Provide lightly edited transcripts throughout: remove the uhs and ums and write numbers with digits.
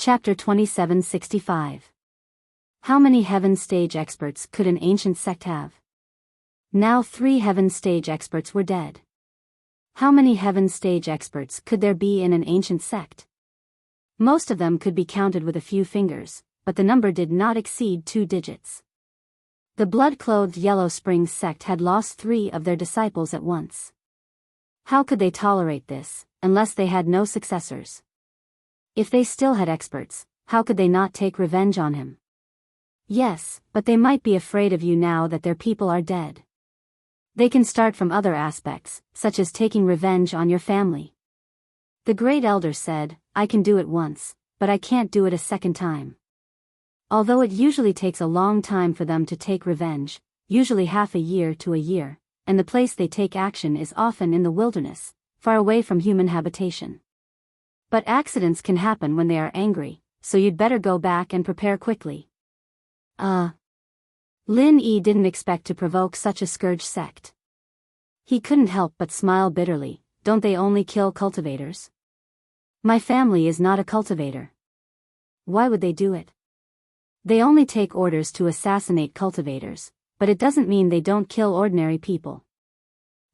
Chapter 2765. How many heaven stage experts could an ancient sect have? Now 3 heaven stage experts were dead. How many heaven stage experts could there be in an ancient sect? Most of them could be counted with a few fingers, but the number did not exceed 2 digits. The blood-clothed Yellow Springs sect had lost 3 of their disciples at once. How could they tolerate this, unless they had no successors? If they still had experts, how could they not take revenge on him? Yes, but they might be afraid of you now that their people are dead. They can start from other aspects, such as taking revenge on your family. The great elder said, I can do it once, but I can't do it a second time. Although it usually takes a long time for them to take revenge, usually half a year to a year, and the place they take action is often in the wilderness, far away from human habitation. But accidents can happen when they are angry, so you'd better go back and prepare quickly. Lin Yi didn't expect to provoke such a scourge sect. He couldn't help but smile bitterly. Don't they only kill cultivators? My family is not a cultivator. Why would they do it? They only take orders to assassinate cultivators, but it doesn't mean they don't kill ordinary people.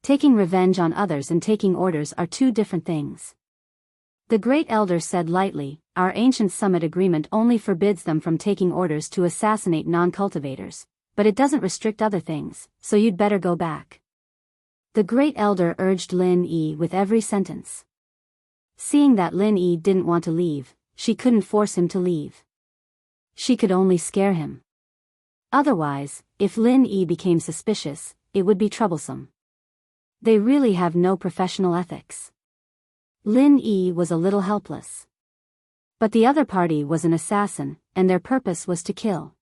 Taking revenge on others and taking orders are 2 different things. The great elder said lightly, our ancient summit agreement only forbids them from taking orders to assassinate non-cultivators, but it doesn't restrict other things, so you'd better go back. The great elder urged Lin Yi with every sentence. Seeing that Lin Yi didn't want to leave, she couldn't force him to leave. She could only scare him. Otherwise, if Lin Yi became suspicious, it would be troublesome. They really have no professional ethics. Lin Yi was a little helpless. But the other party was an assassin, and their purpose was to kill.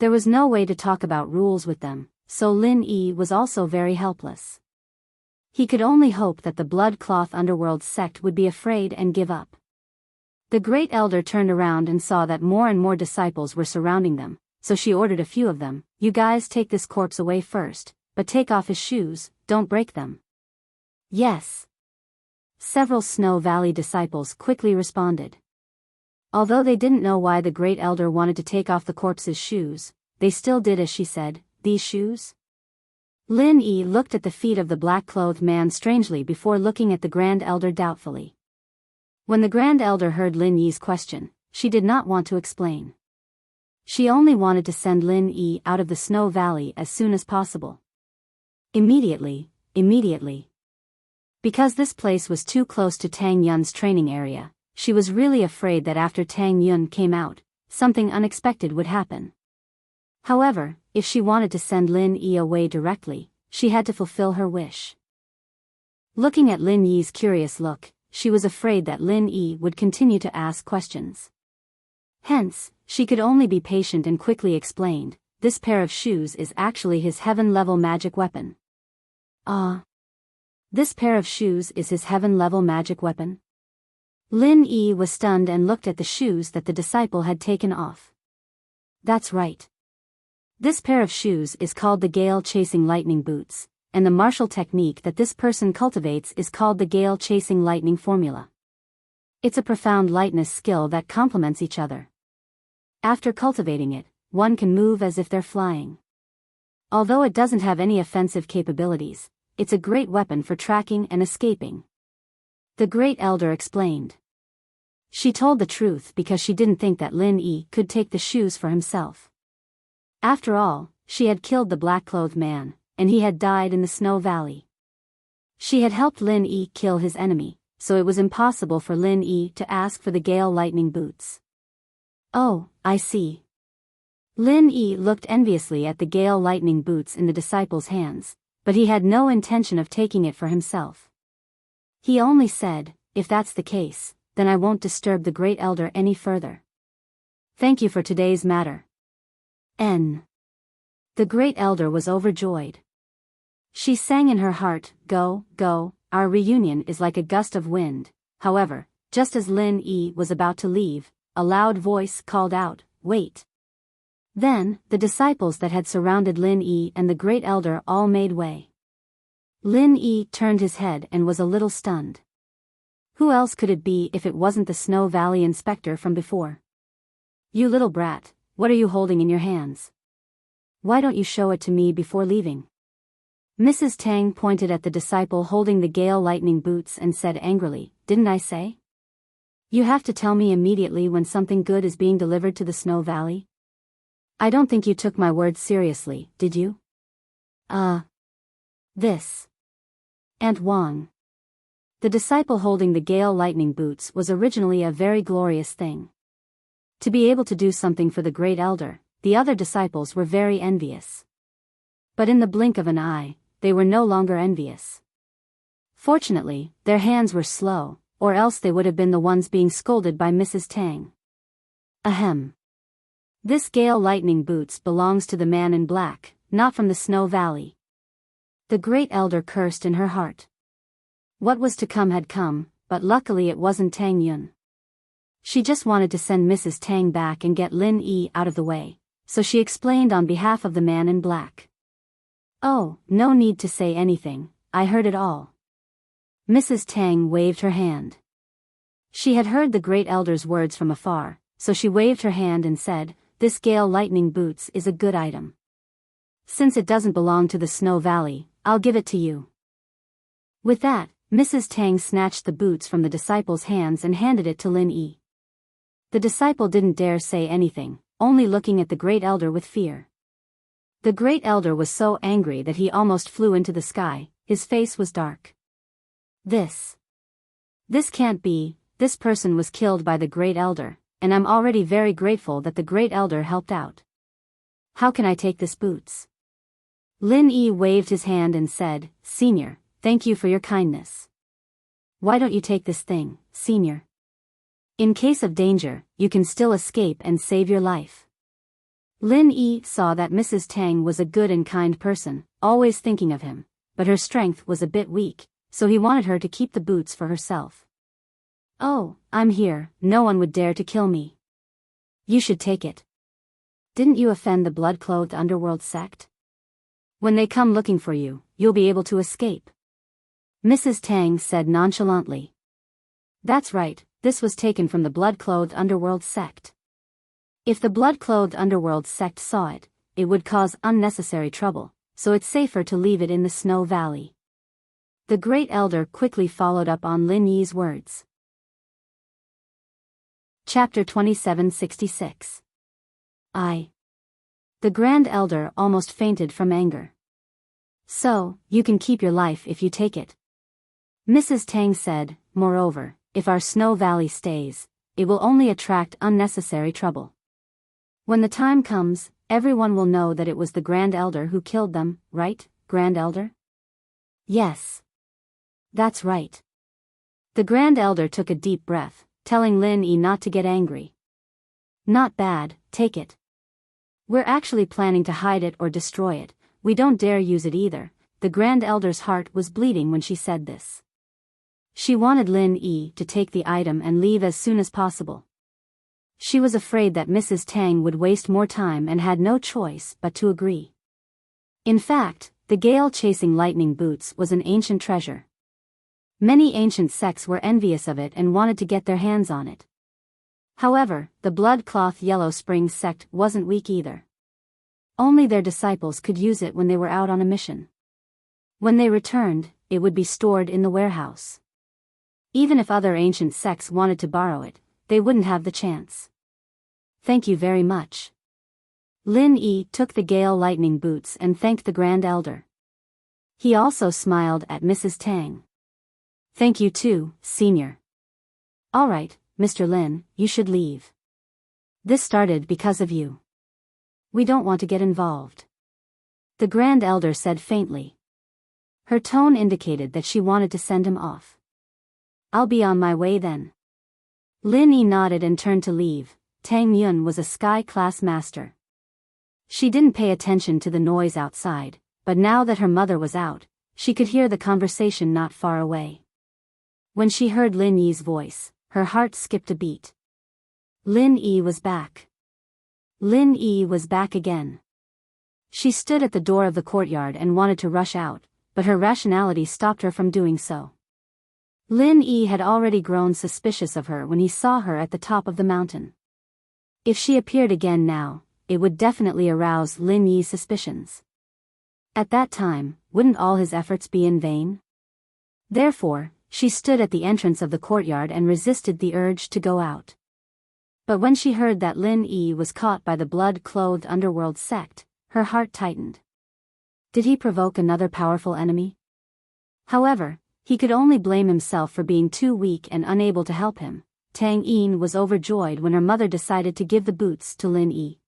There was no way to talk about rules with them, so Lin Yi was also very helpless. He could only hope that the blood-cloth underworld sect would be afraid and give up. The great elder turned around and saw that more and more disciples were surrounding them, so she ordered a few of them, you guys take this corpse away first, but take off his shoes, don't break them. Yes. Several Snow Valley disciples quickly responded. Although they didn't know why the great elder wanted to take off the corpse's shoes, they still did as she said. These shoes? Lin Yi looked at the feet of the black-clothed man strangely before looking at the grand elder doubtfully. When the grand elder heard Lin Yi's question, she did not want to explain. She only wanted to send Lin Yi out of the Snow Valley as soon as possible. Immediately. Because this place was too close to Tang Yun's training area, she was really afraid that after Tang Yun came out, something unexpected would happen. However, if she wanted to send Lin Yi away directly, she had to fulfill her wish. Looking at Lin Yi's curious look, she was afraid that Lin Yi would continue to ask questions. Hence, she could only be patient and quickly explained, this pair of shoes is actually his heaven-level magic weapon. This pair of shoes is his heaven-level magic weapon? Lin Yi was stunned and looked at the shoes that the disciple had taken off. That's right. This pair of shoes is called the Gale-Chasing Lightning Boots, and the martial technique that this person cultivates is called the Gale-Chasing Lightning Formula. It's a profound lightness skill that complements each other. After cultivating it, one can move as if they're flying. Although it doesn't have any offensive capabilities, it's a great weapon for tracking and escaping. The great elder explained. She told the truth because she didn't think that Lin Yi could take the shoes for himself. After all, she had killed the black-clothed man, and he had died in the Snow Valley. She had helped Lin Yi kill his enemy, so it was impossible for Lin Yi to ask for the Gale Lightning Boots. Oh, I see. Lin Yi looked enviously at the Gale Lightning Boots in the disciple's hands, but he had no intention of taking it for himself. He only said, if that's the case, then I won't disturb the great elder any further. Thank you for today's matter. The great elder was overjoyed. She sang in her heart, go, go, our reunion is like a gust of wind. However, just as Lin Yi was about to leave, a loud voice called out, wait. Then, the disciples that had surrounded Lin Yi and the great elder all made way. Lin Yi turned his head and was a little stunned. Who else could it be if it wasn't the Snow Valley inspector from before? You little brat, what are you holding in your hands? Why don't you show it to me before leaving? Mrs. Tang pointed at the disciple holding the gale lightning boots and said angrily, Didn't I say? You have to tell me immediately when something good is being delivered to the Snow Valley? I don't think you took my words seriously, did you? This. Aunt Wang. The disciple holding the gale lightning boots was originally a very glorious thing. To be able to do something for the great elder, the other disciples were very envious. But in the blink of an eye, they were no longer envious. Fortunately, their hands were slow, or else they would have been the ones being scolded by Mrs. Tang. Ahem. This gale lightning boots belongs to the man in black, not from the Snow Valley. The great elder cursed in her heart. What was to come had come, but luckily it wasn't Tang Yun. She just wanted to send Mrs. Tang back and get Lin Yi out of the way, so she explained on behalf of the man in black. Oh, no need to say anything, I heard it all. Mrs. Tang waved her hand. She had heard the great elder's words from afar, so she waved her hand and said, This gale lightning boots is a good item. Since it doesn't belong to the Snow Valley, I'll give it to you. With that, Mrs. Tang snatched the boots from the disciple's hands and handed it to Lin Yi. The disciple didn't dare say anything, only looking at the great elder with fear. The great elder was so angry that he almost flew into the sky, his face was dark. This can't be, this person was killed by the great elder, and I'm already very grateful that the great elder helped out. How can I take this boots? Lin Yi waved his hand and said, Senior, thank you for your kindness. Why don't you take this thing, Senior? In case of danger, you can still escape and save your life. Lin Yi saw that Mrs. Tang was a good and kind person, always thinking of him, but her strength was a bit weak, so he wanted her to keep the boots for herself. Oh, I'm here, no one would dare to kill me. You should take it. Didn't you offend the blood-clothed underworld sect? When they come looking for you, you'll be able to escape. Mrs. Tang said nonchalantly. That's right, this was taken from the blood-clothed underworld sect. If the blood-clothed underworld sect saw it, it would cause unnecessary trouble, so it's safer to leave it in the Snow Valley. The great elder quickly followed up on Lin Yi's words. Chapter 2766. The grand elder almost fainted from anger. So, you can keep your life if you take it. Mrs. Tang said, moreover, if our Snow Valley stays, it will only attract unnecessary trouble. When the time comes, everyone will know that it was the grand elder who killed them, right, grand elder? Yes. That's right. The grand elder took a deep breath, telling Lin Yi not to get angry. Not bad, take it. We're actually planning to hide it or destroy it, we don't dare use it either. The grand elder's heart was bleeding when she said this. She wanted Lin Yi to take the item and leave as soon as possible. She was afraid that Mrs. Tang would waste more time and had no choice but to agree. In fact, the gale-chasing lightning boots was an ancient treasure. Many ancient sects were envious of it and wanted to get their hands on it. However, the blood-cloth Yellow Springs sect wasn't weak either. Only their disciples could use it when they were out on a mission. When they returned, it would be stored in the warehouse. Even if other ancient sects wanted to borrow it, they wouldn't have the chance. Thank you very much. Lin Yi took the gale lightning boots and thanked the grand elder. He also smiled at Mrs. Tang. Thank you too, Senior. All right, Mr. Lin, you should leave. This started because of you. We don't want to get involved. The grand elder said faintly. Her tone indicated that she wanted to send him off. I'll be on my way then. Lin Yi nodded and turned to leave. Tang Yun was a sky-class master. She didn't pay attention to the noise outside, but now that her mother was out, she could hear the conversation not far away. When she heard Lin Yi's voice, her heart skipped a beat. Lin Yi was back. Lin Yi was back again. She stood at the door of the courtyard and wanted to rush out, but her rationality stopped her from doing so. Lin Yi had already grown suspicious of her when he saw her at the top of the mountain. If she appeared again now, it would definitely arouse Lin Yi's suspicions. At that time, wouldn't all his efforts be in vain? Therefore, she stood at the entrance of the courtyard and resisted the urge to go out. But when she heard that Lin Yi was caught by the blood-clothed underworld sect, her heart tightened. Did he provoke another powerful enemy? However, he could only blame himself for being too weak and unable to help him. Tang Yin was overjoyed when her mother decided to give the boots to Lin Yi.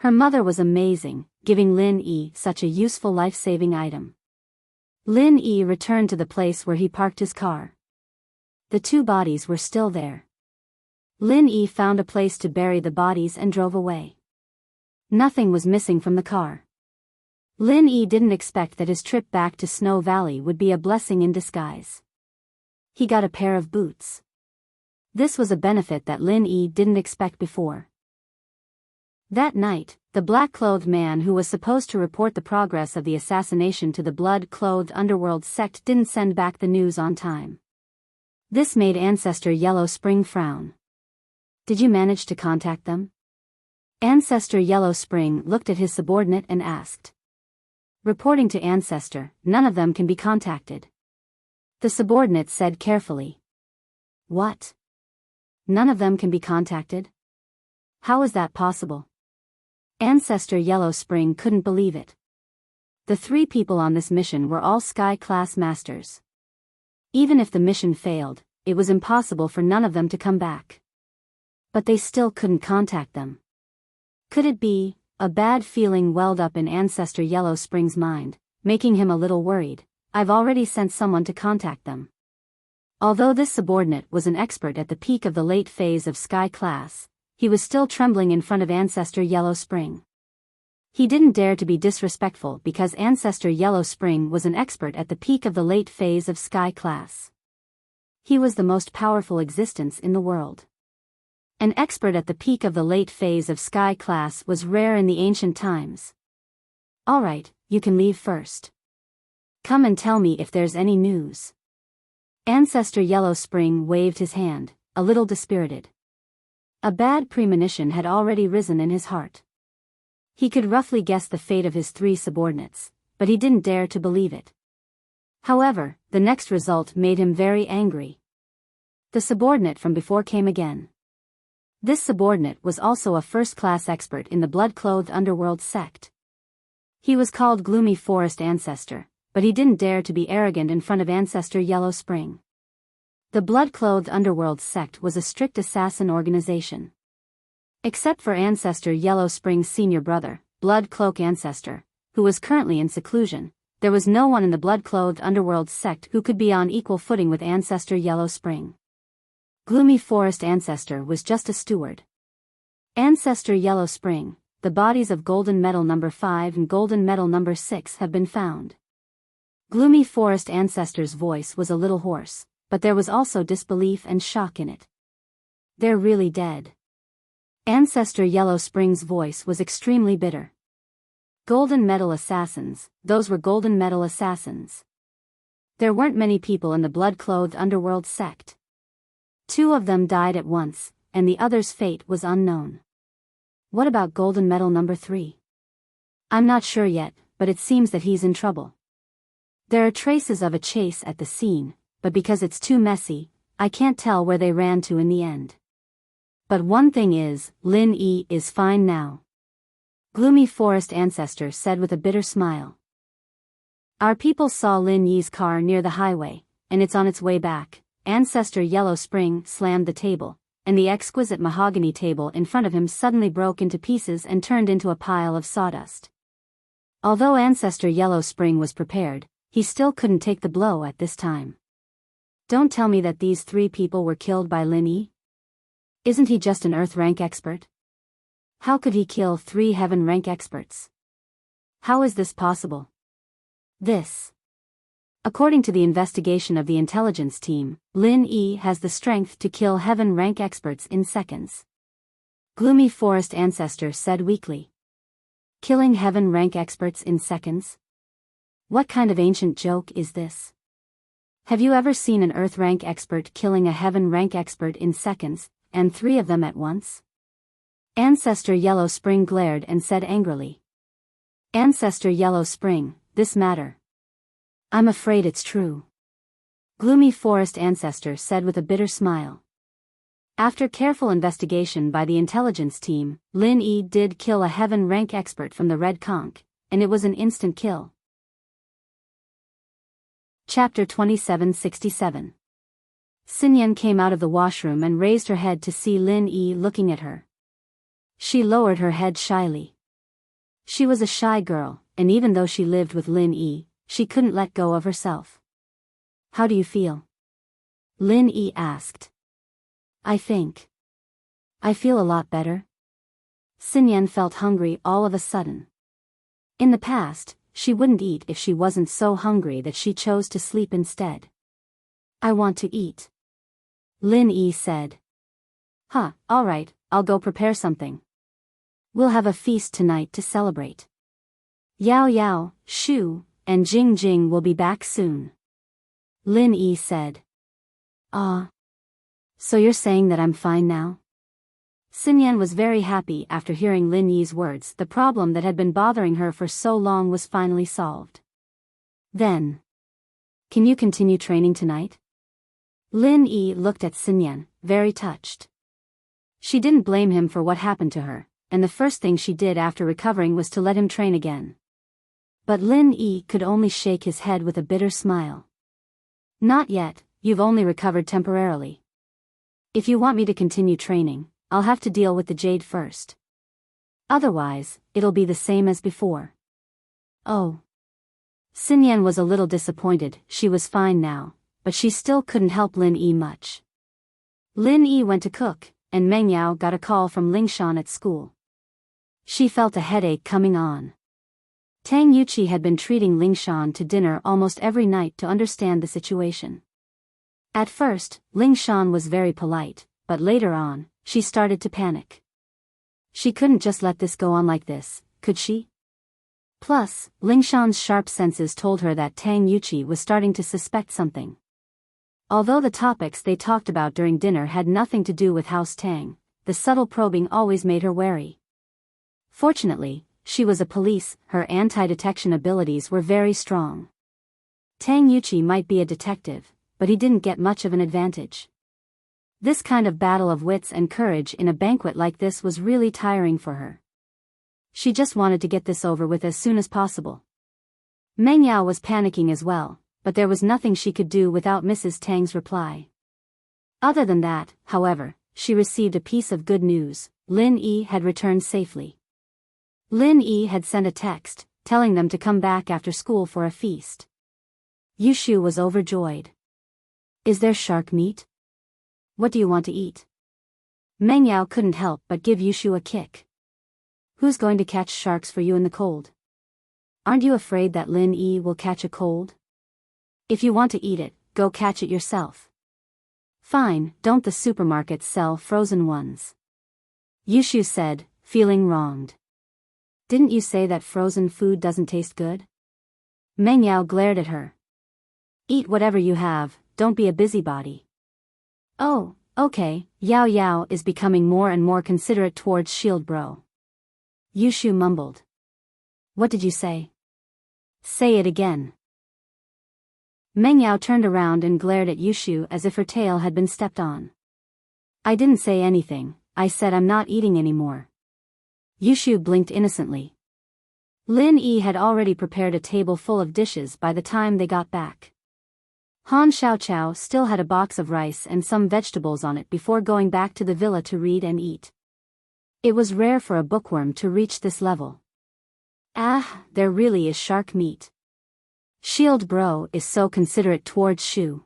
Her mother was amazing, giving Lin Yi such a useful life-saving item. Lin Yi returned to the place where he parked his car. The two bodies were still there. Lin Yi found a place to bury the bodies and drove away. Nothing was missing from the car. Lin Yi didn't expect that his trip back to Snow Valley would be a blessing in disguise. He got a pair of boots. This was a benefit that Lin Yi didn't expect before. That night, the black-clothed man who was supposed to report the progress of the assassination to the blood-clothed underworld sect didn't send back the news on time. This made Ancestor Yellow Spring frown. Did you manage to contact them? Ancestor Yellow Spring looked at his subordinate and asked. Reporting to Ancestor, none of them can be contacted. The subordinate said carefully. What? None of them can be contacted? How is that possible? Ancestor Yellow Spring couldn't believe it. The 3 people on this mission were all Sky-class masters. Even if the mission failed, it was impossible for none of them to come back. But they still couldn't contact them. Could it be? A bad feeling welled up in Ancestor Yellow Spring's mind, making him a little worried. I've already sent someone to contact them. Although this subordinate was an expert at the peak of the late phase of Sky class, he was still trembling in front of Ancestor Yellow Spring. He didn't dare to be disrespectful because Ancestor Yellow Spring was an expert at the peak of the late phase of Sky class. He was the most powerful existence in the world. An expert at the peak of the late phase of Sky class was rare in the ancient times. Alright, you can leave first. Come and tell me if there's any news. Ancestor Yellow Spring waved his hand, a little dispirited. A bad premonition had already risen in his heart. He could roughly guess the fate of his 3 subordinates, but he didn't dare to believe it. However, the next result made him very angry. The subordinate from before came again. This subordinate was also a first-class expert in the blood-clothed underworld sect. He was called Gloomy Forest Ancestor, but he didn't dare to be arrogant in front of Ancestor Yellow Spring. The blood-clothed underworld sect was a strict assassin organization. Except for Ancestor Yellow Spring's senior brother, Blood Cloak Ancestor, who was currently in seclusion, there was no one in the blood-clothed underworld sect who could be on equal footing with Ancestor Yellow Spring. Gloomy Forest Ancestor was just a steward. Ancestor Yellow Spring, the bodies of Golden Medal No. 5 and Golden Medal No. 6 have been found. Gloomy Forest Ancestor's voice was a little hoarse, but there was also disbelief and shock in it. They're really dead. Ancestor Yellow Spring's voice was extremely bitter. Golden Medal Assassins, those were Golden Medal Assassins. There weren't many people in the blood-clothed underworld sect. 2 of them died at once, and the other's fate was unknown. What about Golden Medal No. 3? I'm not sure yet, but it seems that he's in trouble. There are traces of a chase at the scene, but because it's too messy, I can't tell where they ran to in the end. But one thing is, Lin Yi is fine now. Gloomy Forest Ancestor said with a bitter smile. Our people saw Lin Yi's car near the highway, and it's on its way back. Ancestor Yellow Spring slammed the table, and the exquisite mahogany table in front of him suddenly broke into pieces and turned into a pile of sawdust. Although Ancestor Yellow Spring was prepared, he still couldn't take the blow at this time. Don't tell me that these 3 people were killed by Lin Yi. Isn't he just an Earth rank expert? How could he kill 3 Heaven rank experts? How is this possible? According to the investigation of the intelligence team, Lin Yi has the strength to kill Heaven rank experts in seconds. Gloomy Forest Ancestor said weakly. Killing Heaven rank experts in seconds? What kind of ancient joke is this? Have you ever seen an Earth rank expert killing a Heaven rank expert in seconds, and 3 of them at once? Ancestor Yellow Spring glared and said angrily. Ancestor Yellow Spring, this matter. I'm afraid it's true. Gloomy Forest Ancestor said with a bitter smile. After careful investigation by the intelligence team, Lin Yi did kill a Heaven rank expert from the Red Conch, and it was an instant kill. Chapter 2767. Xinyan came out of the washroom and raised her head to see Lin Yi looking at her. She lowered her head shyly. She was a shy girl, and even though she lived with Lin Yi, she couldn't let go of herself. How do you feel? Lin Yi asked. I feel a lot better. Xinyan felt hungry all of a sudden. In the past, she wouldn't eat if she wasn't so hungry that she chose to sleep instead. I want to eat. Lin Yi said. Alright, I'll go prepare something. We'll have a feast tonight to celebrate. Yao Yao, Shu, and Jing Jing will be back soon. Lin Yi said. So you're saying that I'm fine now? Xinyan was very happy after hearing Lin Yi's words. The problem that had been bothering her for so long was finally solved. Then, can you continue training tonight? Lin Yi looked at Xinyan, very touched. She didn't blame him for what happened to her, and the first thing she did after recovering was to let him train again. But Lin Yi could only shake his head with a bitter smile. Not yet, you've only recovered temporarily. If you want me to continue training, I'll have to deal with the jade first. Otherwise, it'll be the same as before. Oh. Xinyan was a little disappointed. She was fine now, but she still couldn't help Lin Yi much. Lin Yi went to cook, and Meng Yao got a call from Lingshan at school. She felt a headache coming on. Tang Yuqi had been treating Lingshan to dinner almost every night to understand the situation. At first, Lingshan was very polite, but later on, she started to panic. She couldn't just let this go on like this, could she? Plus, Lingshan's sharp senses told her that Tang Yuqi was starting to suspect something. Although the topics they talked about during dinner had nothing to do with House Tang, the subtle probing always made her wary. Fortunately, she was a police, her anti-detection abilities were very strong. Tang Yuqi might be a detective, but he didn't get much of an advantage. This kind of battle of wits and courage in a banquet like this was really tiring for her. She just wanted to get this over with as soon as possible. Meng Yao was panicking as well, but there was nothing she could do without Mrs. Tang's reply. Other than that, however, she received a piece of good news. Lin Yi had returned safely. Lin Yi had sent a text, telling them to come back after school for a feast. Yushu was overjoyed. Is there shark meat? What do you want to eat? Meng Yao couldn't help but give Yushu a kick. Who's going to catch sharks for you in the cold? Aren't you afraid that Lin Yi will catch a cold? If you want to eat it, go catch it yourself. Fine, don't the supermarkets sell frozen ones? Yushu said, feeling wronged. Didn't you say that frozen food doesn't taste good? Meng Yao glared at her. Eat whatever you have, don't be a busybody. Oh, okay. Yao Yao is becoming more and more considerate towards Shield Bro. Yushu mumbled. What did you say? Say it again. Meng Yao turned around and glared at Yushu as if her tail had been stepped on. I didn't say anything, I said I'm not eating anymore. Yushu blinked innocently. Lin Yi had already prepared a table full of dishes by the time they got back. Han Xiaoqiao still had a box of rice and some vegetables on it before going back to the villa to read and eat. It was rare for a bookworm to reach this level. There really is shark meat. Shield Bro is so considerate towards Shu.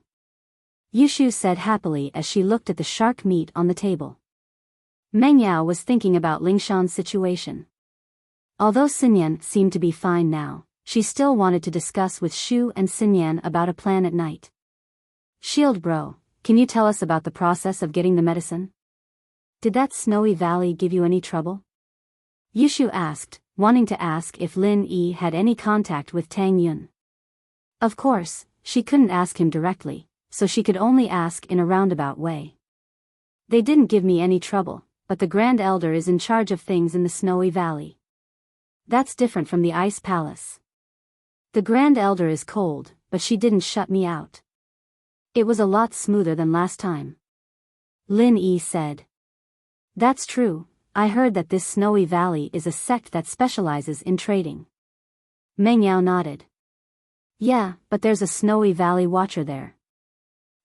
Yushu said happily as she looked at the shark meat on the table. Meng Yao was thinking about Lingshan's situation. Although Xinyan seemed to be fine now, she still wanted to discuss with Shu and Xinyan about a plan at night. Shield Bro, can you tell us about the process of getting the medicine? Did that snowy valley give you any trouble? Yushu asked, wanting to ask if Lin Yi had any contact with Tang Yun. Of course, she couldn't ask him directly, so she could only ask in a roundabout way. They didn't give me any trouble, but the Grand Elder is in charge of things in the Snowy Valley. That's different from the Ice Palace. The Grand Elder is cold, but she didn't shut me out. It was a lot smoother than last time. Lin Yi said. That's true, I heard that this Snowy Valley is a sect that specializes in trading. Meng Yao nodded. Yeah, but there's a Snowy Valley watcher there.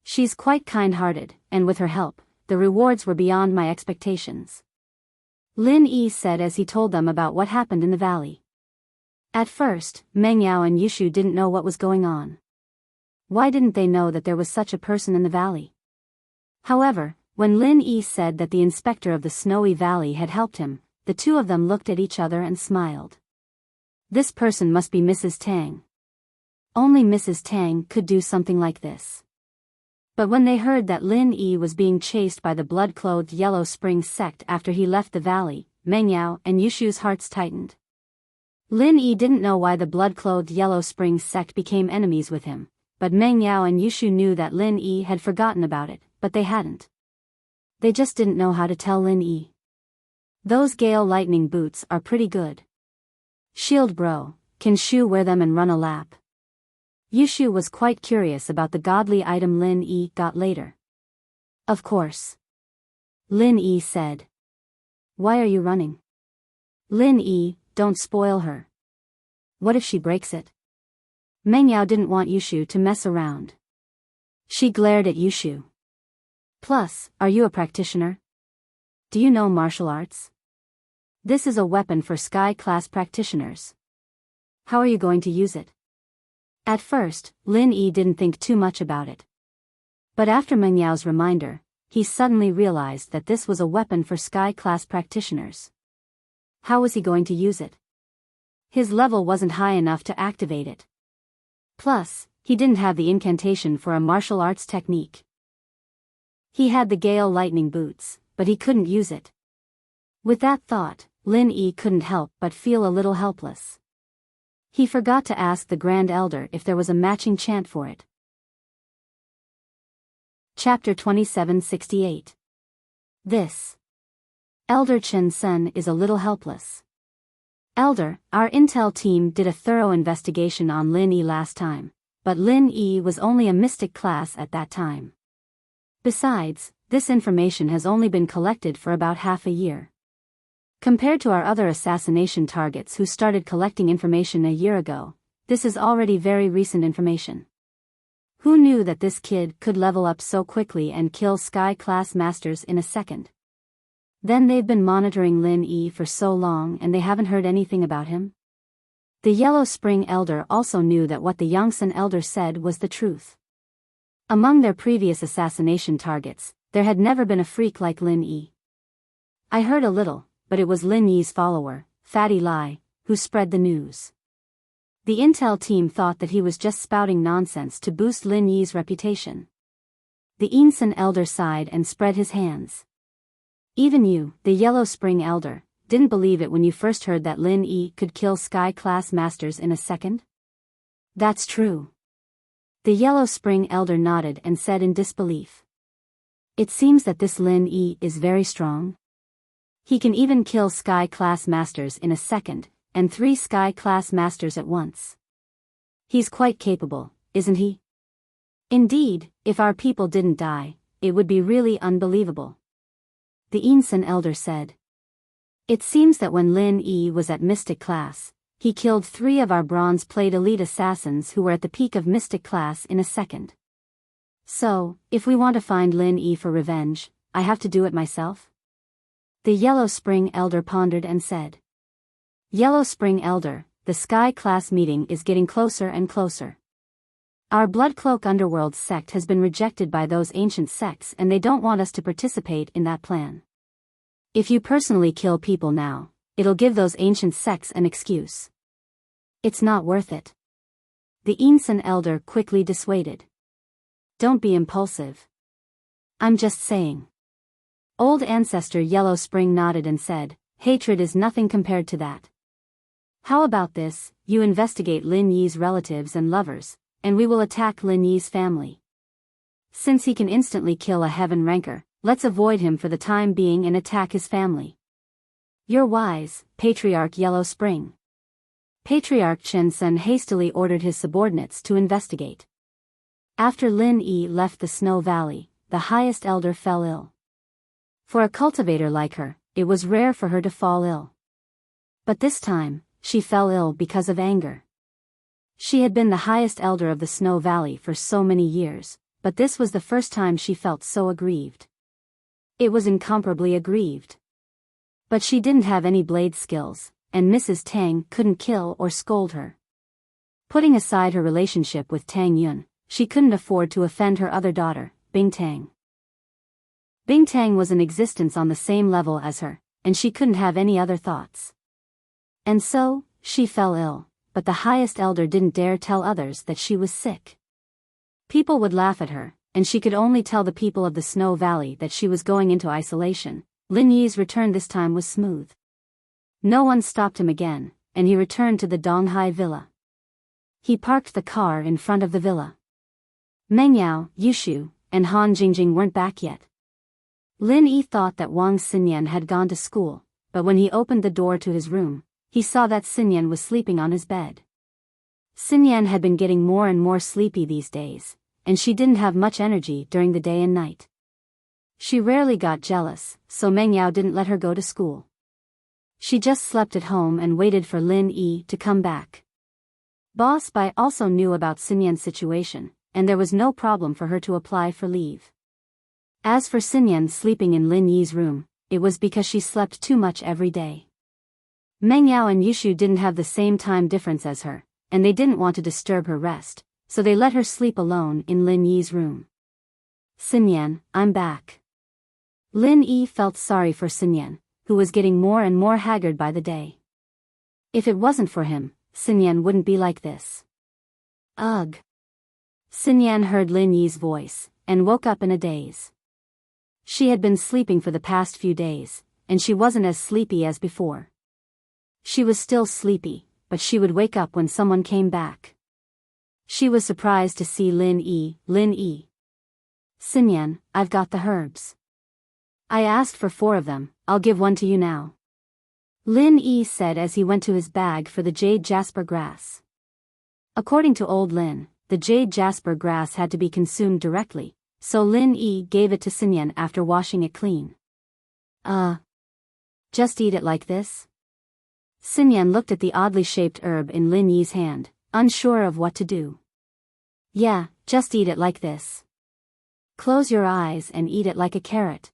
She's quite kind-hearted, and with her help, the rewards were beyond my expectations. Lin Yi said as he told them about what happened in the valley. At first, Meng Yao and Yushu didn't know what was going on. Why didn't they know that there was such a person in the valley? However, when Lin Yi said that the inspector of the Snowy Valley had helped him, the two of them looked at each other and smiled. This person must be Mrs. Tang. Only Mrs. Tang could do something like this. But when they heard that Lin Yi was being chased by the blood-clothed Yellow Spring sect after he left the valley, Meng Yao and Yushu's hearts tightened. Lin Yi didn't know why the blood-clothed Yellow Spring sect became enemies with him, but Meng Yao and Yushu knew that Lin Yi had forgotten about it, but they hadn't. They just didn't know how to tell Lin Yi. Those Gale Lightning boots are pretty good. Shield bro, can Shu wear them and run a lap? Yushu was quite curious about the godly item Lin Yi got later. Of course. Lin Yi said. Why are you running? Lin Yi, don't spoil her. What if she breaks it? Meng Yao didn't want Yushu to mess around. She glared at Yushu. Plus, are you a practitioner? Do you know martial arts? This is a weapon for Sky-class practitioners. How are you going to use it? At first, Lin Yi didn't think too much about it. But after Meng Yao's reminder, he suddenly realized that this was a weapon for Sky-class practitioners. How was he going to use it? His level wasn't high enough to activate it. Plus, he didn't have the incantation for a martial arts technique. He had the Gale Lightning boots, but he couldn't use it. With that thought, Lin Yi couldn't help but feel a little helpless. He forgot to ask the Grand Elder if there was a matching chant for it. Chapter 2768. This. Elder Chen Sen is a little helpless. Elder, our intel team did a thorough investigation on Lin Yi last time, but Lin Yi was only a mystic class at that time. Besides, this information has only been collected for about half a year. Compared to our other assassination targets who started collecting information a year ago, this is already very recent information. Who knew that this kid could level up so quickly and kill Sky-class masters in a second? Then they've been monitoring Lin Yi for so long and they haven't heard anything about him? The Yellow Spring Elder also knew that what the Yangtze Elder said was the truth. Among their previous assassination targets, there had never been a freak like Lin Yi. I heard a little, but it was Lin Yi's follower, Fatty Lai, who spread the news. The intel team thought that he was just spouting nonsense to boost Lin Yi's reputation. The Yangtze Elder sighed and spread his hands. Even you, the Yellow Spring Elder, didn't believe it when you first heard that Lin Yi could kill Sky-class masters in a second? That's true. The Yellow Spring Elder nodded and said in disbelief. It seems that this Lin Yi is very strong. He can even kill Sky-class masters in a second, and 3 Sky-class masters at once. He's quite capable, isn't he? Indeed, if our people didn't die, it would be really unbelievable. The Yangtze Elder said. It seems that when Lin Yi was at Mystic class, he killed 3 of our bronze-plate elite assassins who were at the peak of Mystic class in a second. So, if we want to find Lin Yi for revenge, I have to do it myself? The Yellow Spring Elder pondered and said. Yellow Spring Elder, the Sky class meeting is getting closer and closer. Our Bloodcloak Underworld sect has been rejected by those ancient sects and they don't want us to participate in that plan. If you personally kill people now, it'll give those ancient sects an excuse. It's not worth it. The Yangtze Elder quickly dissuaded. Don't be impulsive. I'm just saying. Old Ancestor Yellow Spring nodded and said, hatred is nothing compared to that. How about this, you investigate Lin Yi's relatives and lovers, and we will attack Lin Yi's family. Since he can instantly kill a heaven ranker, let's avoid him for the time being and attack his family. You're wise, Patriarch Yellow Spring. Patriarch Chen Sen hastily ordered his subordinates to investigate. After Lin Yi left the Snow Valley, the highest elder fell ill. For a cultivator like her, it was rare for her to fall ill. But this time, she fell ill because of anger. She had been the highest elder of the Snow Valley for so many years, but this was the first time she felt so aggrieved. It was incomparably aggrieved. But she didn't have any blade skills, and Mrs. Tang couldn't kill or scold her. Putting aside her relationship with Tang Yun, she couldn't afford to offend her other daughter, Bing Tang. Bing Tang was in existence on the same level as her, and she couldn't have any other thoughts. And so, she fell ill, but the highest elder didn't dare tell others that she was sick. People would laugh at her, and she could only tell the people of the Snow Valley that she was going into isolation. Lin Yi's return this time was smooth. No one stopped him again, and he returned to the Donghai villa. He parked the car in front of the villa. Meng Yao, Yushu, and Han Jingjing weren't back yet. Lin Yi thought that Wang Xinyan had gone to school, but when he opened the door to his room, he saw that Xinyan was sleeping on his bed. Xinyan had been getting more and more sleepy these days, and she didn't have much energy during the day and night. She rarely got jealous, so Meng Yao didn't let her go to school. She just slept at home and waited for Lin Yi to come back. Boss Bai also knew about Xinyan's situation, and there was no problem for her to apply for leave. As for Xinyan sleeping in Lin Yi's room, it was because she slept too much every day. Meng Yao and Yushu didn't have the same time difference as her, and they didn't want to disturb her rest, so they let her sleep alone in Lin Yi's room. Xinyan, I'm back. Lin Yi felt sorry for Xinyan, who was getting more and more haggard by the day. If it wasn't for him, Xinyan wouldn't be like this. Ugh. Xinyan heard Lin Yi's voice, and woke up in a daze. She had been sleeping for the past few days, and she wasn't as sleepy as before. She was still sleepy, but she would wake up when someone came back. She was surprised to see Lin Yi. Lin Yi. Xinyan, I've got the herbs. I asked for 4 of them, I'll give 1 to you now. Lin Yi said as he went to his bag for the jade jasper grass. According to old Lin, the jade jasper grass had to be consumed directly, so Lin Yi gave it to Xinyan after washing it clean. Just eat it like this? Xinyan looked at the oddly shaped herb in Lin Yi's hand, unsure of what to do. Yeah, just eat it like this. Close your eyes and eat it like a carrot.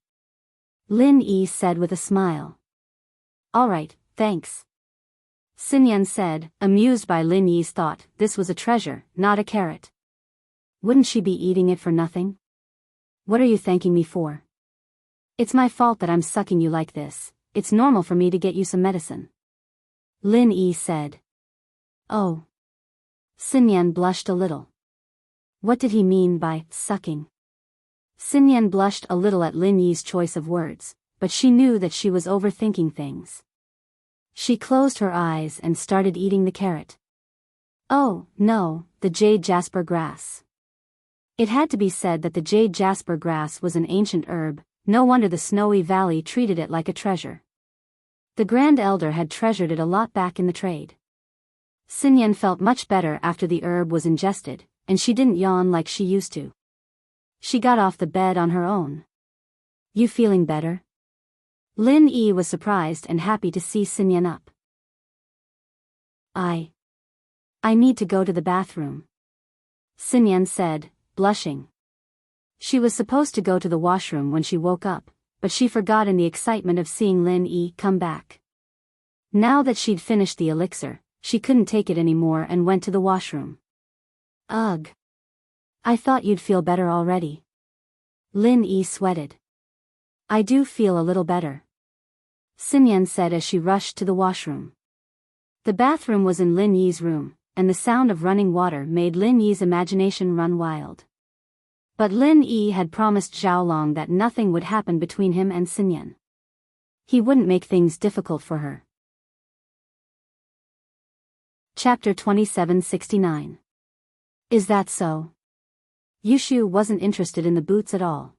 Lin Yi said with a smile. All right, thanks. Xinyan said, amused by Lin Yi's thought this was a treasure, not a carrot. Wouldn't she be eating it for nothing? What are you thanking me for? It's my fault that I'm sucking you like this. It's normal for me to get you some medicine. Lin Yi said. Oh. Xinyan blushed a little. What did he mean by sucking? Xinyan blushed a little at Lin Yi's choice of words, but she knew that she was overthinking things. She closed her eyes and started eating the carrot. Oh, no, the jade jasper grass. It had to be said that the jade jasper grass was an ancient herb, no wonder the Snowy Valley treated it like a treasure. The Grand Elder had treasured it a lot back in the trade. Xinyan felt much better after the herb was ingested, and she didn't yawn like she used to. She got off the bed on her own. You feeling better? Lin Yi was surprised and happy to see Xinyan up. I need to go to the bathroom. Xinyan said, blushing. She was supposed to go to the washroom when she woke up, but she forgot in the excitement of seeing Lin Yi come back. Now that she'd finished the elixir, she couldn't take it anymore and went to the washroom. Ugh. I thought you'd feel better already. Lin Yi sweated. I do feel a little better. Xinyan said as she rushed to the washroom. The bathroom was in Lin Yi's room, and the sound of running water made Lin Yi's imagination run wild. But Lin Yi had promised Zhaolong that nothing would happen between him and Xinyan. He wouldn't make things difficult for her. Chapter 2769. Is that so? Yushu wasn't interested in the boots at all.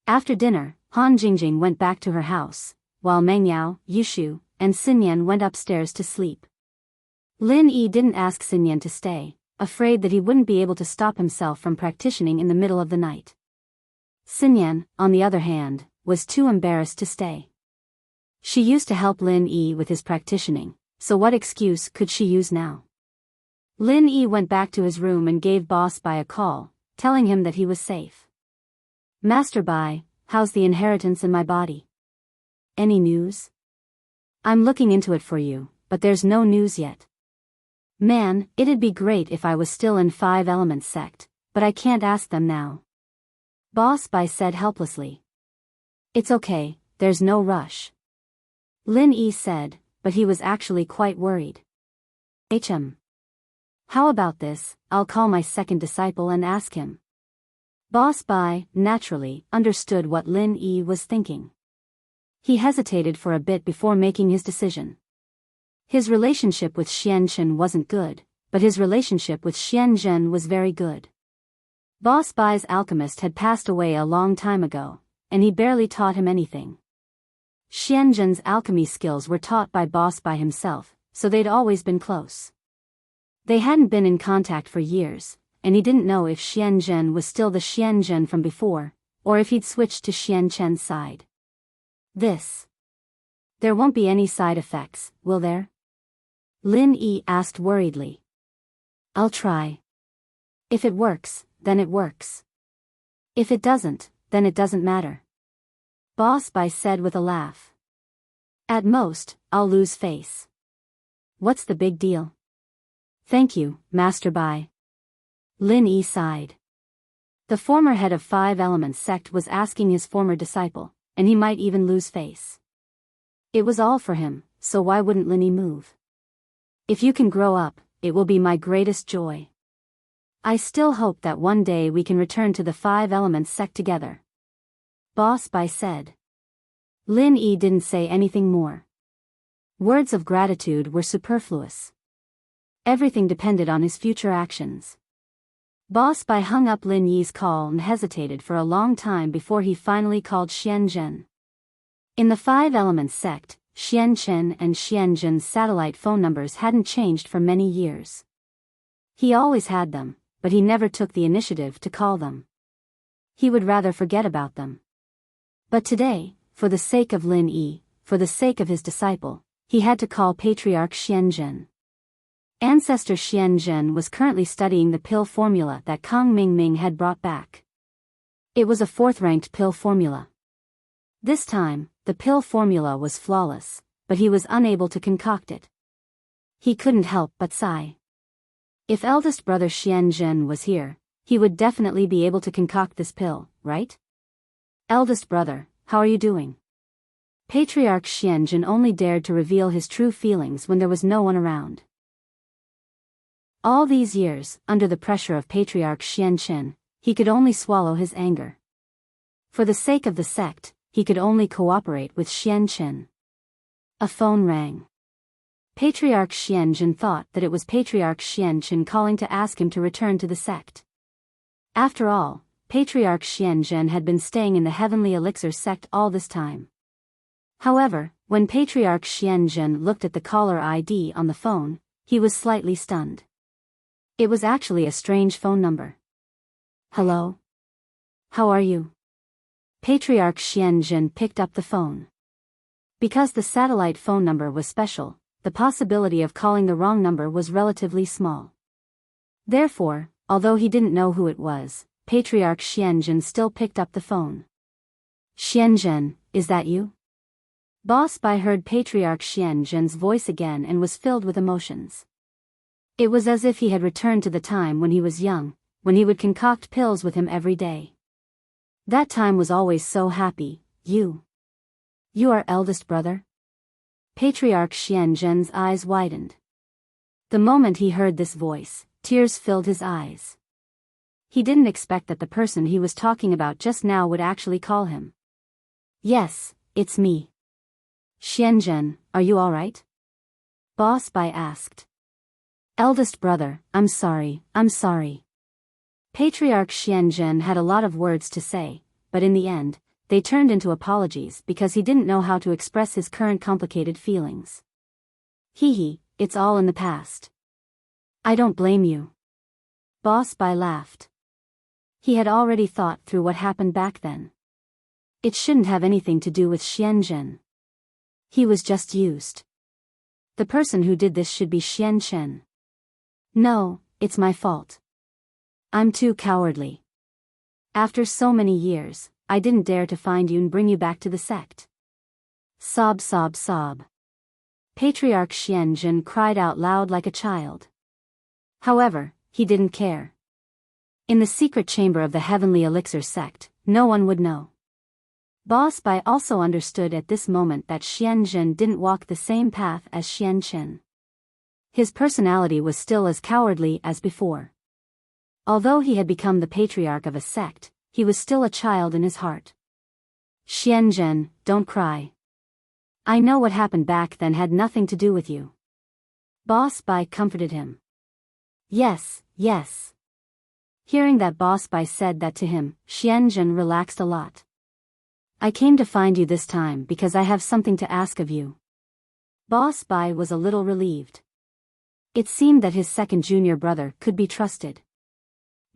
After dinner, Han Jingjing went back to her house, while Meng Yao, Yushu, and Xinyan went upstairs to sleep. Lin Yi didn't ask Xinyan to stay, afraid that he wouldn't be able to stop himself from practicing in the middle of the night. Xinyan, on the other hand, was too embarrassed to stay. She used to help Lin Yi with his practicing, so what excuse could she use now? Lin Yi went back to his room and gave Boss Bai a call, telling him that he was safe. Master Bai, how's the inheritance in my body? Any news? I'm looking into it for you, but there's no news yet. Man, it'd be great if I was still in Five Elements sect, but I can't ask them now. Boss Bai said helplessly. It's okay, there's no rush. Lin Yi said, but he was actually quite worried. How about this, I'll call my second disciple and ask him. Boss Bai, naturally, understood what Lin Yi was thinking. He hesitated for a bit before making his decision. His relationship with Xian Chen wasn't good, but his relationship with Xian Zhen was very good. Boss Bai's alchemist had passed away a long time ago, and he barely taught him anything. Xian Zhen's alchemy skills were taught by Boss Bai himself, so they'd always been close. They hadn't been in contact for years, and he didn't know if Xian Zhen was still the Xian Zhen from before, or if he'd switched to Xian Chen's side. There won't be any side effects, will there? Lin Yi asked worriedly. I'll try. If it works, then it works. If it doesn't, then it doesn't matter. Boss Bai said with a laugh. At most, I'll lose face. What's the big deal? Thank you, Master Bai. Lin Yi sighed. The former head of Five Elements sect was asking his former disciple, and he might even lose face. It was all for him, so why wouldn't Lin Yi move? If you can grow up, it will be my greatest joy. I still hope that one day we can return to the Five Elements sect together. Boss Bai said. Lin Yi didn't say anything more. Words of gratitude were superfluous. Everything depended on his future actions. Boss Bai hung up Lin Yi's call and hesitated for a long time before he finally called Xian Zhen. In the Five Elements sect, Xian Chen and Xian Zhen's satellite phone numbers hadn't changed for many years. He always had them, but he never took the initiative to call them. He would rather forget about them. But today, for the sake of Lin Yi, for the sake of his disciple, he had to call Patriarch Xian Zhen. Ancestor Xian Zhen was currently studying the pill formula that Kang Mingming had brought back. It was a fourth-ranked pill formula. This time, the pill formula was flawless, but he was unable to concoct it. He couldn't help but sigh. If eldest brother Xian Zhen was here, he would definitely be able to concoct this pill, right? Eldest brother, how are you doing? Patriarch Xian Zhen only dared to reveal his true feelings when there was no one around. All these years, under the pressure of Patriarch Xian Chen, he could only swallow his anger. For the sake of the sect, he could only cooperate with Xian Chen. A phone rang. Patriarch Xian Zhen thought that it was Patriarch Xian Chen calling to ask him to return to the sect. After all, Patriarch Xian Zhen had been staying in the Heavenly Elixir sect all this time. However, when Patriarch Xian Zhen looked at the caller ID on the phone, he was slightly stunned. It was actually a strange phone number. Hello? How are you? Patriarch Xian Zhen picked up the phone. Because the satellite phone number was special, the possibility of calling the wrong number was relatively small. Therefore, although he didn't know who it was, Patriarch Xian Zhen still picked up the phone. Xian Zhen, is that you? Boss Bai heard Patriarch Xian Zhen's voice again and was filled with emotions. It was as if he had returned to the time when he was young, when he would concoct pills with him every day. That time was always so happy. You are eldest brother? Patriarch Xian Zhen's eyes widened. The moment he heard this voice, tears filled his eyes. He didn't expect that the person he was talking about just now would actually call him. Yes, it's me. Xian Zhen, are you all right? Boss Bai asked. Eldest brother, I'm sorry. Patriarch Xianzhen had a lot of words to say, but in the end, they turned into apologies because he didn't know how to express his current complicated feelings. Hee, it's all in the past. I don't blame you. Boss Bai laughed. He had already thought through what happened back then. It shouldn't have anything to do with Xianzhen. He was just used. The person who did this should be Xianzhen. No, it's my fault. I'm too cowardly. After so many years, I didn't dare to find you and bring you back to the sect. Sob, sob, sob. Patriarch Xianzhen cried out loud like a child. However, he didn't care. In the secret chamber of the Heavenly Elixir sect, no one would know. Boss Bai also understood at this moment that Xianzhen didn't walk the same path as Xianzhen. His personality was still as cowardly as before. Although he had become the patriarch of a sect, he was still a child in his heart. Xianzhen, don't cry. I know what happened back then had nothing to do with you. Boss Bai comforted him. Yes, yes. Hearing that Boss Bai said that to him, Xianzhen relaxed a lot. I came to find you this time because I have something to ask of you. Boss Bai was a little relieved. It seemed that his second junior brother could be trusted.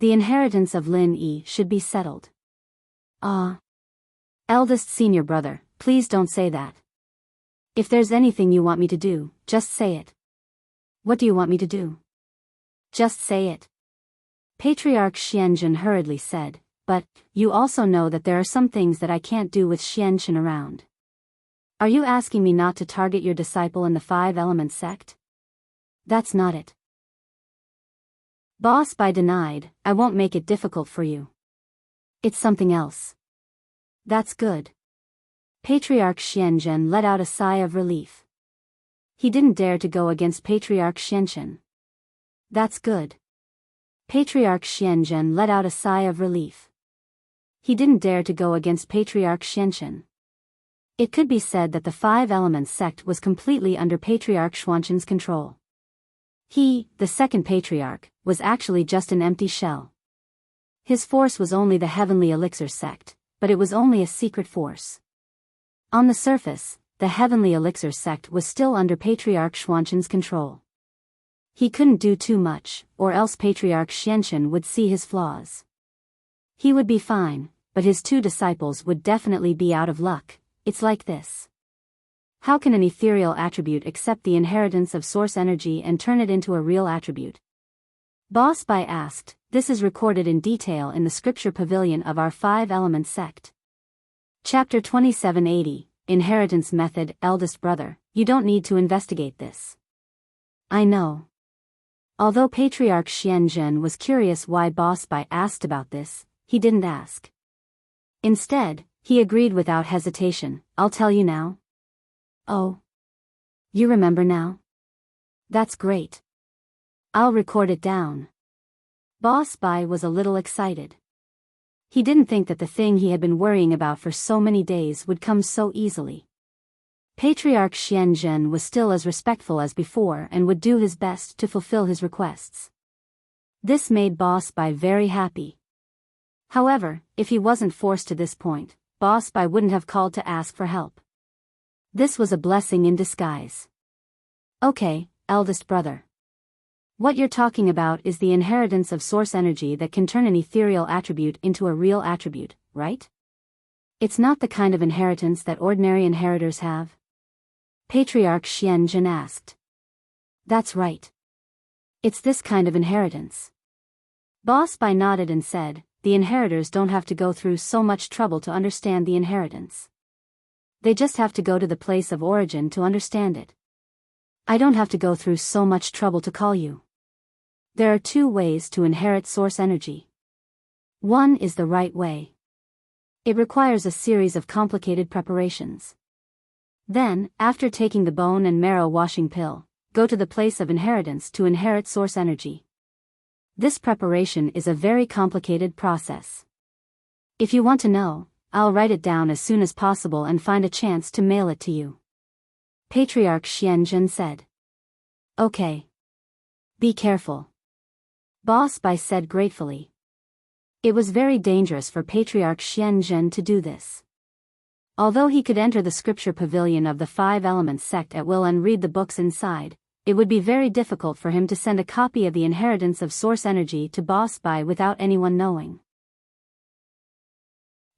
The inheritance of Lin Yi should be settled. Eldest senior brother, please don't say that. If there's anything you want me to do, just say it. What do you want me to do? Just say it. Patriarch Xianzhen hurriedly said, but, you also know that there are some things that I can't do with Xianzhen around. Are you asking me not to target your disciple in the Five Elements sect? That's not it. Boss Bai denied, I won't make it difficult for you. It's something else. That's good. Patriarch Xianzhen let out a sigh of relief. He didn't dare to go against Patriarch Xianzhen. That's good. Patriarch Xianzhen let out a sigh of relief. He didn't dare to go against Patriarch Xianzhen. It could be said that the Five Elements sect was completely under Patriarch Xuanzhen's control. He, the second patriarch, was actually just an empty shell. His force was only the Heavenly Elixir sect, but it was only a secret force. On the surface, the Heavenly Elixir sect was still under Patriarch Xuanzhen's control. He couldn't do too much, or else Patriarch Xianzhen would see his flaws. He would be fine, but his two disciples would definitely be out of luck. It's like this. How can an ethereal attribute accept the inheritance of source energy and turn it into a real attribute? Boss Bai asked. This is recorded in detail in the scripture pavilion of our Five Elements sect. Chapter 2780, Inheritance Method. Eldest brother, you don't need to investigate this. I know. Although Patriarch Xianzhen was curious why Boss Bai asked about this, he didn't ask. Instead, he agreed without hesitation, I'll tell you now. Oh. You remember now? That's great. I'll record it down. Boss Bai was a little excited. He didn't think that the thing he had been worrying about for so many days would come so easily. Patriarch Xianzhen was still as respectful as before and would do his best to fulfill his requests. This made Boss Bai very happy. However, if he wasn't forced to this point, Boss Bai wouldn't have called to ask for help. This was a blessing in disguise. Okay, eldest brother. What you're talking about is the inheritance of source energy that can turn an ethereal attribute into a real attribute, right? It's not the kind of inheritance that ordinary inheritors have? Patriarch Xianzhen asked. That's right. It's this kind of inheritance. Boss Bai nodded and said, the inheritors don't have to go through so much trouble to understand the inheritance. They just have to go to the place of origin to understand it. I don't have to go through so much trouble to call you. There are two ways to inherit source energy. One is the right way. It requires a series of complicated preparations. Then, after taking the bone and marrow washing pill, go to the place of inheritance to inherit source energy. This preparation is a very complicated process. If you want to know, I'll write it down as soon as possible and find a chance to mail it to you. Patriarch Xianzhen said. Okay. Be careful. Boss Bai said gratefully. It was very dangerous for Patriarch Xianzhen to do this. Although he could enter the scripture pavilion of the Five Elements sect at will and read the books inside, it would be very difficult for him to send a copy of the inheritance of source energy to Boss Bai without anyone knowing.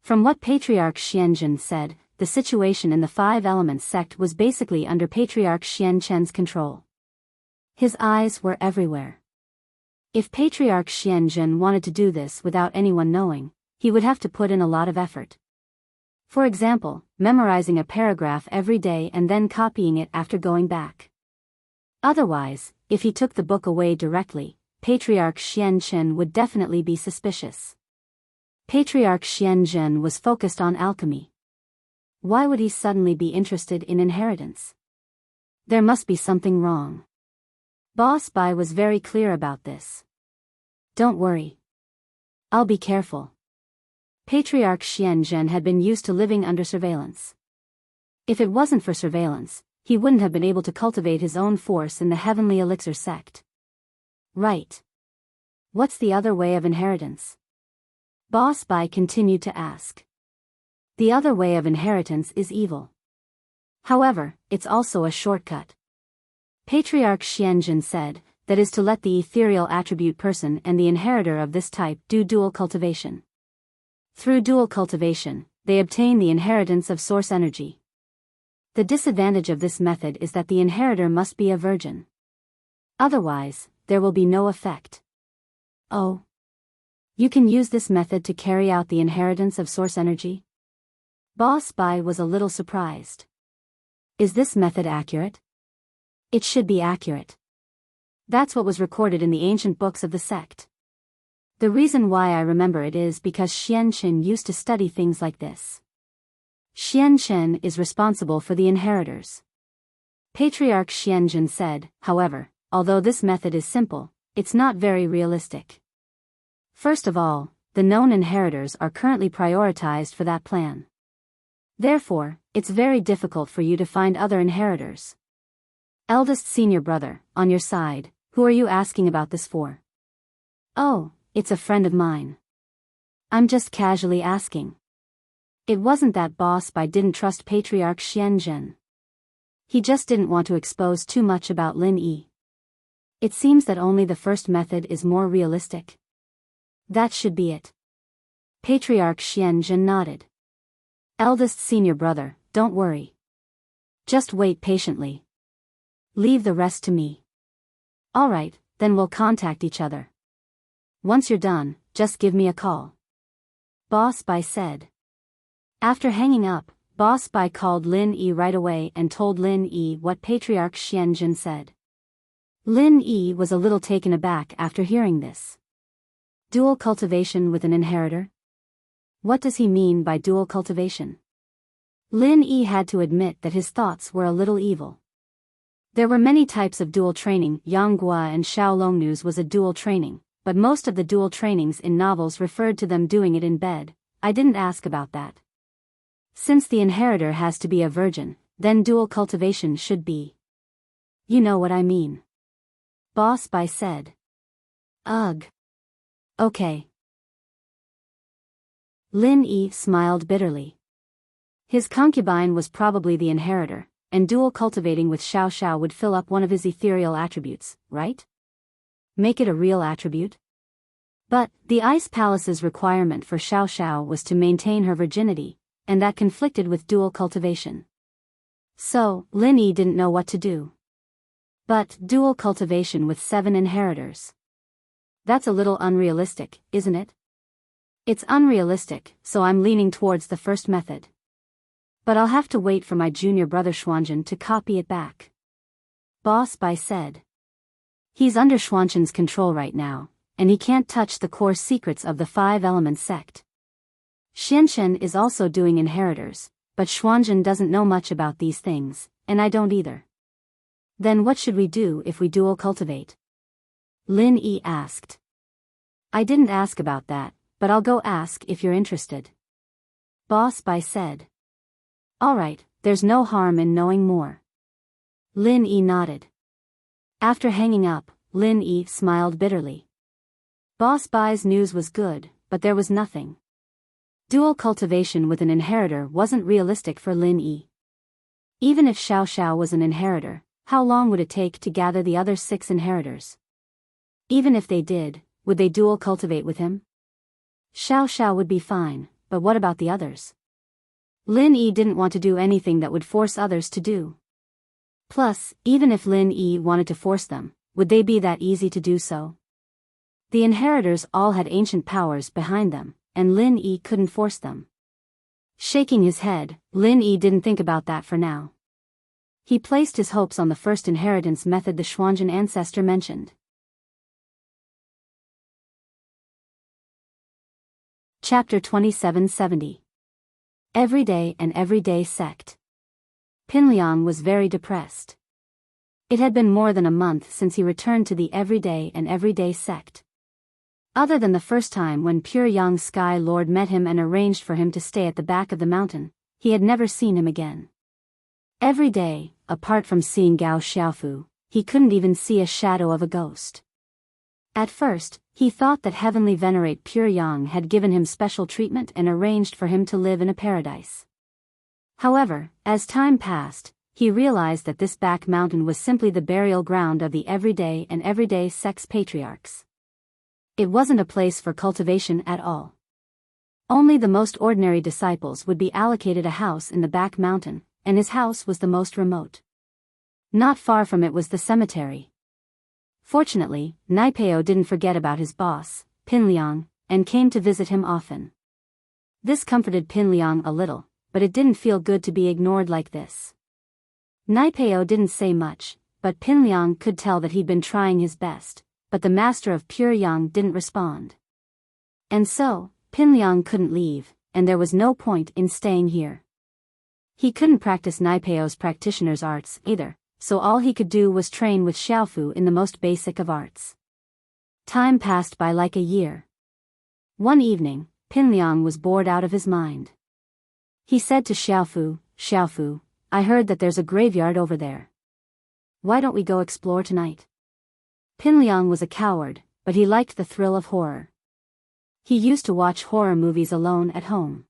From what Patriarch Xianzhen said, the situation in the Five Elements sect was basically under Patriarch Xianzhen's control. His eyes were everywhere. If Patriarch Xianzhen wanted to do this without anyone knowing, he would have to put in a lot of effort. For example, memorizing a paragraph every day and then copying it after going back. Otherwise, if he took the book away directly, Patriarch Xianzhen would definitely be suspicious. Patriarch Xianzhen was focused on alchemy. Why would he suddenly be interested in inheritance? There must be something wrong. Boss Bai was very clear about this. Don't worry. I'll be careful. Patriarch Xianzhen had been used to living under surveillance. If it wasn't for surveillance, he wouldn't have been able to cultivate his own force in the Heavenly Elixir sect. Right. What's the other way of inheritance? Boss Bai continued to ask. The other way of inheritance is evil. However, it's also a shortcut. Patriarch Xianzhen said, that is to let the ethereal attribute person and the inheritor of this type do dual cultivation. Through dual cultivation, they obtain the inheritance of source energy. The disadvantage of this method is that the inheritor must be a virgin. Otherwise, there will be no effect. Oh. You can use this method to carry out the inheritance of source energy? Boss Bai was a little surprised. Is this method accurate? It should be accurate. That's what was recorded in the ancient books of the sect. The reason why I remember it is because Xianzhen used to study things like this. Xianzhen is responsible for the inheritors. Patriarch Xianzhen said, however, although this method is simple, it's not very realistic. First of all, the known inheritors are currently prioritized for that plan. Therefore, it's very difficult for you to find other inheritors. Eldest senior brother, on your side, who are you asking about this for? Oh, it's a friend of mine. I'm just casually asking. It wasn't that Boss Bai didn't trust Patriarch Xianzhen. He just didn't want to expose too much about Lin Yi. It seems that only the first method is more realistic. That should be it. Patriarch Xianzhen nodded. Eldest senior brother, don't worry. Just wait patiently. Leave the rest to me. Alright, then we'll contact each other. Once you're done, just give me a call. Boss Bai said. After hanging up, Boss Bai called Lin Yi right away and told Lin Yi what Patriarch Xianzhen said. Lin Yi was a little taken aback after hearing this. Dual cultivation with an inheritor? What does he mean by dual cultivation? Lin Yi had to admit that his thoughts were a little evil. There were many types of dual training. Yanghua and Shaolongnu's was a dual training, but most of the dual trainings in novels referred to them doing it in bed. I didn't ask about that. Since the inheritor has to be a virgin, then dual cultivation should be. You know what I mean. Boss Bai said. Ugh. Okay. Lin Yi smiled bitterly. His concubine was probably the inheritor, and dual cultivating with Xiao Xiao would fill up one of his ethereal attributes, right? Make it a real attribute? But, the Ice Palace's requirement for Xiao Xiao was to maintain her virginity, and that conflicted with dual cultivation. So, Lin Yi didn't know what to do. But, dual cultivation with 7 inheritors. That's a little unrealistic, isn't it? It's unrealistic, so I'm leaning towards the first method. But I'll have to wait for my junior brother Xuanzhen to copy it back. Boss Bai said. He's under Xuanzhen's control right now, and he can't touch the core secrets of the 5 Elements sect. Xianzhen is also doing inheritors, but Xuanzhen doesn't know much about these things, and I don't either. Then what should we do if we dual cultivate? Lin Yi asked. I didn't ask about that, but I'll go ask if you're interested. Boss Bai said. Alright, there's no harm in knowing more. Lin Yi nodded. After hanging up, Lin Yi smiled bitterly. Boss Bai's news was good, but there was nothing. Dual cultivation with an inheritor wasn't realistic for Lin Yi. Even if Xiao Xiao was an inheritor, how long would it take to gather the other 6 inheritors? Even if they did, would they dual cultivate with him? Xiao Xiao would be fine, but what about the others? Lin Yi didn't want to do anything that would force others to do. Plus, even if Lin Yi wanted to force them, would they be that easy to do so? The inheritors all had ancient powers behind them, and Lin Yi couldn't force them. Shaking his head, Lin Yi didn't think about that for now. He placed his hopes on the first inheritance method the Xuanzhen ancestor mentioned. Chapter 2770. Everyday and Everyday Sect. Pinliang was very depressed. It had been more than a month since he returned to the Everyday and Everyday Sect. Other than the first time when Pure Yang Sky Lord met him and arranged for him to stay at the back of the mountain, he had never seen him again. Every day, apart from seeing Gao Xiaofu, he couldn't even see a shadow of a ghost. At first, he thought that Heavenly Venerate Pure Yang had given him special treatment and arranged for him to live in a paradise. However, as time passed, he realized that this back mountain was simply the burial ground of the Everyday and Everyday Sect's patriarchs. It wasn't a place for cultivation at all. Only the most ordinary disciples would be allocated a house in the back mountain, and his house was the most remote. Not far from it was the cemetery. Fortunately, Naipeo didn't forget about his boss, Pinliang, and came to visit him often. This comforted Pinliang a little, but it didn't feel good to be ignored like this. Naipeo didn't say much, but Pinliang could tell that he'd been trying his best, but the master of Pure Yang didn't respond. And so, Pinliang couldn't leave, and there was no point in staying here. He couldn't practice Naipeo's practitioner's arts either, so all he could do was train with Xiaofu in the most basic of arts. Time passed by like a year. One evening, Pinliang was bored out of his mind. He said to Xiaofu, "Xiaofu, I heard that there's a graveyard over there. Why don't we go explore tonight?" Pinliang was a coward, but he liked the thrill of horror. He used to watch horror movies alone at home.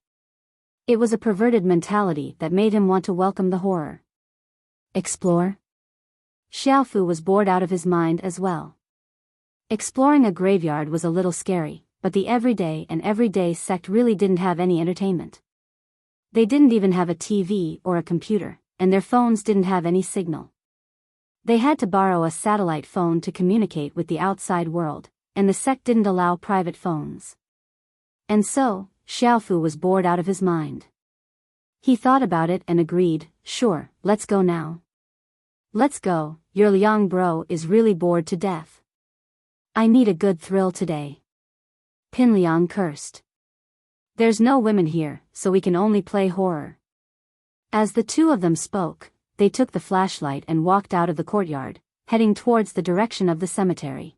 It was a perverted mentality that made him want to welcome the horror. Explore? Xiaofu was bored out of his mind as well. Exploring a graveyard was a little scary, but the Everyday and Everyday Sect really didn't have any entertainment. They didn't even have a TV or a computer, and their phones didn't have any signal. They had to borrow a satellite phone to communicate with the outside world, and the sect didn't allow private phones. And so, Xiaofu was bored out of his mind. He thought about it and agreed, "Sure, let's go now." "Let's go, your Liang bro is really bored to death. I need a good thrill today." Pinliang cursed. "There's no women here, so we can only play horror." As the two of them spoke, they took the flashlight and walked out of the courtyard, heading towards the direction of the cemetery.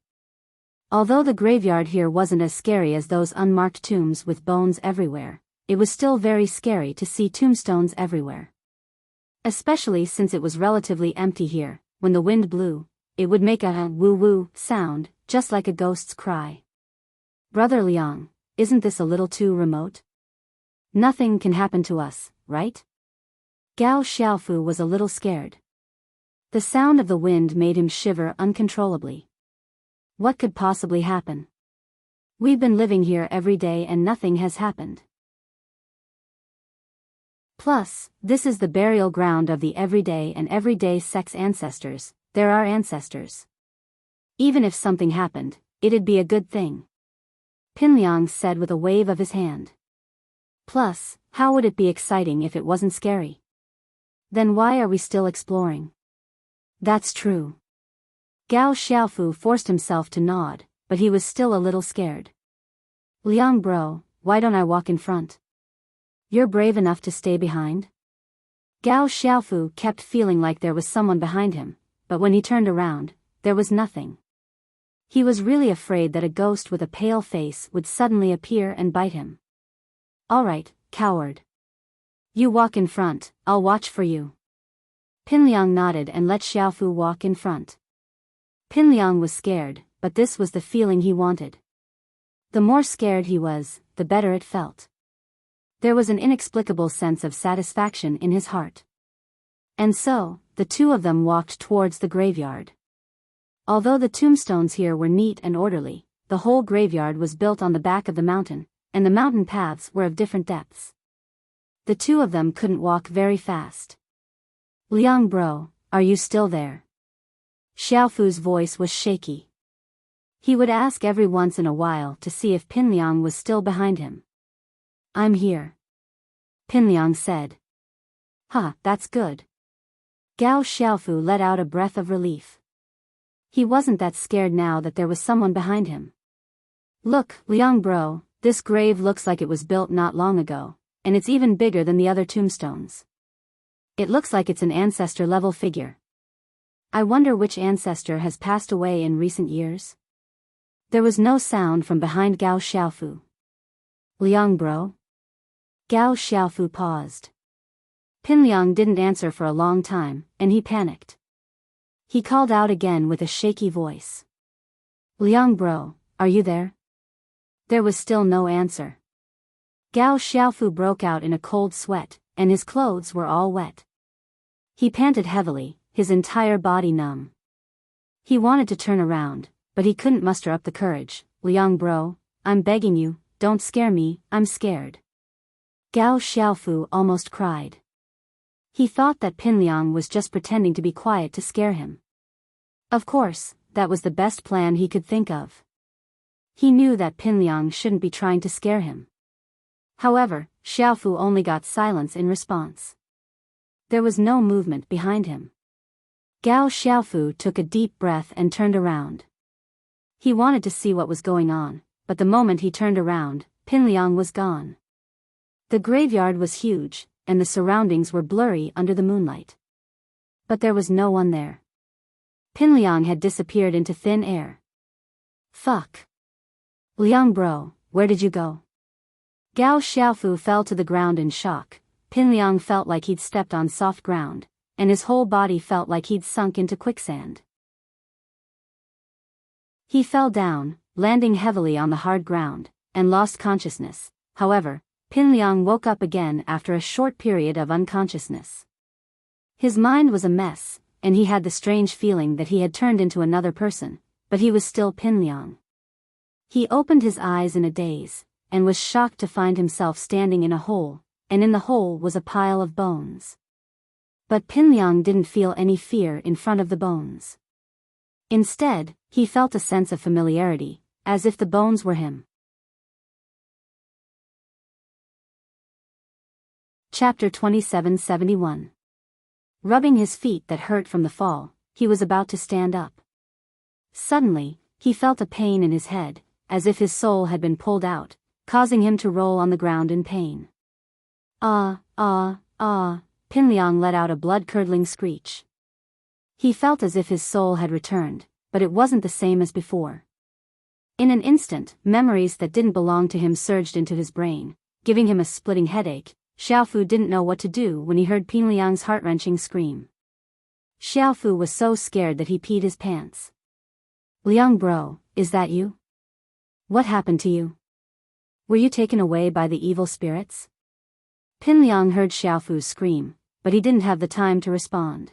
Although the graveyard here wasn't as scary as those unmarked tombs with bones everywhere, it was still very scary to see tombstones everywhere. Especially since it was relatively empty here, when the wind blew, it would make a woo-woo sound, just like a ghost's cry. "Brother Liang, isn't this a little too remote? Nothing can happen to us, right?" Gao Xiaofu was a little scared. The sound of the wind made him shiver uncontrollably. What could possibly happen? We've been living here every day and nothing has happened. Plus, this is the burial ground of the Everyday and Everyday Sect's ancestors. They're our ancestors. Even if something happened, it'd be a good thing. Pinliang said with a wave of his hand. Plus, how would it be exciting if it wasn't scary? Then why are we still exploring? That's true. Gao Xiaofu forced himself to nod, but he was still a little scared. "Liang bro, why don't I walk in front? You're brave enough to stay behind?" Gao Xiaofu kept feeling like there was someone behind him, but when he turned around, there was nothing. He was really afraid that a ghost with a pale face would suddenly appear and bite him. "All right, coward. You walk in front, I'll watch for you." Pinliang nodded and let Xiaofu walk in front. Pinliang was scared, but this was the feeling he wanted. The more scared he was, the better it felt. There was an inexplicable sense of satisfaction in his heart. And so, the two of them walked towards the graveyard. Although the tombstones here were neat and orderly, the whole graveyard was built on the back of the mountain, and the mountain paths were of different depths. The two of them couldn't walk very fast. "Liang bro, are you still there?" Xiaofu's voice was shaky. He would ask every once in a while to see if Pinliang was still behind him. "I'm here," Pinliang said. "Huh, that's good." Gao Xiaofu let out a breath of relief. He wasn't that scared now that there was someone behind him. "Look, Liang bro, this grave looks like it was built not long ago, and it's even bigger than the other tombstones. It looks like it's an ancestor-level figure. I wonder which ancestor has passed away in recent years?" There was no sound from behind Gao Xiaofu. "Liang bro?" Gao Xiaofu paused. Pinliang didn't answer for a long time, and he panicked. He called out again with a shaky voice. "Liang bro, are you there?" There was still no answer. Gao Xiaofu broke out in a cold sweat, and his clothes were all wet. He panted heavily, his entire body numb. He wanted to turn around, but he couldn't muster up the courage. "Liang bro, I'm begging you, don't scare me, I'm scared." Gao Xiaofu almost cried. He thought that Pinliang was just pretending to be quiet to scare him. Of course, that was the best plan he could think of. He knew that Pinliang shouldn't be trying to scare him. However, Xiaofu only got silence in response. There was no movement behind him. Gao Xiaofu took a deep breath and turned around. He wanted to see what was going on, but the moment he turned around, Pinliang was gone. The graveyard was huge, and the surroundings were blurry under the moonlight. But there was no one there. Pinliang had disappeared into thin air. "Fuck. Liang bro, where did you go?" Gao Xiaofu fell to the ground in shock. Pinliang felt like he'd stepped on soft ground, and his whole body felt like he'd sunk into quicksand. He fell down, landing heavily on the hard ground, and lost consciousness. However, Pinliang woke up again after a short period of unconsciousness. His mind was a mess, and he had the strange feeling that he had turned into another person, but he was still Pinliang. He opened his eyes in a daze, and was shocked to find himself standing in a hole, and in the hole was a pile of bones. But Pinliang didn't feel any fear in front of the bones. Instead, he felt a sense of familiarity, as if the bones were him. Chapter 2771. Rubbing his feet that hurt from the fall, he was about to stand up. Suddenly, he felt a pain in his head, as if his soul had been pulled out, causing him to roll on the ground in pain. "Ah, ah, ah," Pinliang let out a blood-curdling screech. He felt as if his soul had returned, but it wasn't the same as before. In an instant, memories that didn't belong to him surged into his brain, giving him a splitting headache. Xiaofu didn't know what to do when he heard Pinliang's heart-wrenching scream. Xiaofu was so scared that he peed his pants. "Liang bro, is that you? What happened to you? Were you taken away by the evil spirits?" Pinliang heard Xiaofu's scream, but he didn't have the time to respond.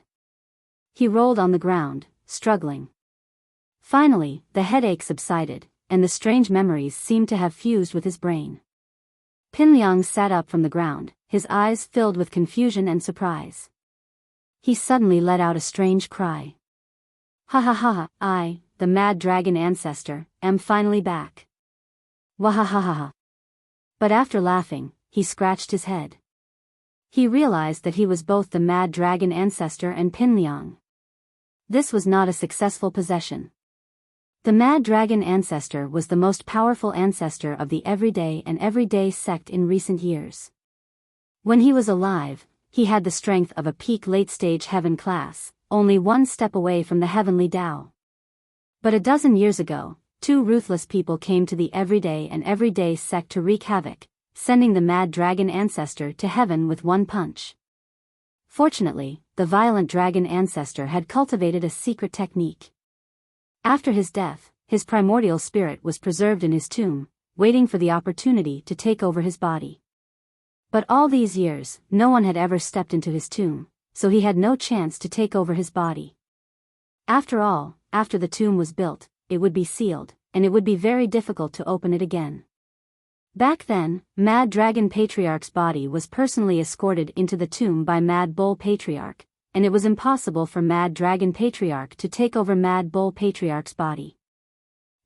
He rolled on the ground, struggling. Finally, the headache subsided, and the strange memories seemed to have fused with his brain. Pinliang sat up from the ground, his eyes filled with confusion and surprise. He suddenly let out a strange cry. "Ha ha ha, I, the mad dragon ancestor, am finally back. Wahahaha." But after laughing, he scratched his head. He realized that he was both the mad dragon ancestor and Pinliang. This was not a successful possession. The mad dragon ancestor was the most powerful ancestor of the everyday and everyday sect in recent years. When he was alive, he had the strength of a peak late-stage heaven class, only one step away from the heavenly Tao. But a dozen years ago, two ruthless people came to the everyday and everyday sect to wreak havoc, sending the mad dragon ancestor to heaven with one punch. Fortunately, the violent dragon ancestor had cultivated a secret technique. After his death, his primordial spirit was preserved in his tomb, waiting for the opportunity to take over his body. But all these years, no one had ever stepped into his tomb, so he had no chance to take over his body. After all, after the tomb was built, it would be sealed, and it would be very difficult to open it again. Back then, Mad Dragon Patriarch's body was personally escorted into the tomb by Mad Bull Patriarch, and it was impossible for Mad Dragon Patriarch to take over Mad Bull Patriarch's body.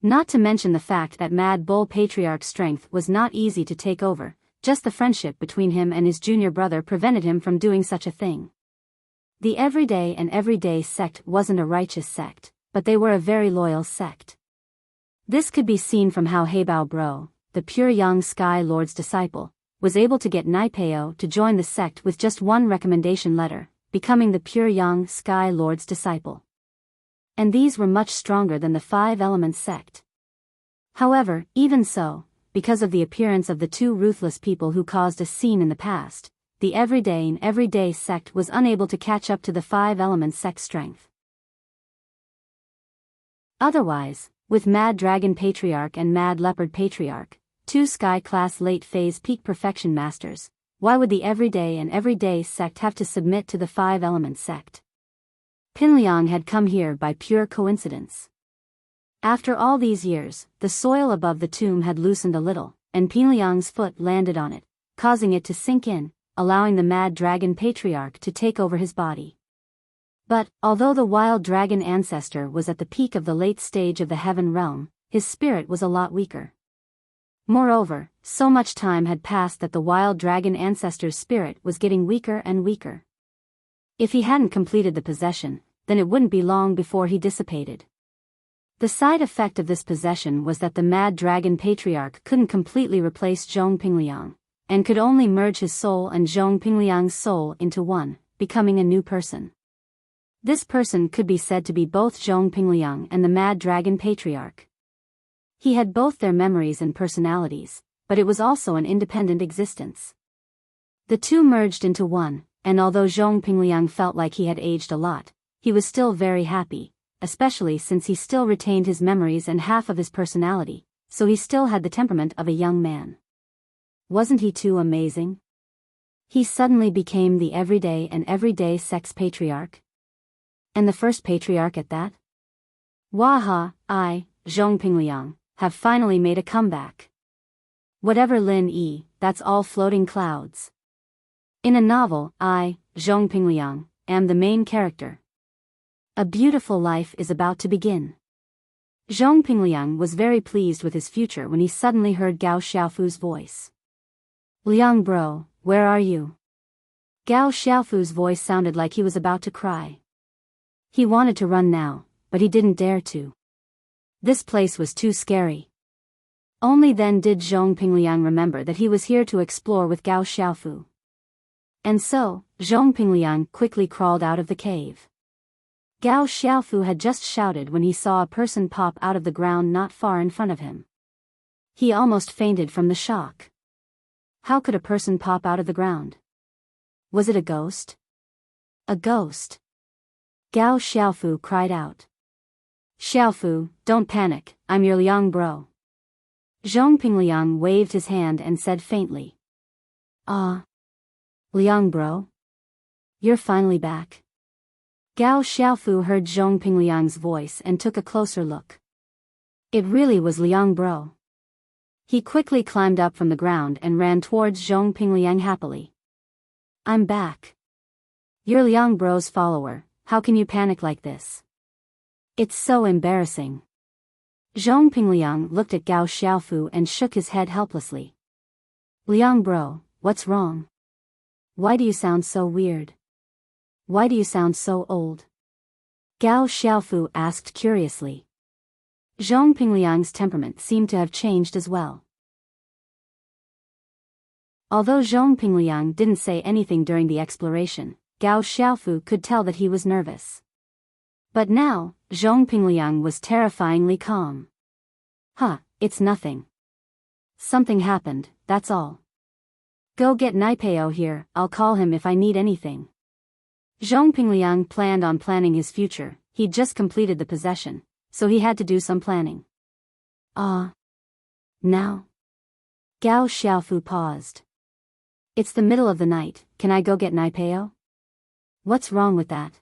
Not to mention the fact that Mad Bull Patriarch's strength was not easy to take over, just the friendship between him and his junior brother prevented him from doing such a thing. The Everyday sect wasn't a righteous sect, but they were a very loyal sect. This could be seen from how Heibao Bro, the pure young Sky Lord's disciple, was able to get Naipeo to join the sect with just one recommendation letter, becoming the pure young Sky Lord's disciple. And these were much stronger than the Five Elements sect. However, even so, because of the appearance of the two ruthless people who caused a scene in the past, the Everyday sect was unable to catch up to the Five Elements sect's strength. Otherwise, with Mad Dragon Patriarch and Mad Leopard Patriarch, two Sky-class late-phase peak perfection masters, why would the Everyday sect have to submit to the Five Elements sect? Pinliang had come here by pure coincidence. After all these years, the soil above the tomb had loosened a little, and Pinliang's foot landed on it, causing it to sink in, allowing the Mad Dragon Patriarch to take over his body. But, although the wild dragon ancestor was at the peak of the late stage of the heaven realm, his spirit was a lot weaker. Moreover, so much time had passed that the wild dragon ancestor's spirit was getting weaker and weaker. If he hadn't completed the possession, then it wouldn't be long before he dissipated. The side effect of this possession was that the Mad Dragon Patriarch couldn't completely replace Zhong Pingliang, and could only merge his soul and Zhong Pingliang's soul into one, becoming a new person. This person could be said to be both Zhong Pingliang and the Mad Dragon Patriarch. He had both their memories and personalities, but it was also an independent existence. The two merged into one, and although Zhong Pingliang felt like he had aged a lot, he was still very happy, especially since he still retained his memories and half of his personality, so he still had the temperament of a young man. Wasn't he too amazing? He suddenly became the Everyday sex patriarch. And the first patriarch at that? Waha, I, Zhong Pingliang, have finally made a comeback. Whatever Lin Yi, that's all floating clouds. In a novel, I, Zhong Pingliang, am the main character. A beautiful life is about to begin. Zhong Pingliang was very pleased with his future when he suddenly heard Gao Xiaofu's voice. Liang bro, where are you? Gao Xiaofu's voice sounded like he was about to cry. He wanted to run now, but he didn't dare to. This place was too scary. Only then did Zhong Pingliang remember that he was here to explore with Gao Xiaofu. And so, Zhong Pingliang quickly crawled out of the cave. Gao Xiaofu had just shouted when he saw a person pop out of the ground not far in front of him. He almost fainted from the shock. How could a person pop out of the ground? Was it a ghost? A ghost. Gao Xiaofu cried out. Xiaofu, don't panic, I'm your Liang bro. Zhong Pingliang waved his hand and said faintly. Ah. Liang bro? You're finally back. Gao Xiaofu heard Zhong Pingliang's voice and took a closer look. It really was Liang bro. He quickly climbed up from the ground and ran towards Zhong Pingliang happily. I'm back. You're Liang bro's follower, how can you panic like this? It's so embarrassing. Zhong Pingliang looked at Gao Xiaofu and shook his head helplessly. Liang bro, what's wrong? Why do you sound so weird? Why do you sound so old? Gao Xiaofu asked curiously. Zhong Pingliang's temperament seemed to have changed as well. Although Zhong Pingliang didn't say anything during the exploration, Gao Xiaofu could tell that he was nervous. But now, Zhong Pingliang was terrifyingly calm. It's nothing. Something happened, that's all. Go get Naipeo here, I'll call him if I need anything. Zhong Pingliang planned on planning his future, he'd just completed the possession, so he had to do some planning. Now? Gao Xiaofu paused. It's the middle of the night, can I go get Naipeo? What's wrong with that?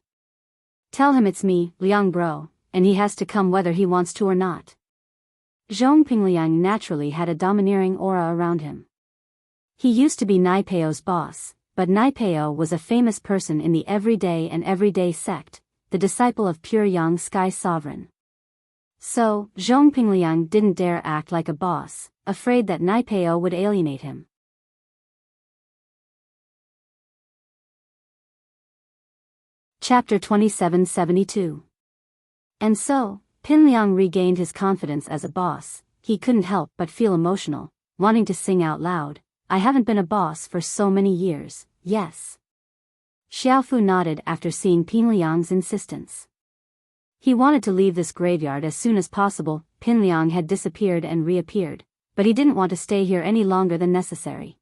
Tell him it's me, Liang Bro, and he has to come whether he wants to or not. Zhong Pingliang naturally had a domineering aura around him. He used to be Naipeo's boss, but Naipeo was a famous person in the everyday and everyday sect, the disciple of pure Yang Sky Sovereign. So, Zhong Pingliang didn't dare act like a boss, afraid that Naipeo would alienate him. Chapter 2772. And so, Pinliang regained his confidence as a boss. He couldn't help but feel emotional, wanting to sing out loud, I haven't been a boss for so many years, yes. Xiaofu nodded after seeing Pinliang's insistence. He wanted to leave this graveyard as soon as possible. Pinliang had disappeared and reappeared, but he didn't want to stay here any longer than necessary.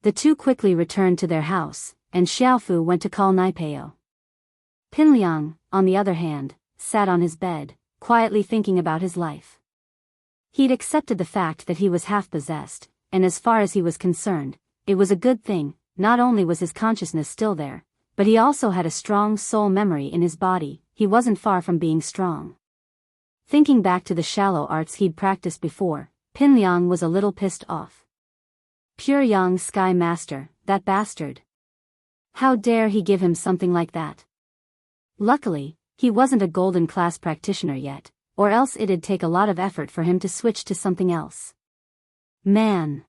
The two quickly returned to their house, and Xiaofu went to call Naipeo. Pinliang, on the other hand, sat on his bed, quietly thinking about his life. He'd accepted the fact that he was half-possessed, and as far as he was concerned, it was a good thing. Not only was his consciousness still there, but he also had a strong soul memory in his body. He wasn't far from being strong. Thinking back to the shallow arts he'd practiced before, Pinliang was a little pissed off. Pure Yang Sky Master, that bastard. How dare he give him something like that? Luckily, he wasn't a golden class practitioner yet, or else it'd take a lot of effort for him to switch to something else. Man.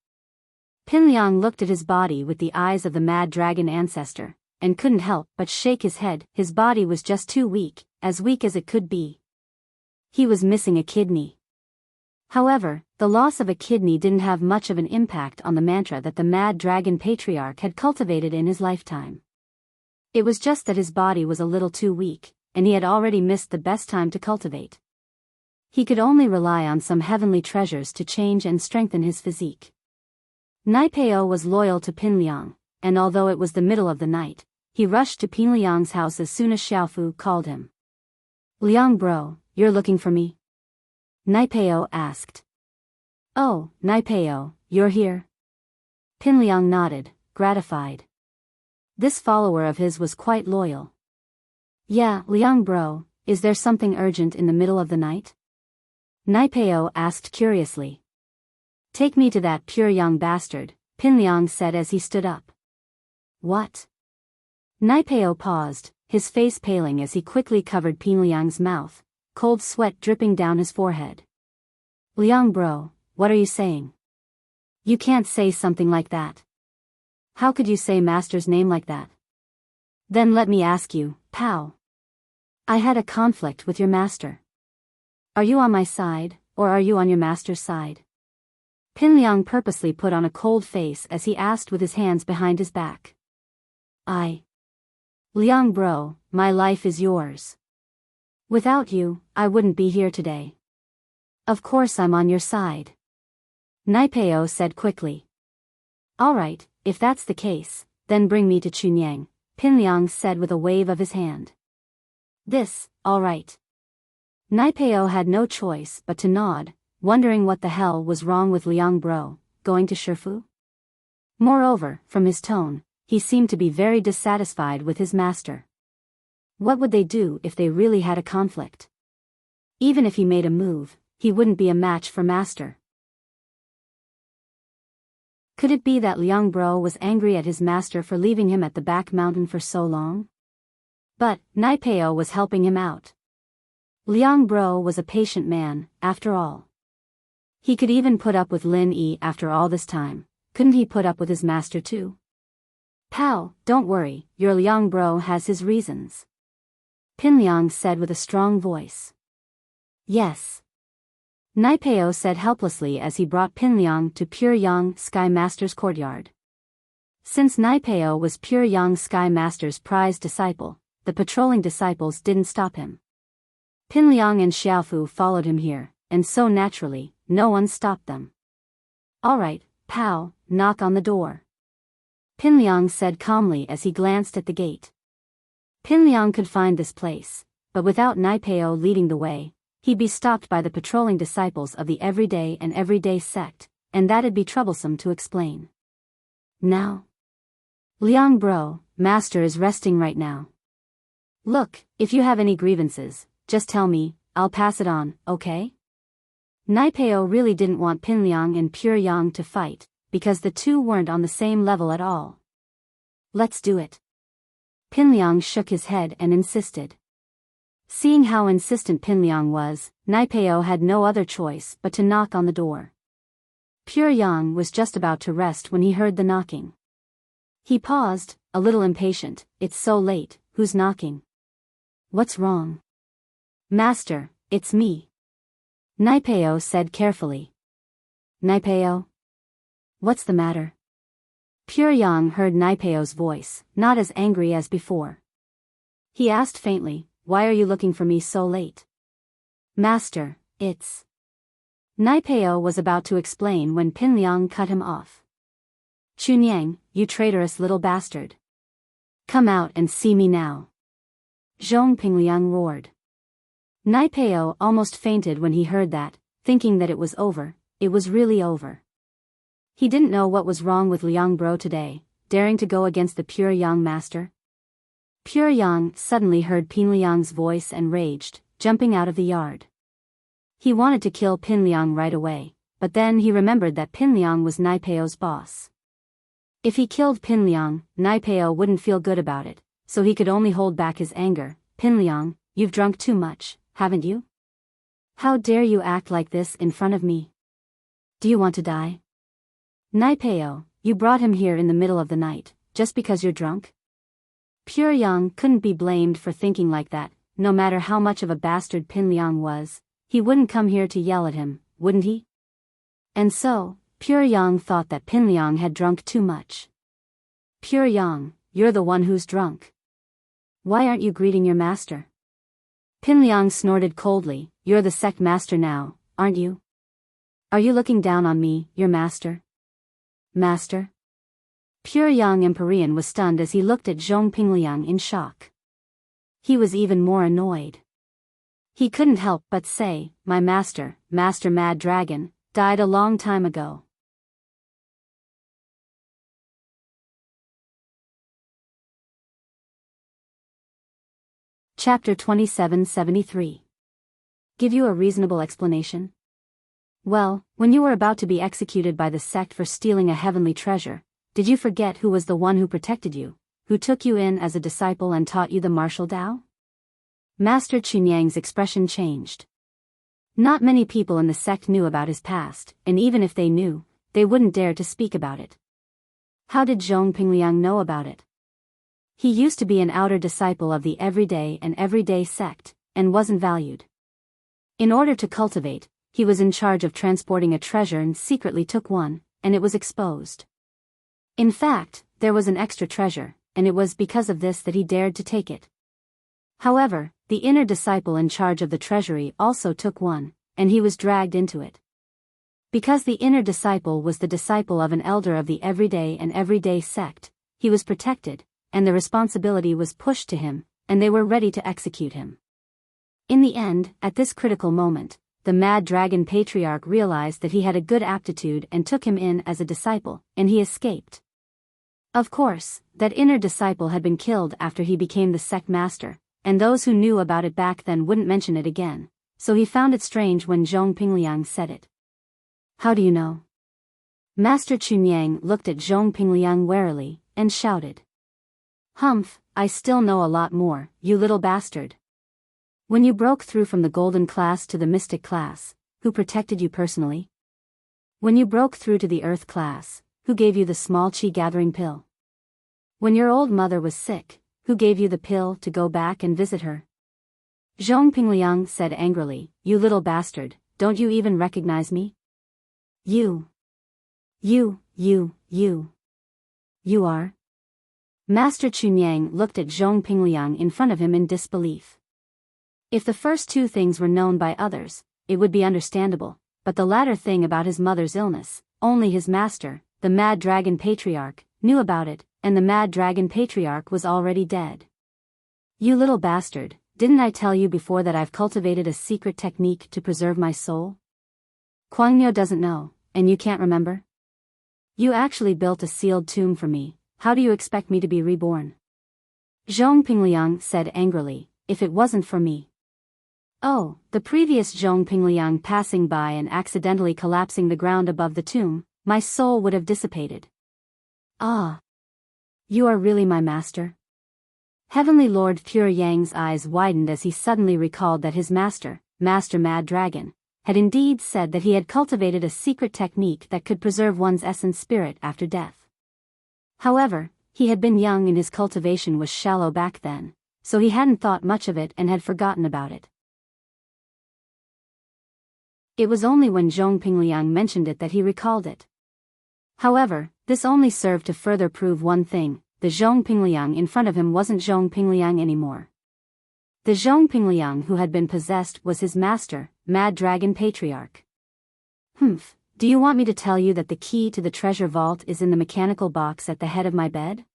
Pinliang looked at his body with the eyes of the mad dragon ancestor, and couldn't help but shake his head. His body was just too weak as it could be. He was missing a kidney. However, the loss of a kidney didn't have much of an impact on the mantra that the mad dragon patriarch had cultivated in his lifetime. It was just that his body was a little too weak, and he had already missed the best time to cultivate. He could only rely on some heavenly treasures to change and strengthen his physique. Naipeo was loyal to Pinliang, and although it was the middle of the night, he rushed to Pinliang's house as soon as Xiaofu called him. Liang Bro, you're looking for me? Naipeo asked. Oh, Naipeo, you're here? Pinliang nodded, gratified. This follower of his was quite loyal. Yeah, Liang Bro, is there something urgent in the middle of the night? Naipeo asked curiously. Take me to that pure young bastard, Pinliang said as he stood up. What? Naipeo paused, his face paling as he quickly covered Pinliang's mouth, cold sweat dripping down his forehead. Liang Bro, what are you saying? You can't say something like that. How could you say Master's name like that? Then let me ask you, Pow. I had a conflict with your master. Are you on my side, or are you on your master's side? Pinliang purposely put on a cold face as he asked with his hands behind his back. Liang Bro, my life is yours. Without you, I wouldn't be here today. Of course I'm on your side. Naipeo said quickly. Alright, if that's the case, then bring me to Chunyang, Pinliang said with a wave of his hand. This, alright. Naipeo had no choice but to nod, wondering what the hell was wrong with Liang Bro, going to Shifu? Moreover, from his tone, he seemed to be very dissatisfied with his master. What would they do if they really had a conflict? Even if he made a move, he wouldn't be a match for master. Could it be that Liang Bro was angry at his master for leaving him at the back mountain for so long? But, Naipeo was helping him out. Liang Bro was a patient man, after all. He could even put up with Lin Yi after all this time. Couldn't he put up with his master too? Pow, don't worry, your Liang Bro has his reasons. Pinliang said with a strong voice. Yes. Naipeo said helplessly as he brought Pinliang to Pure Yang Sky Master's courtyard. Since Naipeo was Pure Yang Sky Master's prized disciple, the patrolling disciples didn't stop him. Pinliang and Xiaofu followed him here, and so naturally, no one stopped them. Alright, Pow, knock on the door. Pinliang said calmly as he glanced at the gate. Pinliang could find this place, but without Naipeo leading the way, he'd be stopped by the patrolling disciples of the everyday and everyday sect, and that'd be troublesome to explain. Now? Liang bro, master is resting right now. Look, if you have any grievances, just tell me, I'll pass it on, okay? Naipeo really didn't want Pinliang and Pure Yang to fight, because the two weren't on the same level at all. Let's do it. Pinliang shook his head and insisted. Seeing how insistent Pinliang was, Naipeo had no other choice but to knock on the door. Pure Yang was just about to rest when he heard the knocking. He paused, a little impatient. It's so late, who's knocking? What's wrong? Master, it's me. Naipeo said carefully. Naipeo? What's the matter? Pure Yang heard Naipeo's voice, not as angry as before. He asked faintly, why are you looking for me so late? Master, it's... Naipeo was about to explain when Pinliang cut him off. Chunyang, you traitorous little bastard. Come out and see me now. Zhong Pinliang roared. Naipeo almost fainted when he heard that, thinking that it was over. It was really over. He didn't know what was wrong with Liang bro today, daring to go against the Pure Yang master. Pure Yang suddenly heard Pinliang's voice and raged, jumping out of the yard. He wanted to kill Pinliang right away, but then he remembered that Pinliang was Naipeo's boss. If he killed Pinliang, Naipeo wouldn't feel good about it, so he could only hold back his anger. Pinliang, you've drunk too much, haven't you? How dare you act like this in front of me? Do you want to die? Naipeo, you brought him here in the middle of the night, just because you're drunk? Pure Yang couldn't be blamed for thinking like that. No matter how much of a bastard Pinliang was, he wouldn't come here to yell at him, wouldn't he? And so, Pure Yang thought that Pinliang had drunk too much. Pure Yang, you're the one who's drunk. Why aren't you greeting your master? Pinliang snorted coldly, you're the sect master now, aren't you? Are you looking down on me, your master? Master? Pure Yang Empyrean was stunned as he looked at Zhong Pinliang in shock. He was even more annoyed. He couldn't help but say, my master, Master Mad Dragon, died a long time ago. Chapter 2773. Give you a reasonable explanation? Well, when you were about to be executed by the sect for stealing a heavenly treasure, did you forget who was the one who protected you, who took you in as a disciple and taught you the martial Tao? Master Chunyang's expression changed. Not many people in the sect knew about his past, and even if they knew, they wouldn't dare to speak about it. How did Zhong Pinliang know about it? He used to be an outer disciple of the everyday sect, and wasn't valued. In order to cultivate, he was in charge of transporting a treasure and secretly took one, and it was exposed. In fact, there was an extra treasure, and it was because of this that he dared to take it. However, the inner disciple in charge of the treasury also took one, and he was dragged into it. Because the inner disciple was the disciple of an elder of the everyday sect, he was protected, and the responsibility was pushed to him, and they were ready to execute him. In the end, at this critical moment, the Mad Dragon Patriarch realized that he had a good aptitude and took him in as a disciple, and he escaped. Of course, that inner disciple had been killed after he became the sect master, and those who knew about it back then wouldn't mention it again, so he found it strange when Zhong Pinliang said it. How do you know? Master Chunyang looked at Zhong Pinliang warily, and shouted. Humph, I still know a lot more, you little bastard. When you broke through from the golden class to the mystic class, who protected you personally? When you broke through to the earth class, who gave you the small chi gathering pill? When your old mother was sick, who gave you the pill to go back and visit her? Zhong Pinliang said angrily, you little bastard, don't you even recognize me? You are? Master Chunyang looked at Zhong Pinliang in front of him in disbelief. If the first two things were known by others, it would be understandable, but the latter thing about his mother's illness, only his master, the Mad Dragon Patriarch, knew about it, and the Mad Dragon Patriarch was already dead. You little bastard, didn't I tell you before that I've cultivated a secret technique to preserve my soul? Kwangmyo doesn't know, and you can't remember? You actually built a sealed tomb for me, how do you expect me to be reborn? Zhong Pingliang said angrily, if it wasn't for me. Oh, the previous Zhong Pingliang passing by and accidentally collapsing the ground above the tomb, my soul would have dissipated. Ah. You are really my master? Heavenly Lord Pure Yang's eyes widened as he suddenly recalled that his master, Master Mad Dragon, had indeed said that he had cultivated a secret technique that could preserve one's essence spirit after death. However, he had been young and his cultivation was shallow back then, so he hadn't thought much of it and had forgotten about it. It was only when Zhong Pingliang mentioned it that he recalled it. However, this only served to further prove one thing, the Zhong Pingliang in front of him wasn't Zhong Pingliang anymore. The Zhong Pingliang who had been possessed was his master, Mad Dragon Patriarch. Humph, do you want me to tell you that the key to the treasure vault is in the mechanical box at the head of my bed?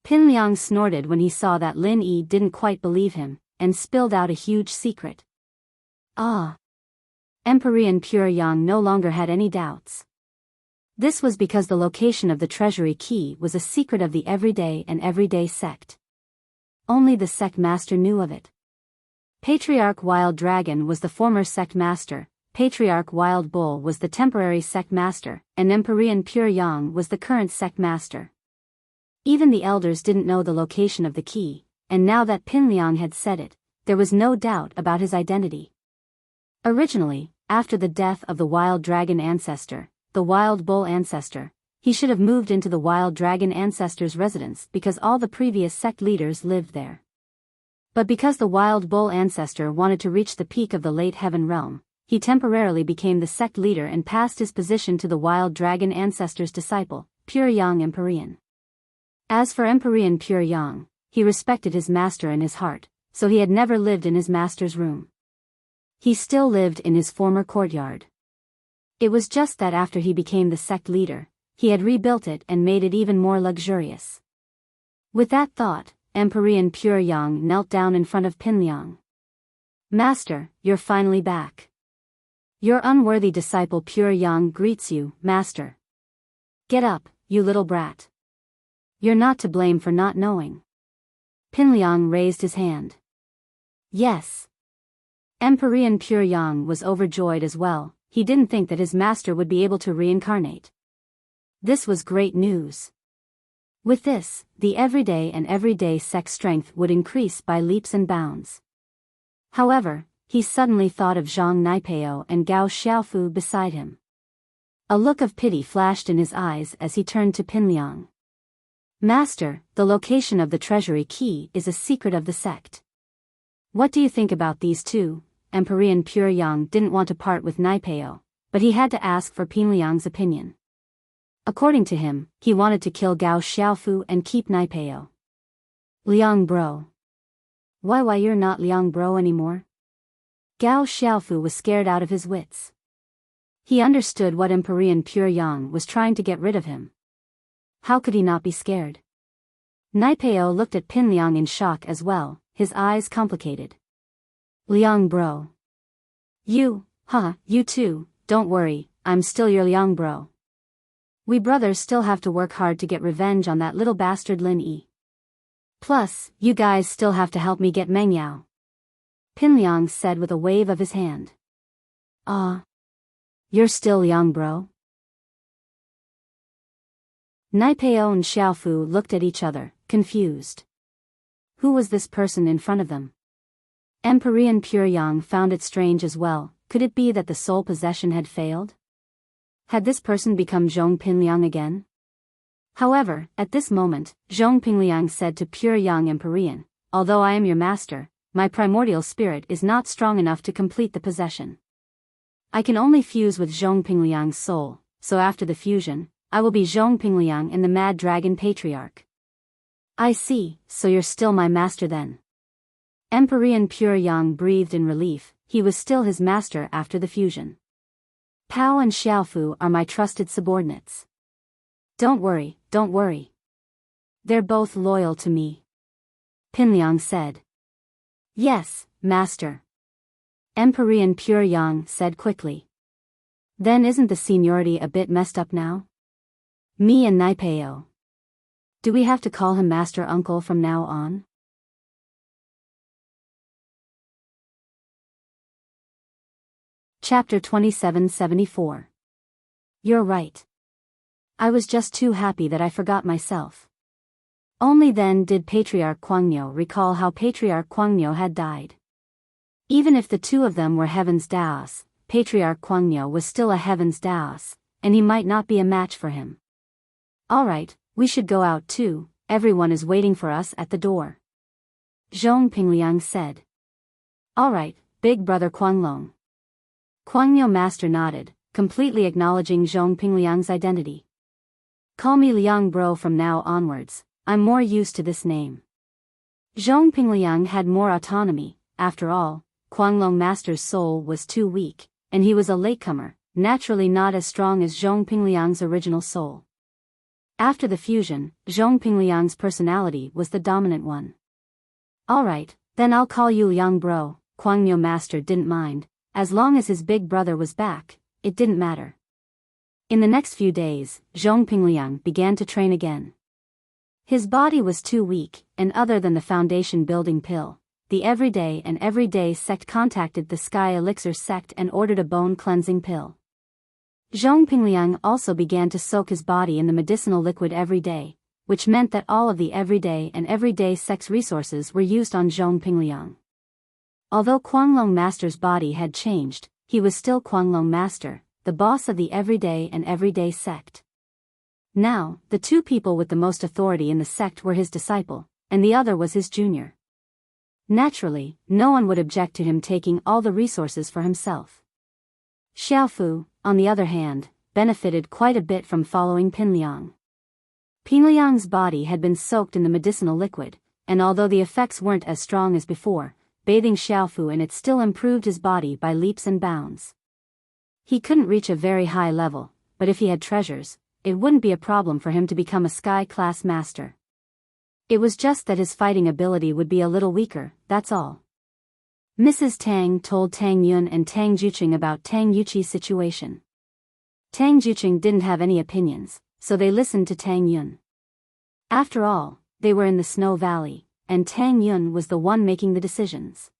Pingliang snorted when he saw that Lin Yi didn't quite believe him, and spilled out a huge secret. Ah! Emperor Pure Yang no longer had any doubts. This was because the location of the treasury key was a secret of the everyday sect. Only the sect master knew of it. Patriarch Wild Dragon was the former sect master, Patriarch Wild Bull was the temporary sect master, and Emperor Pure Yang was the current sect master. Even the elders didn't know the location of the key, and now that Pingliang had said it, there was no doubt about his identity. Originally, after the death of the Wild Dragon ancestor, the Wild Bull ancestor, he should have moved into the Wild Dragon ancestor's residence because all the previous sect leaders lived there. But because the Wild Bull ancestor wanted to reach the peak of the late heaven realm, he temporarily became the sect leader and passed his position to the Wild Dragon ancestor's disciple, Pure Yang Empyrean. As for Empyrean Pure Yang, he respected his master in his heart, so he had never lived in his master's room. He still lived in his former courtyard. It was just that after he became the sect leader, he had rebuilt it and made it even more luxurious. With that thought, Emperor Pure Yang knelt down in front of Pingliang. Master, you're finally back. Your unworthy disciple Pure Yang greets you, Master. Get up, you little brat. You're not to blame for not knowing. Pingliang raised his hand. Yes. Emperor Pure Yang was overjoyed as well. He didn't think that his master would be able to reincarnate. This was great news. With this, the everyday sect strength would increase by leaps and bounds. However, he suddenly thought of Zhang Naipeo and Gao Xiaofu beside him. A look of pity flashed in his eyes as he turned to Pingliang. Master, the location of the treasury key is a secret of the sect. What do you think about these two? Emperor Pure Yang didn't want to part with Naipeo, but he had to ask for Pingliang's opinion. According to him, he wanted to kill Gao Xiaofu and keep Naipeo. Liang bro. Why you're not Liang bro anymore? Gao Xiaofu was scared out of his wits. He understood what Emperor Pure Yang was trying to get rid of him. How could he not be scared? Naipeo looked at Pingliang in shock as well, his eyes complicated. Liang bro. You too, don't worry, I'm still your Liang bro. We brothers still have to work hard to get revenge on that little bastard Lin Yi. Plus, you guys still have to help me get Meng Yao. Pingliang said with a wave of his hand. You're still Liang bro? Naipeo and Xiaofu looked at each other, confused. Who was this person in front of them? Emperor Pure Yang found it strange as well. Could it be that the soul possession had failed? Had this person become Zhong Pingliang again? However, at this moment, Zhong Pingliang said to Pure Yang Emperor, although I am your master, my primordial spirit is not strong enough to complete the possession. I can only fuse with Zhong Pingliang's soul, so after the fusion, I will be Zhong Pingliang and the Mad Dragon Patriarch. I see, so you're still my master then. Emperor Pure Yang breathed in relief, he was still his master after the fusion. Pao and Xiaofu are my trusted subordinates. Don't worry. They're both loyal to me. Pingliang said. Yes, master. Emperor Pure Yang said quickly. Then isn't the seniority a bit messed up now? Me and Naipeo. Do we have to call him Master Uncle from now on? Chapter 2774. You're right. I was just too happy that I forgot myself. Only then did Patriarch Kwangmyo recall how Patriarch Kwangmyo had died. Even if the two of them were Heaven's Daos, Patriarch Kwangmyo was still a Heaven's Daos, and he might not be a match for him. Alright, we should go out too, everyone is waiting for us at the door. Zhong Pingliang said. Alright, big brother Kwanglong. Kwangmyo Master nodded, completely acknowledging Zhong Pingliang's identity. Call me Liang Bro from now onwards, I'm more used to this name. Zhong Pingliang had more autonomy, after all, Kwanglong Master's soul was too weak, and he was a latecomer, naturally not as strong as Zhong Pingliang's original soul. After the fusion, Zhong Pingliang's personality was the dominant one. Alright, then I'll call you Liang Bro, Kwangmyo Master didn't mind, as long as his big brother was back, it didn't matter. In the next few days, Zhong Pingliang began to train again. His body was too weak, and other than the foundation building pill, the Everyday sect contacted the Sky Elixir sect and ordered a bone cleansing pill. Zhong Pingliang also began to soak his body in the medicinal liquid every day, which meant that all of the Everyday sect's resources were used on Zhong Pingliang. Although Kwanglong Master's body had changed, he was still Kwanglong Master, the boss of the Everyday sect. Now, the two people with the most authority in the sect were his disciple, and the other was his junior. Naturally, no one would object to him taking all the resources for himself. Xiaofu, on the other hand, benefited quite a bit from following Pinliang. Pinliang's body had been soaked in the medicinal liquid, and although the effects weren't as strong as before, bathing Xiaofu in it still improved his body by leaps and bounds. He couldn't reach a very high level, but if he had treasures, it wouldn't be a problem for him to become a sky-class master. It was just that his fighting ability would be a little weaker, that's all. Mrs. Tang told Tang Yun and Tang Juqing about Tang Yuqi's situation. Tang Juqing didn't have any opinions, so they listened to Tang Yun. After all, they were in the Snow Valley, and Tang Yun was the one making the decisions.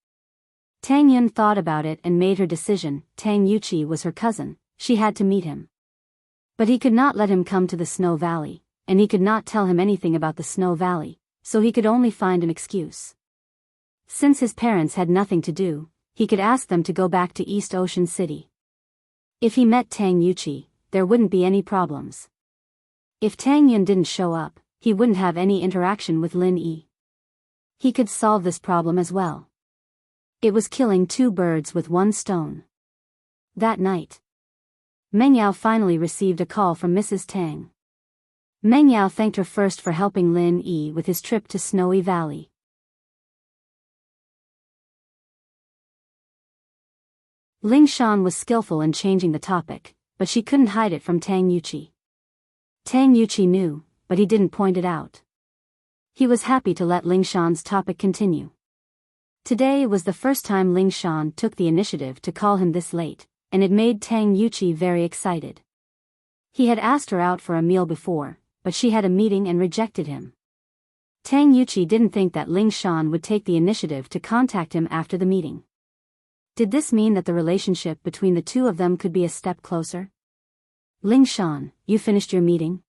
Tang Yun thought about it and made her decision. Tang Yuqi was her cousin, she had to meet him. But he could not let him come to the Snow Valley, and he could not tell him anything about the Snow Valley, so he could only find an excuse. Since his parents had nothing to do, he could ask them to go back to East Ocean City. If he met Tang Yuqi, there wouldn't be any problems. If Tang Yun didn't show up, he wouldn't have any interaction with Lin Yi. He could solve this problem as well. It was killing two birds with one stone. That night, Meng Yao finally received a call from Mrs. Tang. Meng Yao thanked her first for helping Lin Yi with his trip to Snowy Valley. Ling Shan was skillful in changing the topic, but she couldn't hide it from Tang Yuqi. Tang Yuqi knew, but he didn't point it out. He was happy to let Ling Shan's topic continue. Today was the first time Ling Shan took the initiative to call him this late, and it made Tang Yuqi very excited. He had asked her out for a meal before, but she had a meeting and rejected him. Tang Yuqi didn't think that Ling Shan would take the initiative to contact him after the meeting. Did this mean that the relationship between the two of them could be a step closer? Ling Shan, you finished your meeting?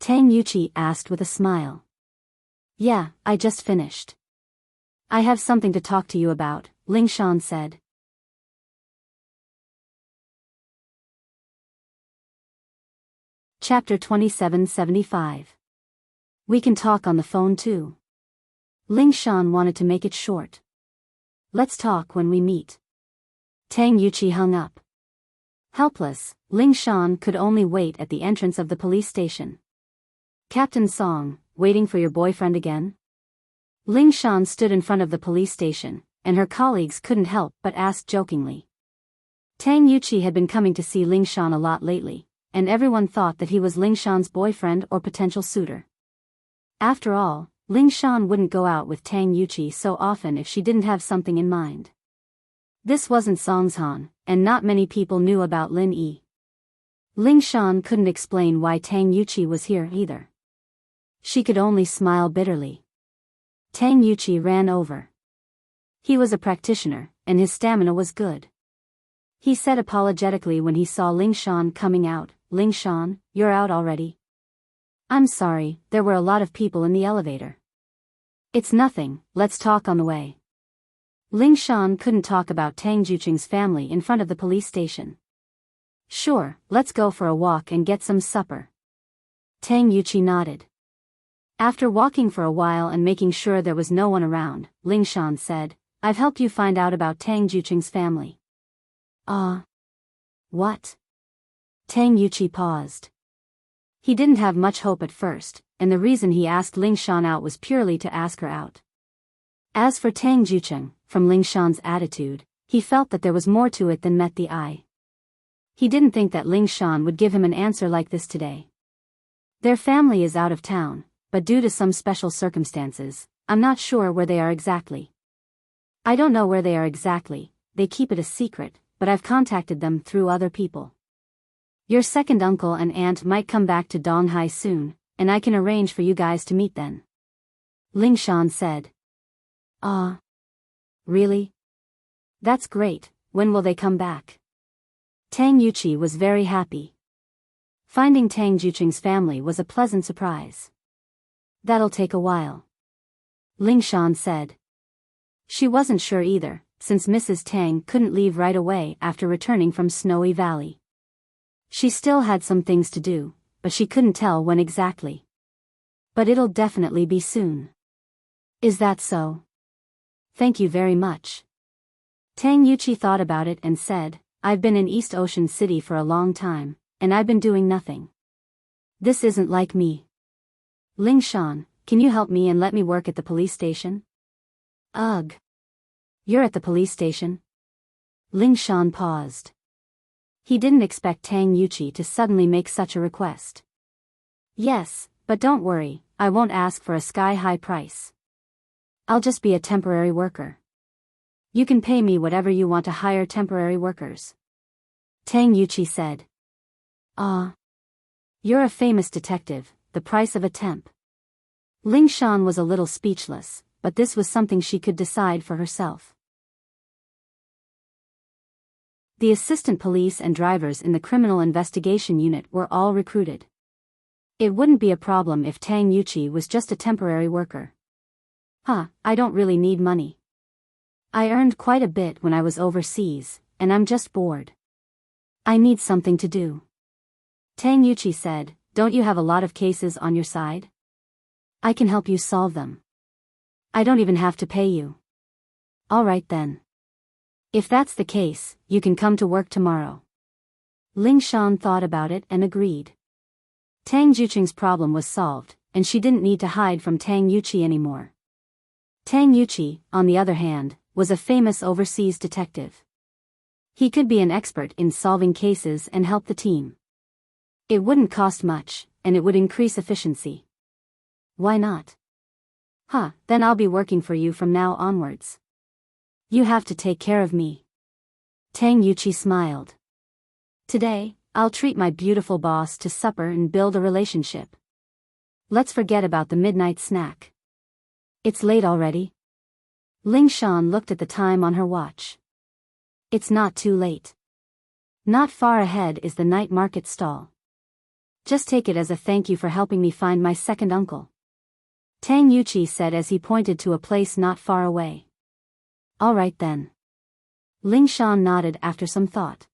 Tang Yuqi asked with a smile. Yeah, I just finished. I have something to talk to you about, Ling Shan said. Chapter 2775. We can talk on the phone too. Ling Shan wanted to make it short. Let's talk when we meet. Tang Yuqi hung up. Helpless, Ling Shan could only wait at the entrance of the police station. Captain Song, waiting for your boyfriend again? Ling Shan stood in front of the police station, and her colleagues couldn't help but ask jokingly. Tang Yuqi had been coming to see Ling Shan a lot lately, and everyone thought that he was Ling Shan's boyfriend or potential suitor. After all, Ling Shan wouldn't go out with Tang Yuqi so often if she didn't have something in mind. This wasn't Songshan, and not many people knew about Lin Yi. Ling Shan couldn't explain why Tang Yuqi was here either. She could only smile bitterly. Tang Yuqi ran over. He was a practitioner, and his stamina was good. He said apologetically when he saw Ling Shan coming out, "Ling Shan, you're out already?" "I'm sorry, there were a lot of people in the elevator." "It's nothing, let's talk on the way." Ling Shan couldn't talk about Tang Juqing's family in front of the police station. "Sure, let's go for a walk and get some supper." Tang Yuqi nodded. After walking for a while and making sure there was no one around, Ling Shan said, "I've helped you find out about Tang Juqing's family." What? Tang Yuqi paused. He didn't have much hope at first, and the reason he asked Ling Shan out was purely to ask her out. As for Tang Juqing, from Ling Shan's attitude, he felt that there was more to it than met the eye. He didn't think that Ling Shan would give him an answer like this today. "Their family is out of town, but due to some special circumstances, I'm not sure where they are exactly." "I don't know where they are exactly, they keep it a secret, but I've contacted them through other people. Your second uncle and aunt might come back to Donghai soon, and I can arrange for you guys to meet then," Ling Shan said. Really? That's great, when will they come back?" Tang Yuqi was very happy. Finding Tang Juqing's family was a pleasant surprise. "That'll take a while," Ling Shan said. She wasn't sure either, since Mrs. Tang couldn't leave right away after returning from Snowy Valley. She still had some things to do, but she couldn't tell when exactly. "But it'll definitely be soon." "Is that so? Thank you very much." Tang Yuqi thought about it and said, "I've been in East Ocean City for a long time, and I've been doing nothing. This isn't like me. Ling Shan, can you help me and let me work at the police station?" "Ugh. You're at the police station?" Ling Shan paused. He didn't expect Tang Yuqi to suddenly make such a request. "Yes, but don't worry, I won't ask for a sky-high price. I'll just be a temporary worker. You can pay me whatever you want to hire temporary workers," Tang Yuqi said. You're a famous detective, the price of a temp." Ling Shan was a little speechless, but this was something she could decide for herself. The assistant police and drivers in the criminal investigation unit were all recruited. It wouldn't be a problem if Tang Yuqi was just a temporary worker. I don't really need money. I earned quite a bit when I was overseas, and I'm just bored. I need something to do." Tang Yuqi said, "Don't you have a lot of cases on your side? I can help you solve them. I don't even have to pay you." "All right then. If that's the case, you can come to work tomorrow." Ling Shan thought about it and agreed. Tang Juqing's problem was solved, and she didn't need to hide from Tang Yuqi anymore. Tang Yuqi, on the other hand, was a famous overseas detective. He could be an expert in solving cases and help the team. It wouldn't cost much, and it would increase efficiency. Why not? Then I'll be working for you from now onwards. You have to take care of me." Tang Yuqi smiled. "Today, I'll treat my beautiful boss to supper and build a relationship. Let's forget about the midnight snack. It's late already." Ling Shan looked at the time on her watch. "It's not too late. Not far ahead is the night market stall. Just take it as a thank you for helping me find my second uncle," Tang Yuqi said as he pointed to a place not far away. "All right then." Ling Shan nodded after some thought.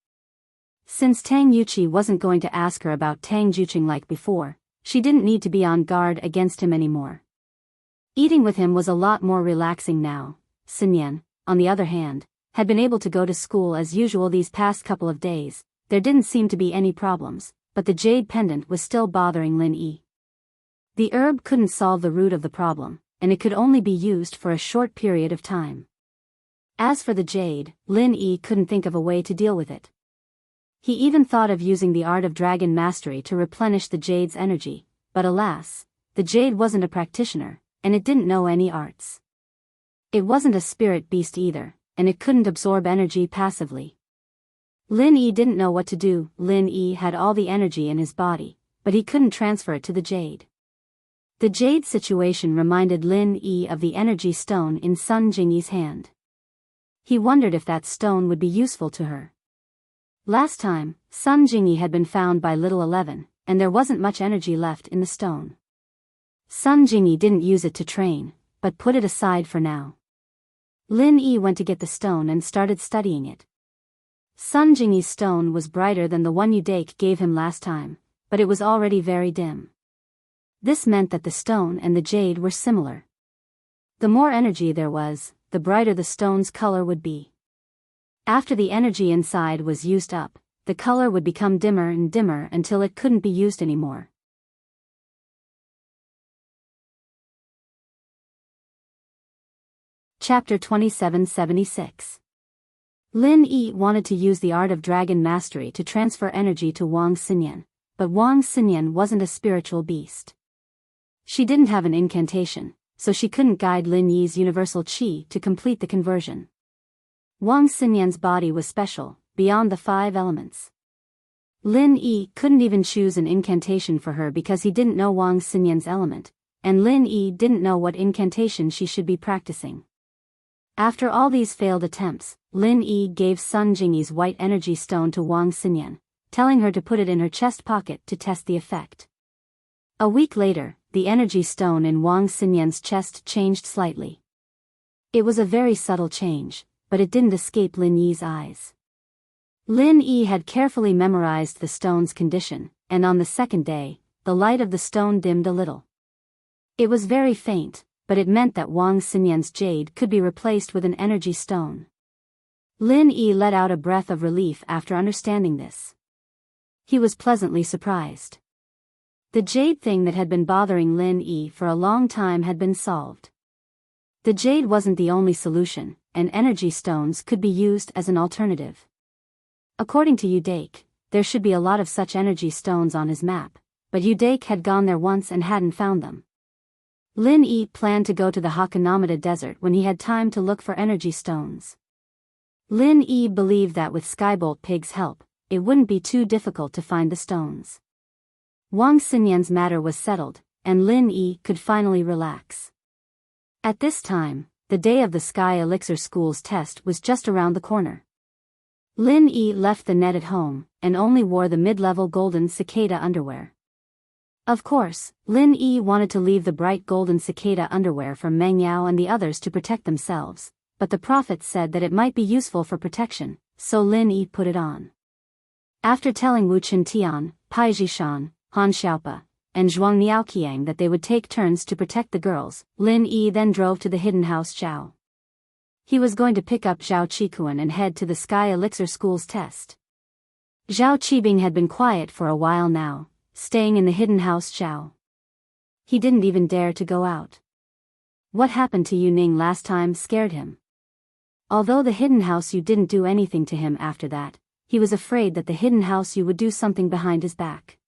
Since Tang Yuqi wasn't going to ask her about Tang Juqing like before, she didn't need to be on guard against him anymore. Eating with him was a lot more relaxing now. Sinyan, on the other hand, had been able to go to school as usual these past couple of days. There didn't seem to be any problems, but the jade pendant was still bothering Lin Yi. The herb couldn't solve the root of the problem, and it could only be used for a short period of time. As for the jade, Lin Yi couldn't think of a way to deal with it. He even thought of using the art of dragon mastery to replenish the jade's energy, but alas, the jade wasn't a practitioner, and it didn't know any arts. It wasn't a spirit beast either, and it couldn't absorb energy passively. Lin Yi didn't know what to do. Lin Yi had all the energy in his body, but he couldn't transfer it to the jade. The jade situation reminded Lin Yi of the energy stone in Sun Jingyi's hand. He wondered if that stone would be useful to her. Last time, Sun Jingyi had been found by Little 11, and there wasn't much energy left in the stone. Sun Jingyi didn't use it to train, but put it aside for now. Lin Yi went to get the stone and started studying it. Sun Jingyi's stone was brighter than the one Udake gave him last time, but it was already very dim. This meant that the stone and the jade were similar. The more energy there was, the brighter the stone's color would be. After the energy inside was used up, the color would become dimmer and dimmer until it couldn't be used anymore. Chapter 2776. Lin Yi wanted to use the art of dragon mastery to transfer energy to Wang Xinyan, but Wang Xinyan wasn't a spiritual beast. She didn't have an incantation, so she couldn't guide Lin Yi's universal qi to complete the conversion. Wang Xinyan's body was special, beyond the 5 elements. Lin Yi couldn't even choose an incantation for her because he didn't know Wang Xinyan's element, and Lin Yi didn't know what incantation she should be practicing. After all these failed attempts, Lin Yi gave Sun Jingyi's white energy stone to Wang Xinyan, telling her to put it in her chest pocket to test the effect. A week later, the energy stone in Wang Xinyan's chest changed slightly. It was a very subtle change, but it didn't escape Lin Yi's eyes. Lin Yi had carefully memorized the stone's condition, and on the second day, the light of the stone dimmed a little. It was very faint, but it meant that Wang Xinyan's jade could be replaced with an energy stone. Lin Yi let out a breath of relief after understanding this. He was pleasantly surprised. The jade thing that had been bothering Lin Yi for a long time had been solved. The jade wasn't the only solution, and energy stones could be used as an alternative. According to Udake, there should be a lot of such energy stones on his map, but Udake had gone there once and hadn't found them. Lin Yi planned to go to the Hakanamada Desert when he had time to look for energy stones. Lin Yi believed that with Skybolt Pig's help, it wouldn't be too difficult to find the stones. Wang Xinyan's matter was settled, and Lin Yi could finally relax. At this time, the day of the Sky Elixir School's test was just around the corner. Lin Yi left the net at home, and only wore the mid-level golden cicada underwear. Of course, Lin Yi wanted to leave the bright golden cicada underwear for Meng Yao and the others to protect themselves, but the prophet said that it might be useful for protection, so Lin Yi put it on. After telling Wu Qintian, Pai Jishan, Han Xiaopa, and Zhuang Niaoqiang that they would take turns to protect the girls, Lin Yi then drove to the hidden house Zhao. He was going to pick up Zhao Qikuan and head to the Sky Elixir School's test. Zhao Qibing had been quiet for a while now, staying in the hidden house Zhao. He didn't even dare to go out. What happened to Yu Ning last time scared him. Although the hidden house Yu didn't do anything to him after that, he was afraid that the hidden house Yu would do something behind his back.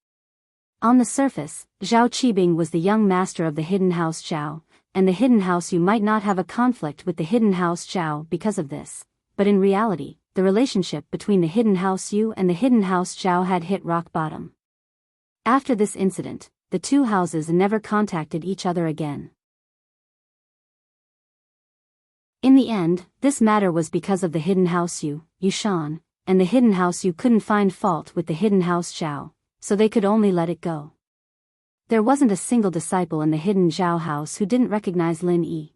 On the surface, Zhao Qibing was the young master of the hidden house Zhao, and the hidden house Yu might not have a conflict with the hidden house Zhao because of this, but in reality, the relationship between the hidden house Yu and the hidden house Zhao had hit rock bottom. After this incident, the two houses never contacted each other again. In the end, this matter was because of the hidden house Yu, Yushan, and the hidden house Yu couldn't find fault with the hidden house Zhao, so they could only let it go. There wasn't a single disciple in the hidden Zhao house who didn't recognize Lin Yi.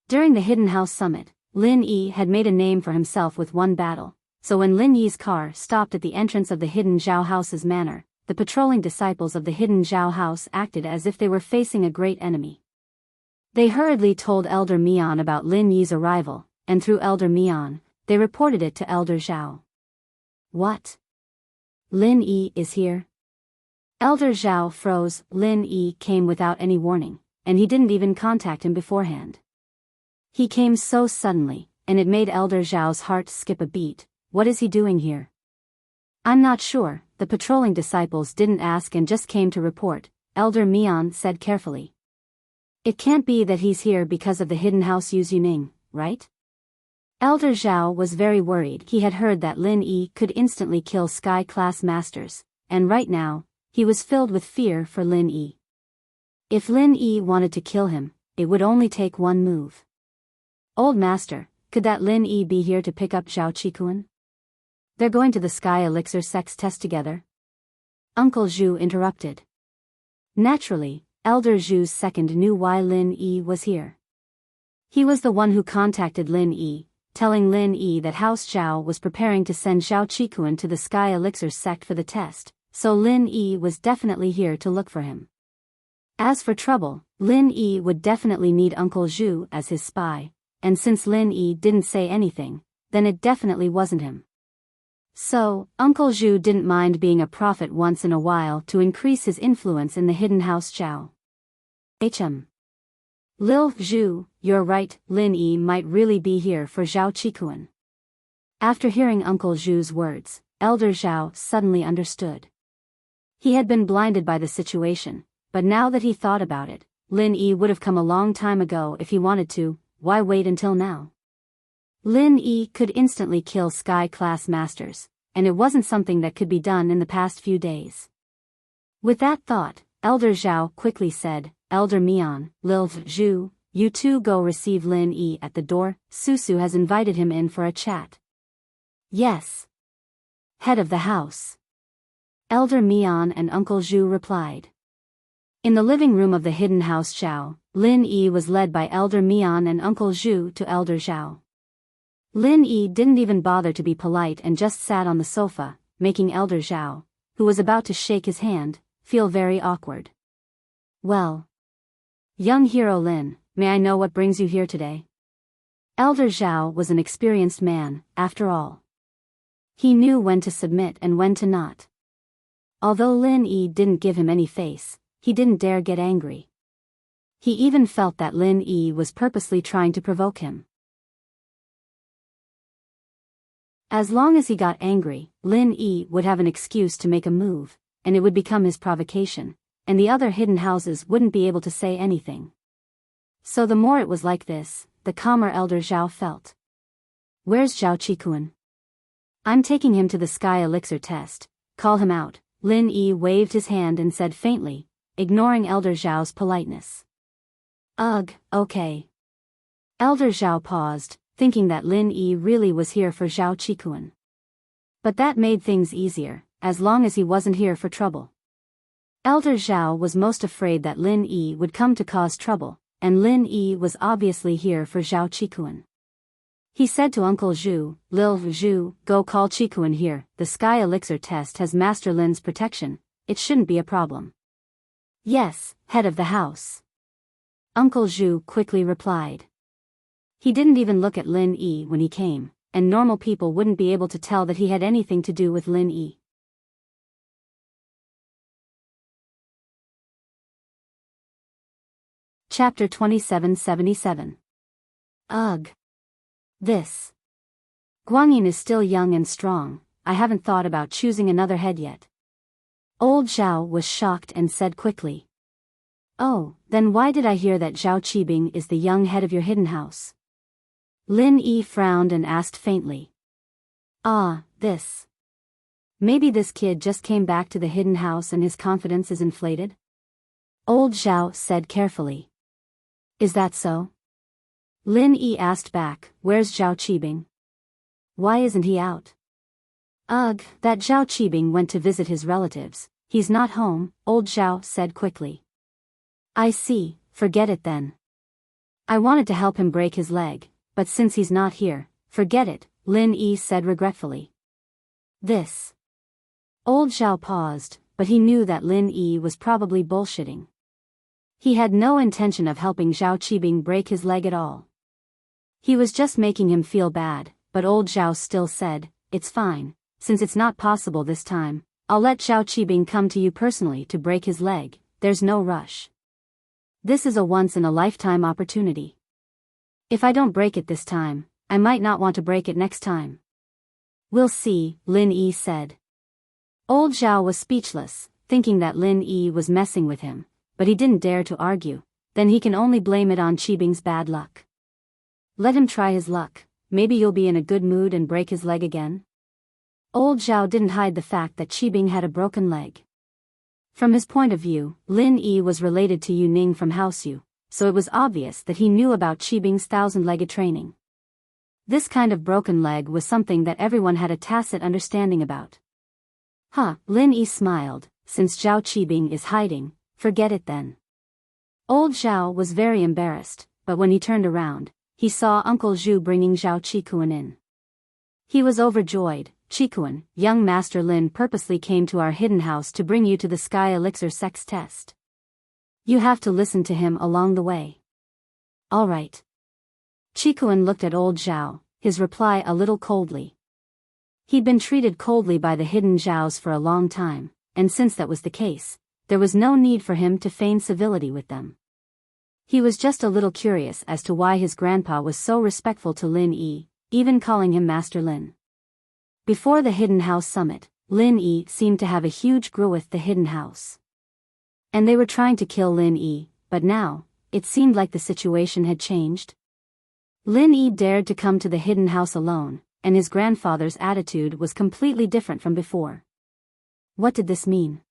During the hidden house summit, Lin Yi had made a name for himself with one battle, so when Lin Yi's car stopped at the entrance of the hidden Zhao house's manor, the patrolling disciples of the hidden Zhao house acted as if they were facing a great enemy. They hurriedly told Elder Mian about Lin Yi's arrival, and through Elder Mian, they reported it to Elder Zhao. What? Lin Yi is here? Elder Zhao froze. Lin Yi came without any warning, and he didn't even contact him beforehand. He came so suddenly, and it made Elder Zhao's heart skip a beat. What is he doing here? I'm not sure, the patrolling disciples didn't ask and just came to report, Elder Mian said carefully. It can't be that he's here because of the hidden house Yuning, right? Elder Zhao was very worried. He had heard that Lin Yi could instantly kill sky-class masters, and right now, he was filled with fear for Lin Yi. If Lin Yi wanted to kill him, it would only take one move. Old master, could that Lin Yi be here to pick up Zhao Qikuan? They're going to the Sky Elixir sex test together? Uncle Zhu interrupted. Naturally, Elder Zhu's second knew why Lin Yi was here. He was the one who contacted Lin Yi, telling Lin Yi that House Zhao was preparing to send Zhao Qikuan to the Sky Elixir sect for the test, so Lin Yi was definitely here to look for him. As for trouble, Lin Yi would definitely need Uncle Zhu as his spy, and since Lin Yi didn't say anything, then it definitely wasn't him. So, Uncle Zhu didn't mind being a prophet once in a while to increase his influence in the hidden House Zhao. Lil Zhu, you're right, Lin Yi might really be here for Zhao Qikuan. After hearing Uncle Zhu's words, Elder Zhao suddenly understood. He had been blinded by the situation, but now that he thought about it, Lin Yi would have come a long time ago if he wanted to. Why wait until now? Lin Yi could instantly kill sky-class masters, and it wasn't something that could be done in the past few days. With that thought, Elder Zhao quickly said, Elder Mian, Lil Zhu, you two go receive Lin Yi at the door. Susu has invited him in for a chat. Yes. Head of the house. Elder Mian and Uncle Zhu replied. In the living room of the hidden House Zhao, Lin Yi was led by Elder Mian and Uncle Zhu to Elder Zhao. Lin Yi didn't even bother to be polite and just sat on the sofa, making Elder Zhao, who was about to shake his hand, feel very awkward. Well. Young hero Lin, may I know what brings you here today? Elder Zhao was an experienced man, after all. He knew when to submit and when to not. Although Lin Yi didn't give him any face, he didn't dare get angry. He even felt that Lin Yi was purposely trying to provoke him. As long as he got angry, Lin Yi would have an excuse to make a move, and it would become his provocation, and the other hidden houses wouldn't be able to say anything. So the more it was like this, the calmer Elder Zhao felt. Where's Zhao Qikuan? I'm taking him to the Sky Elixir test. Call him out. Lin Yi waved his hand and said faintly, ignoring Elder Zhao's politeness. Ugh, okay. Elder Zhao paused, thinking that Lin Yi really was here for Zhao Qikuan. But that made things easier, as long as he wasn't here for trouble. Elder Zhao was most afraid that Lin Yi would come to cause trouble, and Lin Yi was obviously here for Zhao Qikuan. He said to Uncle Zhu, Lil Zhu, go call Qikuan here. The Sky Elixir test has Master Lin's protection. It shouldn't be a problem. Yes, head of the house. Uncle Zhu quickly replied. He didn't even look at Lin Yi when he came, and normal people wouldn't be able to tell that he had anything to do with Lin Yi. Chapter 2777. Ugh. This. Guanyin is still young and strong. I haven't thought about choosing another head yet. Old Zhao was shocked and said quickly. Oh, then why did I hear that Zhao Qibing is the young head of your hidden house? Lin Yi frowned and asked faintly. Ah, this. Maybe this kid just came back to the hidden house and his confidence is inflated? Old Zhao said carefully. Is that so? Lin Yi asked back, where's Zhao Qibing? Why isn't he out? Ugh, that Zhao Qibing went to visit his relatives. He's not home, Old Zhao said quickly. I see, forget it then. I wanted to help him break his leg, but since he's not here, forget it, Lin Yi said regretfully. This. Old Zhao paused, but he knew that Lin Yi was probably bullshitting. He had no intention of helping Zhao Qibing break his leg at all. He was just making him feel bad, but Old Zhao still said, it's fine, since it's not possible this time, I'll let Zhao Qibing come to you personally to break his leg, there's no rush. This is a once-in-a-lifetime opportunity. If I don't break it this time, I might not want to break it next time. We'll see, Lin Yi said. Old Zhao was speechless, thinking that Lin Yi was messing with him, but he didn't dare to argue, then he can only blame it on Qibing's bad luck. Let him try his luck, maybe you'll be in a good mood and break his leg again? Old Zhao didn't hide the fact that Qibing had a broken leg. From his point of view, Lin Yi was related to Yu Ning from House Yu, so it was obvious that he knew about Qibing's thousand-legged training. This kind of broken leg was something that everyone had a tacit understanding about. Lin Yi smiled, since Zhao Qibing is hiding, forget it then. Old Zhao was very embarrassed, but when he turned around, he saw Uncle Zhu bringing Zhao Qikuan in. He was overjoyed. Qikuan, young Master Lin purposely came to our hidden house to bring you to the Sky Elixir sex test. You have to listen to him along the way. All right. Qikuan looked at old Zhao, his reply a little coldly. He'd been treated coldly by the hidden Zhaos for a long time, and since that was the case, there was no need for him to feign civility with them. He was just a little curious as to why his grandpa was so respectful to Lin Yi, even calling him Master Lin. Before the Hidden House Summit, Lin Yi seemed to have a huge grudge with the Hidden House. And they were trying to kill Lin Yi, but now, it seemed like the situation had changed. Lin Yi dared to come to the Hidden House alone, and his grandfather's attitude was completely different from before. What did this mean?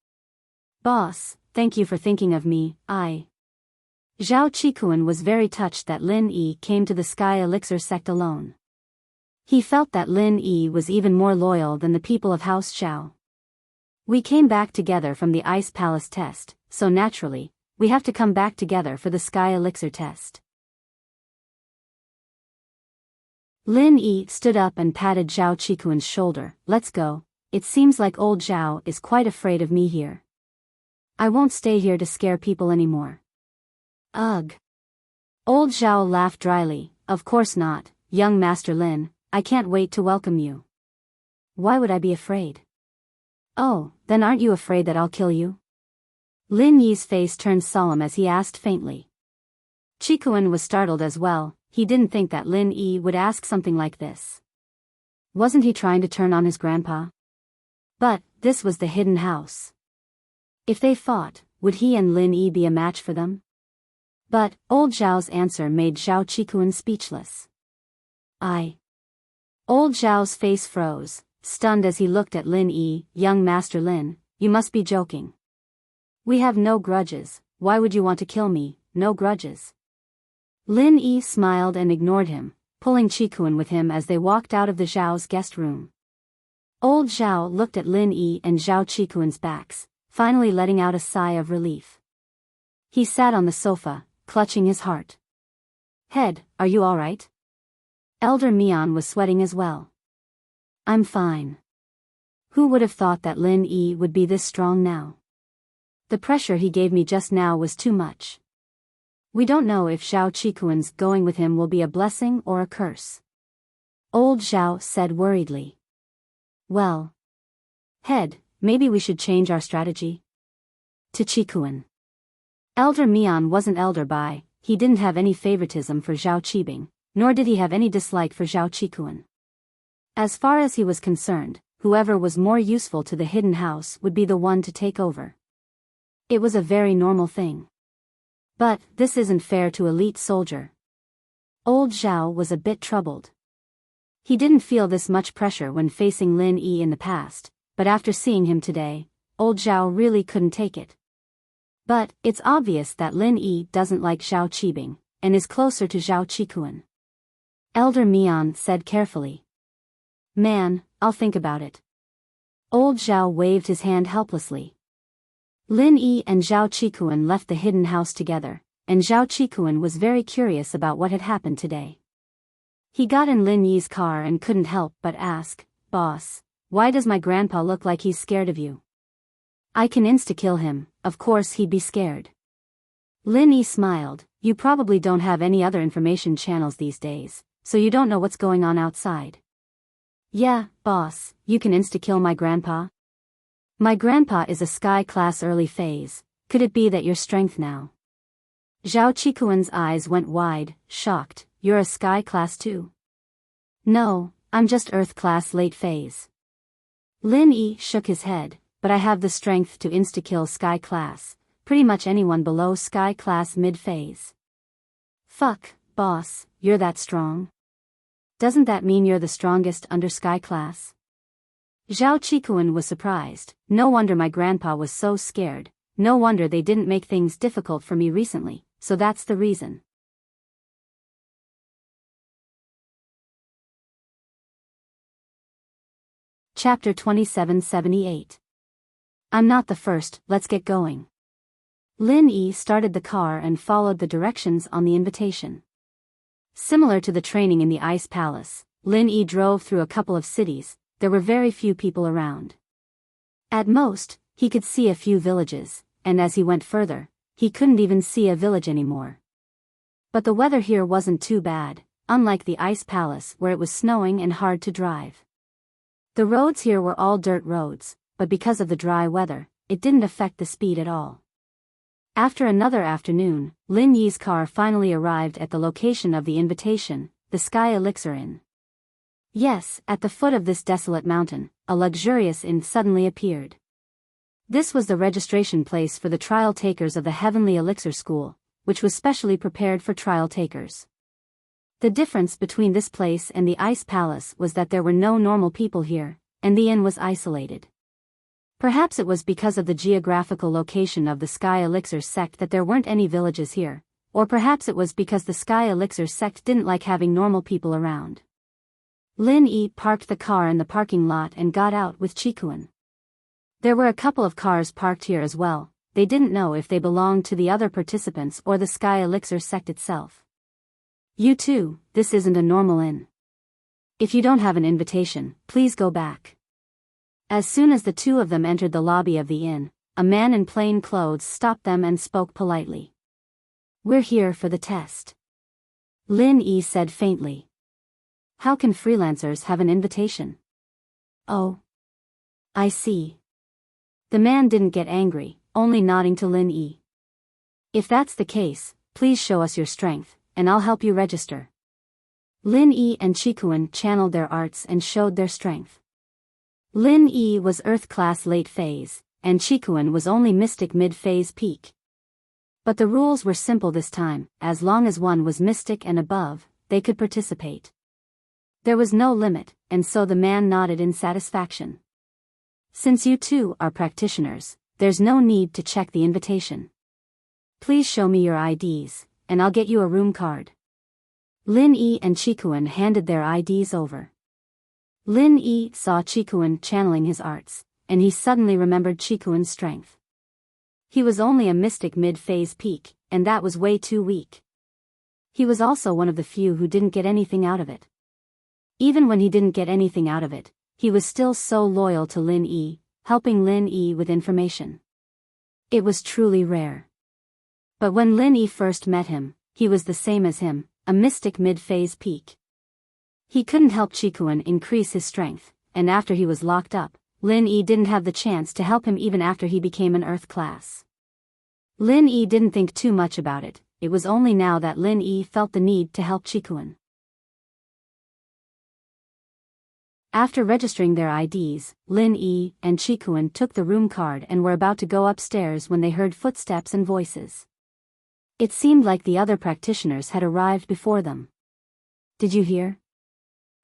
Boss, thank you for thinking of me, Zhao Qikuan was very touched that Lin Yi came to the Sky Elixir sect alone. He felt that Lin Yi was even more loyal than the people of House Zhao. We came back together from the Ice Palace test, so naturally, we have to come back together for the Sky Elixir test. Lin Yi stood up and patted Zhao Qikuan's shoulder. Let's go, it seems like old Zhao is quite afraid of me here. I won't stay here to scare people anymore. Ugh. Old Zhao laughed dryly. Of course not, young Master Lin. I can't wait to welcome you. Why would I be afraid? Oh, then aren't you afraid that I'll kill you? Lin Yi's face turned solemn as he asked faintly. Qikuan was startled as well. He didn't think that Lin Yi would ask something like this. Wasn't he trying to turn on his grandpa? But, this was the hidden house. If they fought, would he and Lin Yi be a match for them? But, old Zhao's answer made Zhao Qikuan speechless. Old Zhao's face froze, stunned as he looked at Lin Yi. Young Master Lin, you must be joking. We have no grudges, why would you want to kill me? No grudges. Lin Yi smiled and ignored him, pulling Qikuan with him as they walked out of the Zhao's guest room. Old Zhao looked at Lin Yi and Zhao Qikuan's backs, finally letting out a sigh of relief. He sat on the sofa, clutching his heart. Head, are you all right? Elder Mian was sweating as well. I'm fine. Who would have thought that Lin Yi would be this strong now? The pressure he gave me just now was too much. We don't know if Zhao Qikuan's going with him will be a blessing or a curse. Old Zhao said worriedly. Well. Head, maybe we should change our strategy? To Qikuan. Elder Mian wasn't elder by, he didn't have any favoritism for Zhao Qibing, nor did he have any dislike for Zhao Qikuan. As far as he was concerned, whoever was more useful to the hidden house would be the one to take over. It was a very normal thing. But, this isn't fair to elite soldier. Old Zhao was a bit troubled. He didn't feel this much pressure when facing Lin Yi in the past, but after seeing him today, old Zhao really couldn't take it. But, it's obvious that Lin Yi doesn't like Zhao Qibing, and is closer to Zhao Qikuan. Elder Mian said carefully. Man, I'll think about it. Old Zhao waved his hand helplessly. Lin Yi and Zhao Qikuan left the hidden house together, and Zhao Qikuan was very curious about what had happened today. He got in Lin Yi's car and couldn't help but ask, Boss, why does my grandpa look like he's scared of you? I can insta-kill him, of course he'd be scared. Lin Yi smiled. You probably don't have any other information channels these days, so you don't know what's going on outside. Yeah, boss, you can insta-kill my grandpa? My grandpa is a sky class early phase, could it be that your strength now? Zhao Qikuan's eyes went wide, shocked. You're a sky class too? No, I'm just earth class late phase. Lin Yi shook his head, but I have the strength to insta-kill sky class, pretty much anyone below sky class mid phase. Fuck, boss, you're that strong? Doesn't that mean you're the strongest under sky class? Zhao Qikuan was surprised. No wonder my grandpa was so scared. No wonder they didn't make things difficult for me recently, so that's the reason. Chapter 2778. I'm not the first, let's get going. Lin Yi started the car and followed the directions on the invitation. Similar to the training in the Ice Palace, Lin Yi drove through a couple of cities. There were very few people around. At most, he could see a few villages, and as he went further, he couldn't even see a village anymore. But the weather here wasn't too bad, unlike the Ice Palace where it was snowing and hard to drive. The roads here were all dirt roads, but because of the dry weather, it didn't affect the speed at all. After another afternoon, Lin Yi's car finally arrived at the location of the invitation, the Sky Elixir Inn. Yes, at the foot of this desolate mountain, a luxurious inn suddenly appeared. This was the registration place for the trial takers of the Heavenly Elixir School, which was specially prepared for trial takers. The difference between this place and the Ice Palace was that there were no normal people here, and the inn was isolated. Perhaps it was because of the geographical location of the Sky Elixir sect that there weren't any villages here, or perhaps it was because the Sky Elixir sect didn't like having normal people around. Lin Yi parked the car in the parking lot and got out with Qikuan. There were a couple of cars parked here as well. They didn't know if they belonged to the other participants or the Sky Elixir sect itself. You too, this isn't a normal inn. If you don't have an invitation, please go back. As soon as the two of them entered the lobby of the inn, a man in plain clothes stopped them and spoke politely. We're here for the test. Lin Yi said faintly. How can freelancers have an invitation? Oh. I see. The man didn't get angry, only nodding to Lin Yi. If that's the case, please show us your strength, and I'll help you register. Lin Yi and Qikuan channeled their arts and showed their strength. Lin Yi was Earth Class Late Phase, and Qikuan was only Mystic Mid-Phase Peak. But the rules were simple this time. As long as one was Mystic and above, they could participate. There was no limit, and so the man nodded in satisfaction. Since you two are practitioners, there's no need to check the invitation. Please show me your IDs, and I'll get you a room card. Lin Yi and Qikuan handed their IDs over. Lin Yi saw Qikuan channeling his arts, and he suddenly remembered Qikuan's strength. He was only a Mystic Mid-Phase Peak, and that was way too weak. He was also one of the few who didn't get anything out of it. Even when he didn't get anything out of it, he was still so loyal to Lin Yi, helping Lin Yi with information. It was truly rare. But when Lin Yi first met him, he was the same as him, a Mystic Mid-Phase Peak. He couldn't help Qikuan increase his strength, and after he was locked up, Lin Yi didn't have the chance to help him even after he became an Earth class. Lin Yi didn't think too much about it. It was only now that Lin Yi felt the need to help Qikuan. After registering their IDs, Lin Yi and Qikuan took the room card and were about to go upstairs when they heard footsteps and voices. It seemed like the other practitioners had arrived before them. Did you hear?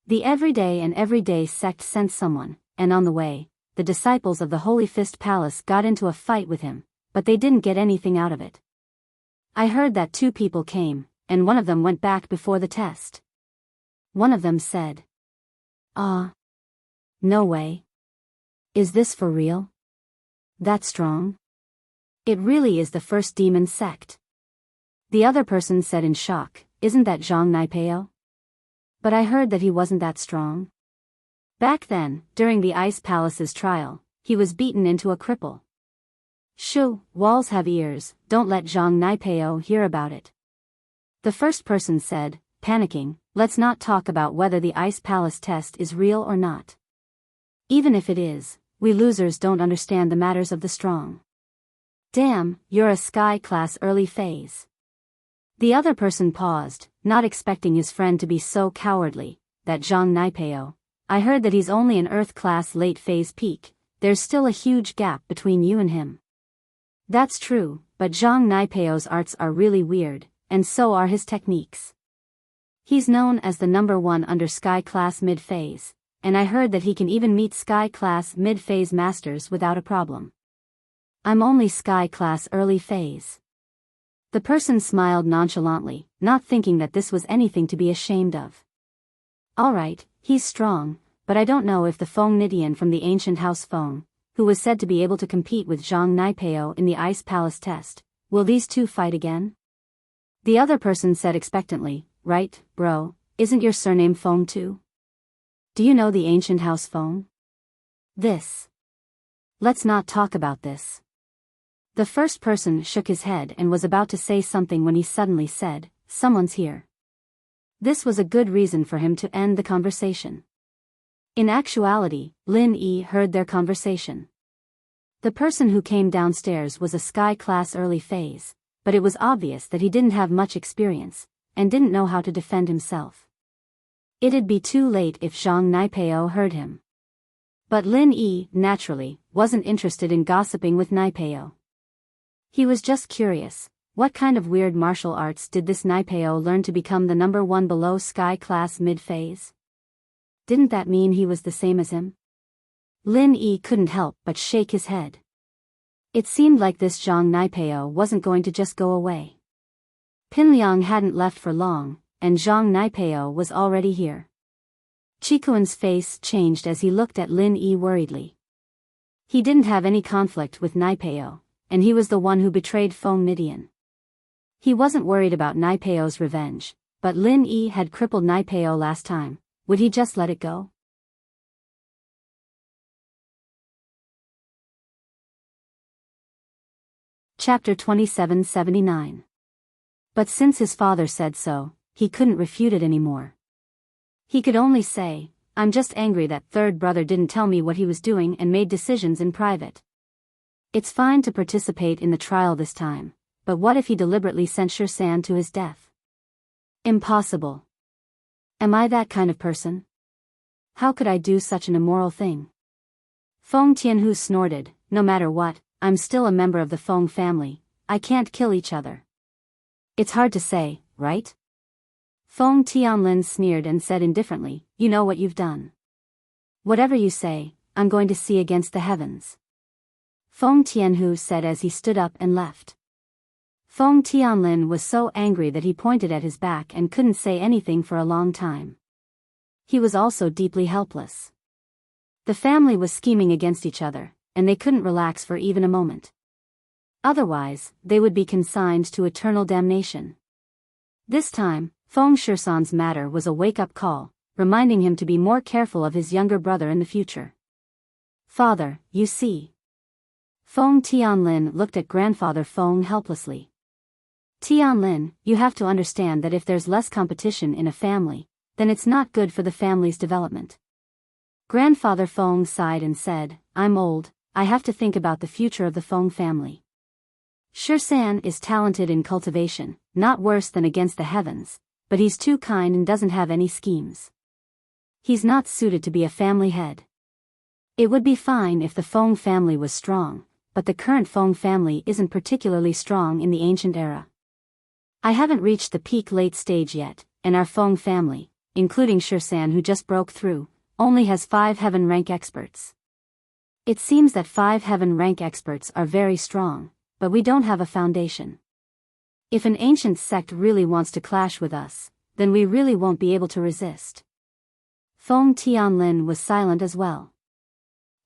The Everyday sect sent someone, and on the way, the disciples of the Holy Fist Palace got into a fight with him, but they didn't get anything out of it. I heard that 2 people came, and one of them went back before the test. One of them said. No way. Is this for real? That strong? It really is the first demon sect. The other person said in shock, isn't that Zhang Naipeo? But I heard that he wasn't that strong. Back then, during the Ice Palace's trial, he was beaten into a cripple. Shoo, walls have ears, don't let Zhang Naipeo hear about it. The first person said, panicking, let's not talk about whether the Ice Palace test is real or not. Even if it is, we losers don't understand the matters of the strong. Damn, you're a Sky Class early phase. The other person paused, not expecting his friend to be so cowardly. That Zhang Naipeo. I heard that he's only an Earth Class late phase peak. There's still a huge gap between you and him. That's true, but Zhang Naipeo's arts are really weird, and so are his techniques. He's known as the #1 under Sky Class Mid-Phase, and I heard that he can even meet Sky Class Mid-Phase Masters without a problem. I'm only Sky Class Early Phase. The person smiled nonchalantly, not thinking that this was anything to be ashamed of. Alright, he's strong, but I don't know if the Feng Nidian from the ancient House Feng, who was said to be able to compete with Zhang Naipeo in the Ice Palace test, will these two fight again? The other person said expectantly, right, bro, isn't your surname Feng too? Do you know the ancient House Feng? This. Let's not talk about this. The first person shook his head and was about to say something when he suddenly said, someone's here. This was a good reason for him to end the conversation. In actuality, Lin Yi heard their conversation. The person who came downstairs was a Sky Class Early Phase, but it was obvious that he didn't have much experience, and didn't know how to defend himself. It'd be too late if Zhang Naipeo heard him. But Lin Yi, naturally, wasn't interested in gossiping with Naipeo. He was just curious, what kind of weird martial arts did this Naipeo learn to become the #1 below Sky Class Mid-Phase? Didn't that mean he was the same as him? Lin Yi couldn't help but shake his head. It seemed like this Zhang Naipeo wasn't going to just go away. Pinliang hadn't left for long, and Zhang Naipeo was already here. Chikuan's face changed as he looked at Lin Yi worriedly. He didn't have any conflict with Naipeo, and he was the one who betrayed Feng Nidian. He wasn't worried about Naipeo's revenge, but Lin Yi had crippled Naipeo last time. Would he just let it go? Chapter 2779. But since his father said so, he couldn't refute it anymore. He could only say, I'm just angry that third brother didn't tell me what he was doing and made decisions in private. It's fine to participate in the trial this time, but what if he deliberately sent Shirsan to his death? Impossible. Am I that kind of person? How could I do such an immoral thing? Feng Tianhu snorted, no matter what, I'm still a member of the Feng family, I can't kill each other. It's hard to say, right? Feng Tianlin sneered and said indifferently, you know what you've done. Whatever you say, I'm going to see against the heavens. Feng Tianhu said as he stood up and left. Feng Tianlin was so angry that he pointed at his back and couldn't say anything for a long time. He was also deeply helpless. The family was scheming against each other, and they couldn't relax for even a moment. Otherwise, they would be consigned to eternal damnation. This time, Feng Shirsan's matter was a wake-up call, reminding him to be more careful of his younger brother in the future. Father, you see. Feng Tianlin looked at grandfather Feng helplessly. Tianlin, you have to understand that if there's less competition in a family, then it's not good for the family's development. Grandfather Feng sighed and said, I'm old, I have to think about the future of the Feng family. Shirsan is talented in cultivation, not worse than against the heavens, but he's too kind and doesn't have any schemes. He's not suited to be a family head. It would be fine if the Feng family was strong, but the current Feng family isn't particularly strong in the ancient era. I haven't reached the peak late stage yet, and our Feng family, including Shirsan who just broke through, only has 5 heaven rank experts. It seems that 5 heaven rank experts are very strong, but we don't have a foundation. If an ancient sect really wants to clash with us, then we really won't be able to resist. Feng Tianlin was silent as well.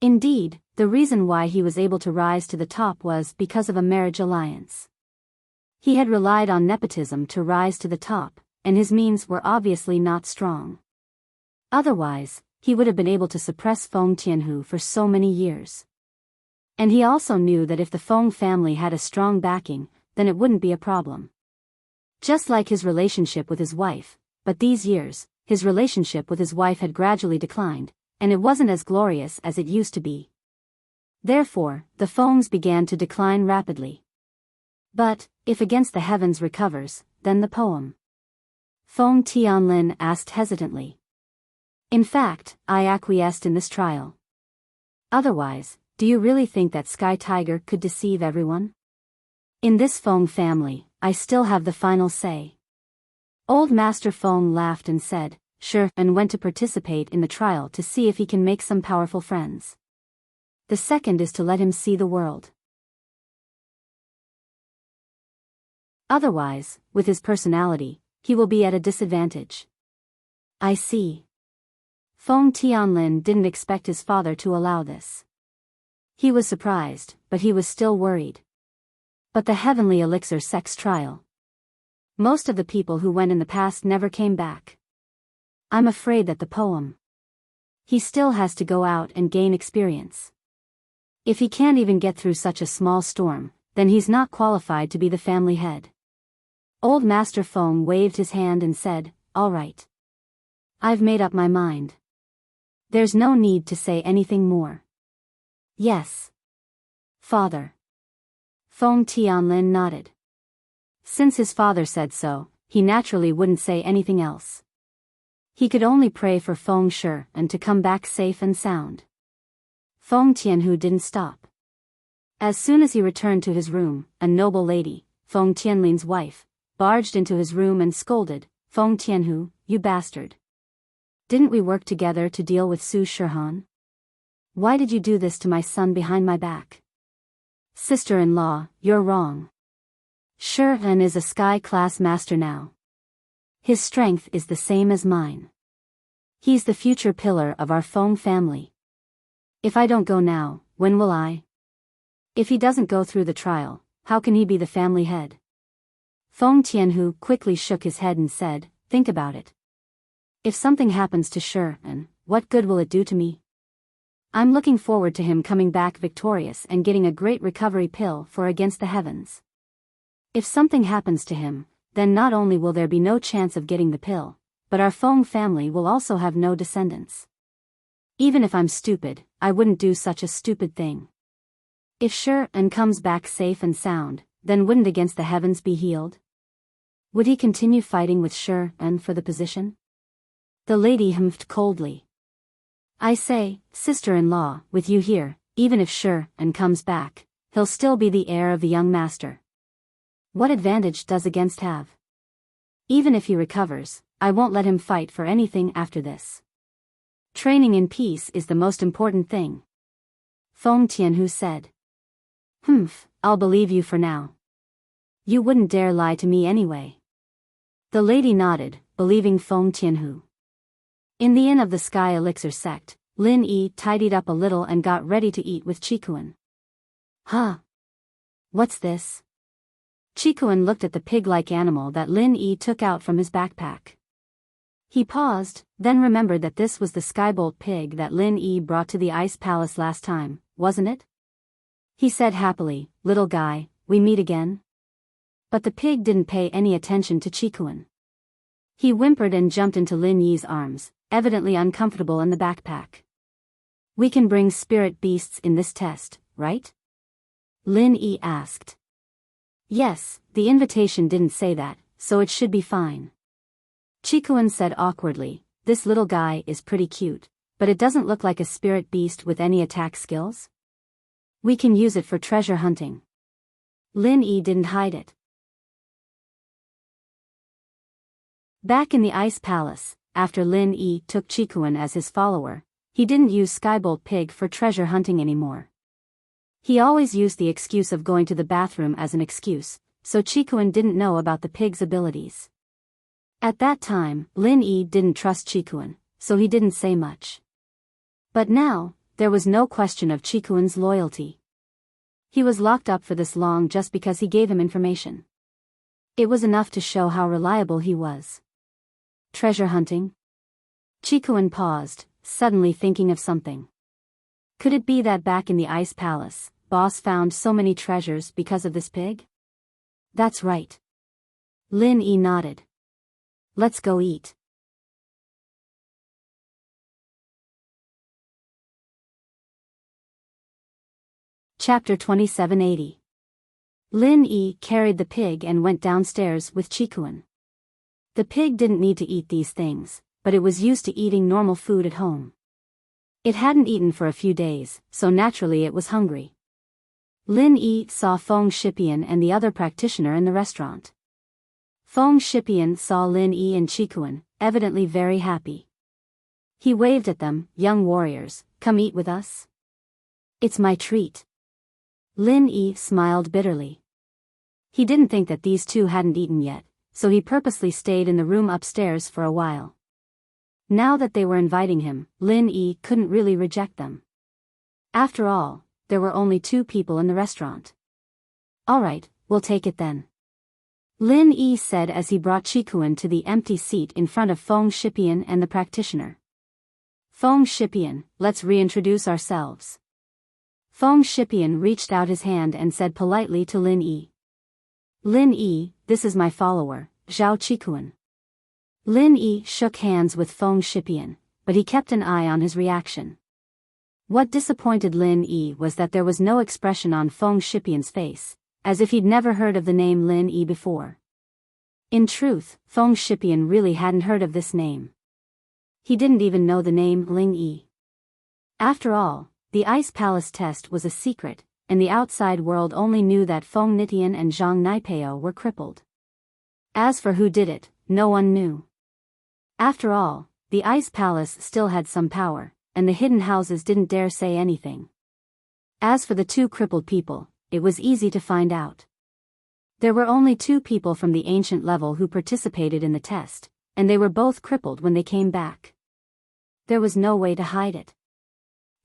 Indeed, the reason why he was able to rise to the top was because of a marriage alliance. He had relied on nepotism to rise to the top, and his means were obviously not strong. Otherwise, he would have been able to suppress Feng Tianhu for so many years. And he also knew that if the Feng family had a strong backing, then it wouldn't be a problem. Just like his relationship with his wife, but these years, his relationship with his wife had gradually declined, and it wasn't as glorious as it used to be. Therefore, the Fengs began to decline rapidly. But, if Against the Heavens recovers, then the poem. Feng Tianlin asked hesitantly. In fact, I acquiesced in this trial. Otherwise, do you really think that Sky Tiger could deceive everyone? In this Feng family, I still have the final say. Old Master Feng laughed and said, "Sure," and went to participate in the trial to see if he can make some powerful friends. The second is to let him see the world. Otherwise, with his personality, he will be at a disadvantage. I see. Feng Tianlin didn't expect his father to allow this. He was surprised, but he was still worried. But the heavenly elixir sex trial. Most of the people who went in the past never came back. I'm afraid that the poem. He still has to go out and gain experience. If he can't even get through such a small storm, then he's not qualified to be the family head. Old Master Feng waved his hand and said, "All right. I've made up my mind. There's no need to say anything more." "Yes, Father." Feng Tianlin nodded. Since his father said so, he naturally wouldn't say anything else. He could only pray for Feng Shi and to come back safe and sound. Feng Tianhu didn't stop. As soon as he returned to his room, a noble lady, Feng Tianlin's wife, barged into his room and scolded, "Feng Tianhu, you bastard. Didn't we work together to deal with Su Shihan? Why did you do this to my son behind my back? Sister-in-law, you're wrong. Shihan is a sky-class master now. His strength is the same as mine. He's the future pillar of our Feng family. If I don't go now, when will I? If he doesn't go through the trial, how can he be the family head?" Feng Tianhu quickly shook his head and said, "Think about it. If something happens to Shihan, what good will it do to me? I'm looking forward to him coming back victorious and getting a great recovery pill for against the heavens. If something happens to him, then not only will there be no chance of getting the pill, but our Feng family will also have no descendants. Even if I'm stupid, I wouldn't do such a stupid thing. If Shihan comes back safe and sound, then wouldn't against the heavens be healed? Would he continue fighting with Shihan for the position?" The lady humphed coldly. "I say, sister-in-law, with you here, even if Shihan comes back, he'll still be the heir of the young master. What advantage does against have? Even if he recovers, I won't let him fight for anything after this. Training in peace is the most important thing." Feng Tianhu said. I'll believe you for now. You wouldn't dare lie to me anyway." The lady nodded, believing Feng Tianhu. In the inn of the Sky Elixir sect, Lin Yi tidied up a little and got ready to eat with Qikuan. "Huh? What's this?" Qikuan looked at the pig-like animal that Lin Yi took out from his backpack. He paused, then remembered that this was the skybolt pig that Lin Yi brought to the ice palace last time, wasn't it? He said happily, "Little guy, we meet again?" But the pig didn't pay any attention to Qikuan. He whimpered and jumped into Lin Yi's arms, evidently uncomfortable in the backpack. "We can bring spirit beasts in this test, right?" Lin Yi asked. "Yes, the invitation didn't say that, so it should be fine." Qikuan said awkwardly, "This little guy is pretty cute, but it doesn't look like a spirit beast with any attack skills. We can use it for treasure hunting." Lin Yi didn't hide it. Back in the ice palace, after Lin Yi took Qikuan as his follower, he didn't use Skybolt Pig for treasure hunting anymore. He always used the excuse of going to the bathroom as an excuse, so Qikuan didn't know about the pig's abilities. At that time, Lin Yi didn't trust Qikuan, so he didn't say much. But now, there was no question of Qikuan's loyalty. He was locked up for this long just because he gave him information. It was enough to show how reliable he was. Treasure hunting? Qikuan paused, suddenly thinking of something. Could it be that back in the ice palace, Boss found so many treasures because of this pig? That's right. Lin Yi nodded. Let's go eat. Chapter 2780. Lin Yi carried the pig and went downstairs with Qikuan. The pig didn't need to eat these things, but it was used to eating normal food at home. It hadn't eaten for a few days, so naturally it was hungry. Lin Yi saw Feng Shipian and the other practitioner in the restaurant. Feng Shipian saw Lin Yi and Chikuan, evidently very happy. He waved at them, young warriors, come eat with us. It's my treat. Lin Yi smiled bitterly. He didn't think that these two hadn't eaten yet, so he purposely stayed in the room upstairs for a while. Now that they were inviting him, Lin Yi couldn't really reject them. After all, there were only 2 people in the restaurant. All right, we'll take it then. Lin Yi said as he brought Chikuan to the empty seat in front of Feng Shipian and the practitioner. Feng Shipian, let's reintroduce ourselves. Feng Shipian reached out his hand and said politely to Lin Yi. Lin Yi, this is my follower, Zhao Chikuan. Lin Yi shook hands with Feng Shipian, but he kept an eye on his reaction. What disappointed Lin Yi was that there was no expression on Feng Shipian's face, as if he'd never heard of the name Lin Yi before. In truth, Feng Shipian really hadn't heard of this name. He didn't even know the name Ling Yi. After all, the Ice Palace test was a secret, and the outside world only knew that Feng Nitian and Zhang Naipeo were crippled. As for who did it, no one knew. After all, the Ice Palace still had some power, and the hidden houses didn't dare say anything. As for the 2 crippled people, it was easy to find out. There were only 2 people from the ancient level who participated in the test, and they were both crippled when they came back. There was no way to hide it.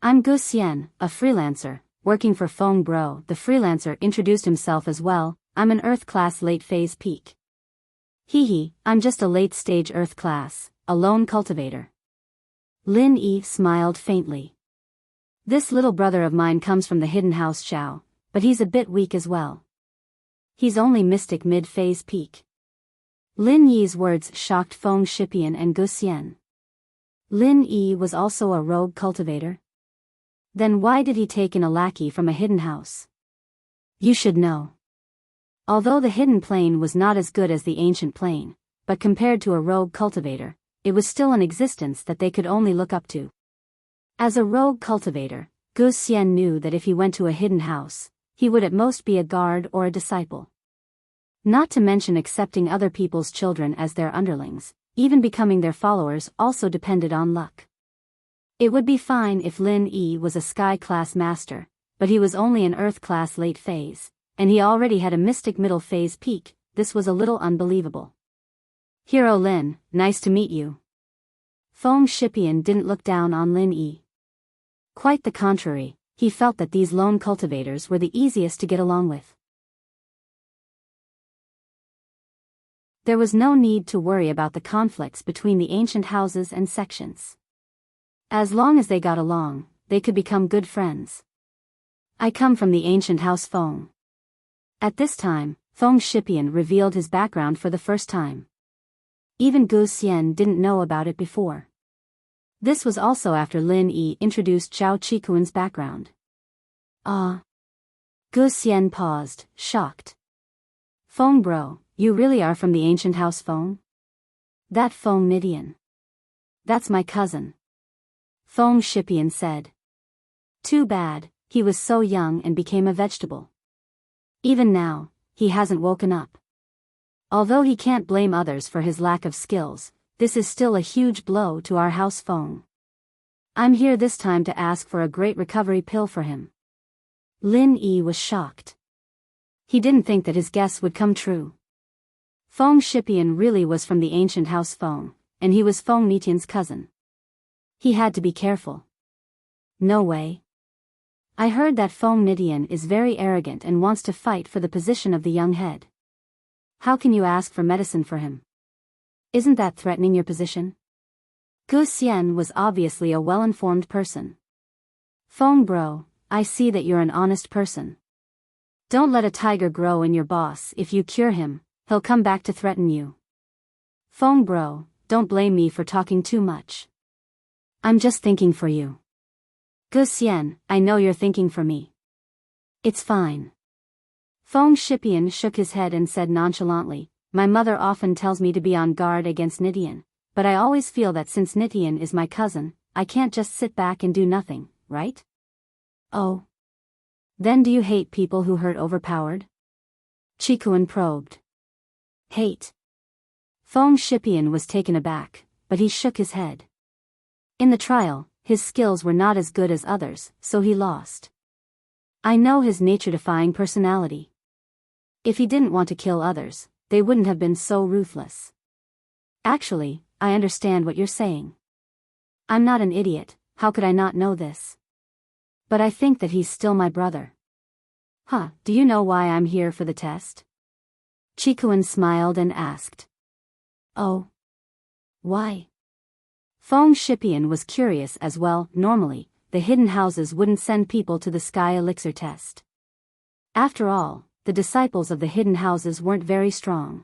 I'm Gu Xian, a freelancer, working for Feng Bro. The freelancer introduced himself as well. I'm an Earth class late phase peak. Hee, I'm just a late stage Earth class, a lone cultivator. Lin Yi smiled faintly. This little brother of mine comes from the hidden house Xiao, but he's a bit weak as well. He's only mystic mid-phase peak. Lin Yi's words shocked Feng Shipian and Gu Xian. Lin Yi was also a rogue cultivator? Then why did he take in a lackey from a hidden house? You should know. Although the hidden plane was not as good as the ancient plane, but compared to a rogue cultivator, it was still an existence that they could only look up to. As a rogue cultivator, Gu Xian knew that if he went to a hidden house, he would at most be a guard or a disciple. Not to mention accepting other people's children as their underlings, even becoming their followers also depended on luck. It would be fine if Lin Yi was a sky class master, but he was only an earth class late phase, and he already had a mystic middle phase peak. This was a little unbelievable. Hero Lin, nice to meet you. Feng Shipian didn't look down on Lin Yi. Quite the contrary, he felt that these lone cultivators were the easiest to get along with. There was no need to worry about the conflicts between the ancient houses and sections. As long as they got along, they could become good friends. I come from the ancient house Feng. At this time, Feng Shipian revealed his background for the first time. Even Gu Xian didn't know about it before. This was also after Lin Yi introduced Zhao Qikuan's background. Ah. Gu Xian paused, shocked. Feng Bro, you really are from the ancient house Feng? That Feng Nitian. That's my cousin. Feng Shipian said. Too bad, he was so young and became a vegetable. Even now, he hasn't woken up. Although he can't blame others for his lack of skills, this is still a huge blow to our house Feng. I'm here this time to ask for a great recovery pill for him. Lin Yi was shocked. He didn't think that his guess would come true. Feng Shipian really was from the ancient house Feng, and he was Feng Nitian's cousin. He had to be careful. No way. I heard that Feng Nitian is very arrogant and wants to fight for the position of the young head. How can you ask for medicine for him? Isn't that threatening your position? Gu Xian was obviously a well-informed person. Feng Bro, I see that you're an honest person. Don't let a tiger grow in your boss. If you cure him, he'll come back to threaten you. Feng Bro, don't blame me for talking too much. I'm just thinking for you. Gu Xian, I know you're thinking for me. It's fine. Feng Shipian shook his head and said nonchalantly, my mother often tells me to be on guard against Nitian, but I always feel that since Nitian is my cousin, I can't just sit back and do nothing, right? Oh. Then do you hate people who hurt overpowered? Chikuan probed. Hate. Feng Shipian was taken aback, but he shook his head. In the trial, his skills were not as good as others, so he lost. I know his nature-defying personality. If he didn't want to kill others, they wouldn't have been so ruthless. Actually, I understand what you're saying. I'm not an idiot, how could I not know this? But I think that he's still my brother. Do you know why I'm here for the test? Chikuan smiled and asked. Oh. Why? Feng Shipian was curious as well. Normally, the hidden houses wouldn't send people to the sky elixir test. After all, the disciples of the hidden houses weren't very strong.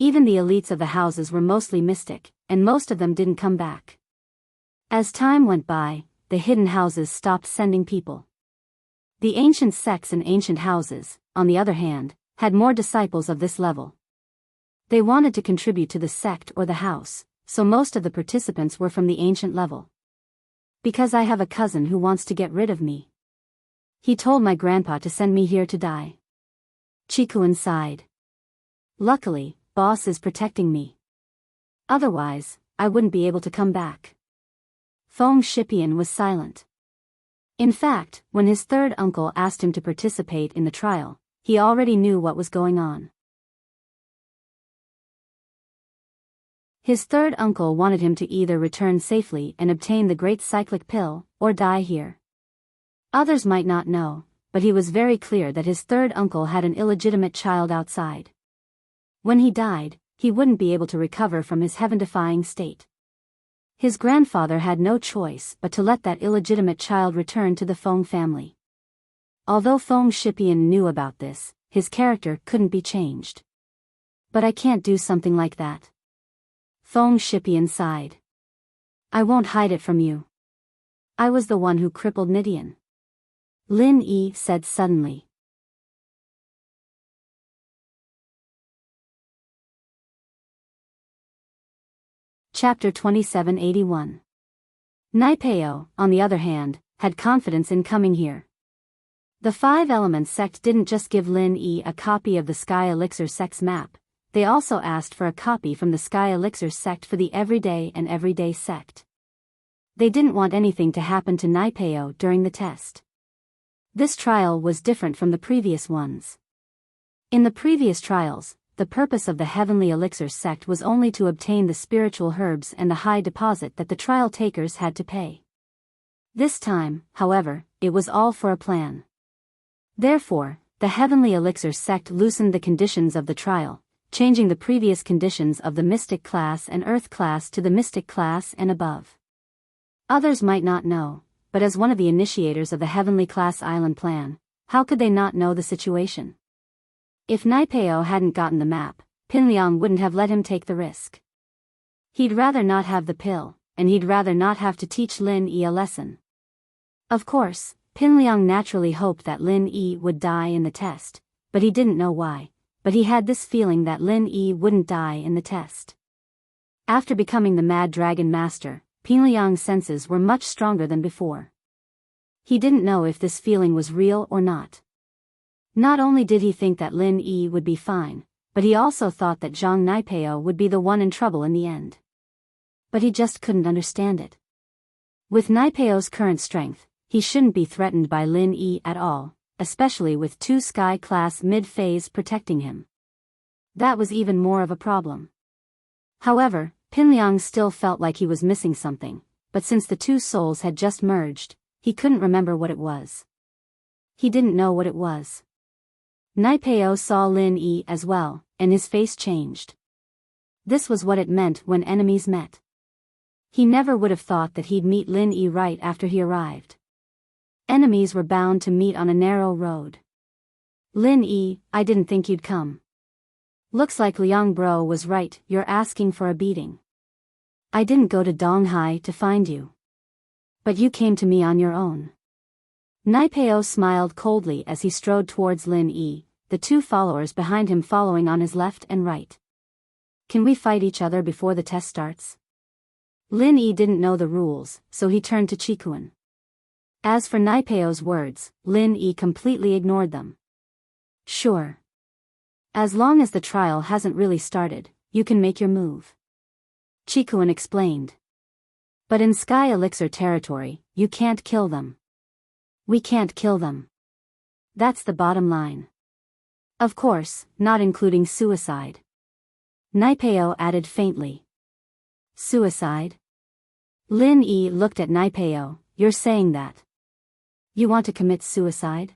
Even the elites of the houses were mostly mystic, and most of them didn't come back. As time went by, the hidden houses stopped sending people. The ancient sects and ancient houses, on the other hand, had more disciples of this level. They wanted to contribute to the sect or the house, so most of the participants were from the ancient level. Because I have a cousin who wants to get rid of me. He told my grandpa to send me here to die. Chikuan sighed. Luckily, boss is protecting me. Otherwise, I wouldn't be able to come back. Feng Shipian was silent. In fact, when his third uncle asked him to participate in the trial, he already knew what was going on. His third uncle wanted him to either return safely and obtain the great cyclic pill, or die here. Others might not know, but he was very clear that his third uncle had an illegitimate child outside. When he died, he wouldn't be able to recover from his heaven-defying state. His grandfather had no choice but to let that illegitimate child return to the Feng family. Although Feng Shipian knew about this, his character couldn't be changed. But I can't do something like that. Feng Shipian sighed. I won't hide it from you. I was the one who crippled Nidian. Lin Yi said suddenly. Chapter 2781. Naipeo, on the other hand, had confidence in coming here. The Five Elements sect didn't just give Lin Yi a copy of the Sky Elixir sect's map, they also asked for a copy from the Sky Elixir sect for the Everyday and Everyday sect. They didn't want anything to happen to Naipeo during the test. This trial was different from the previous ones. In the previous trials, the purpose of the Heavenly Elixir sect was only to obtain the spiritual herbs and the high deposit that the trial takers had to pay. This time, however, it was all for a plan. Therefore, the Heavenly Elixir sect loosened the conditions of the trial, changing the previous conditions of the Mystic class and Earth class to the Mystic class and above. Others might not know, but as one of the initiators of the Heavenly class island plan, how could they not know the situation? If Naipeo hadn't gotten the map, Pinliang wouldn't have let him take the risk. He'd rather not have the pill, and he'd rather not have to teach Lin Yi a lesson. Of course, Pinliang naturally hoped that Lin Yi would die in the test, but he didn't know why, but he had this feeling that Lin Yi wouldn't die in the test. After becoming the Mad Dragon Master, Pinliang's senses were much stronger than before. He didn't know if this feeling was real or not. Not only did he think that Lin Yi would be fine, but he also thought that Zhang Naipeo would be the one in trouble in the end. But he just couldn't understand it. With Naipeo's current strength, he shouldn't be threatened by Lin Yi at all, especially with two Sky-class mid-phase protecting him. That was even more of a problem. However, Pinliang still felt like he was missing something, but since the two souls had just merged, he couldn't remember what it was. He didn't know what it was. Naipeo saw Lin Yi as well, and his face changed. This was what it meant when enemies met. He never would have thought that he'd meet Lin Yi right after he arrived. Enemies were bound to meet on a narrow road. Lin Yi, I didn't think you'd come. Looks like Liang Bro was right, you're asking for a beating. I didn't go to Donghai to find you. But you came to me on your own. Naipeo smiled coldly as he strode towards Lin Yi, the two followers behind him following on his left and right. Can we fight each other before the test starts? Lin Yi didn't know the rules, so he turned to Chikuan. As for Naipeo's words, Lin Yi completely ignored them. Sure. As long as the trial hasn't really started, you can make your move. Chikuan explained. But in Sky Elixir territory, you can't kill them. We can't kill them. That's the bottom line. Of course, not including suicide. Naipeo added faintly. Suicide? Lin Yi looked at Naipeo. You're saying that you want to commit suicide?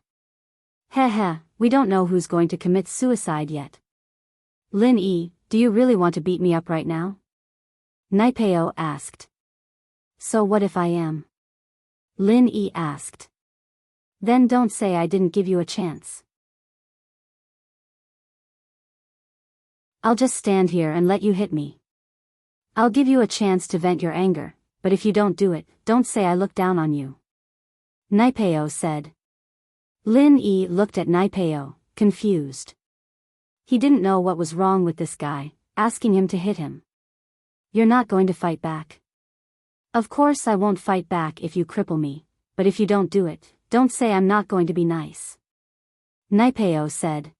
Heh, we don't know who's going to commit suicide yet. Lin Yi, do you really want to beat me up right now? Naipeo asked. So what if I am? Lin Yi asked. Then don't say I didn't give you a chance. I'll just stand here and let you hit me. I'll give you a chance to vent your anger, but if you don't do it, don't say I look down on you. Naipeo said. Lin Yi looked at Naipeo, confused. He didn't know what was wrong with this guy, asking him to hit him. You're not going to fight back? Of course I won't fight back if you cripple me, but if you don't do it, don't say I'm not going to be nice. Naipeo said.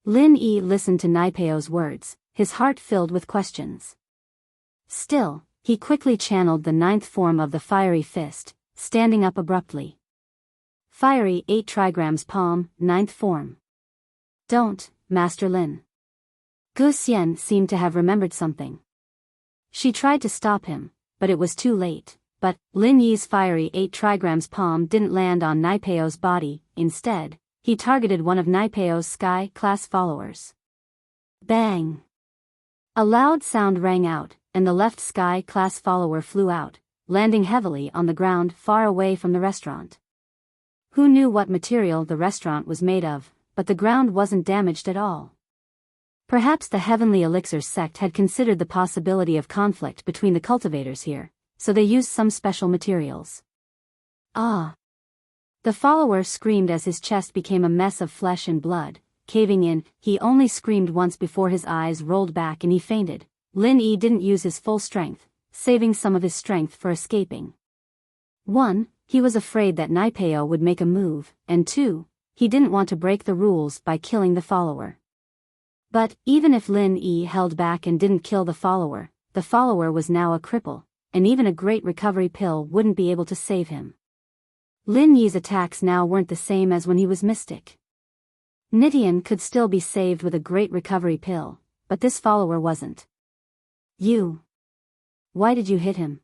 Lin Yi listened to Naipeo's words, his heart filled with questions. Still, he quickly channeled the 9th form of the fiery fist, standing up abruptly. Fiery 8 trigrams palm, 9th form. Don't, Master Lin. Gu Xian seemed to have remembered something. She tried to stop him, but it was too late. But Lin Yi's fiery 8 trigrams palm didn't land on Naipeo's body. Instead, he targeted one of Naipeo's Sky class followers. Bang! A loud sound rang out, and the left Sky class follower flew out, landing heavily on the ground far away from the restaurant. Who knew what material the restaurant was made of, but the ground wasn't damaged at all. Perhaps the Heavenly Elixir sect had considered the possibility of conflict between the cultivators here, so they used some special materials. Ah! The follower screamed as his chest became a mess of flesh and blood, caving in. He only screamed once before his eyes rolled back and he fainted. Lin Yi didn't use his full strength, saving some of his strength for escaping. 1. He was afraid that Naipeo would make a move, and 2. He didn't want to break the rules by killing the follower. But, even if Lin Yi held back and didn't kill the follower was now a cripple, and even a great recovery pill wouldn't be able to save him. Lin Yi's attacks now weren't the same as when he was mystic. Nitian could still be saved with a great recovery pill, but this follower wasn't. You. Why did you hit him?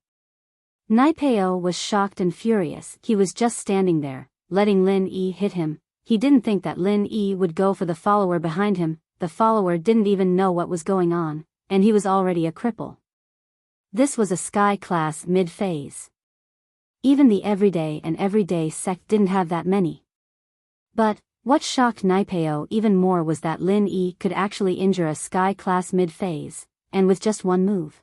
Naipeo was shocked and furious. He was just standing there, letting Lin Yi hit him. He didn't think that Lin Yi would go for the follower behind him. The follower didn't even know what was going on, and he was already a cripple. This was a Sky class mid-phase. Even the everyday sect didn't have that many. But, what shocked Naipeo even more was that Lin Yi could actually injure a Sky class mid-phase, and with just one move.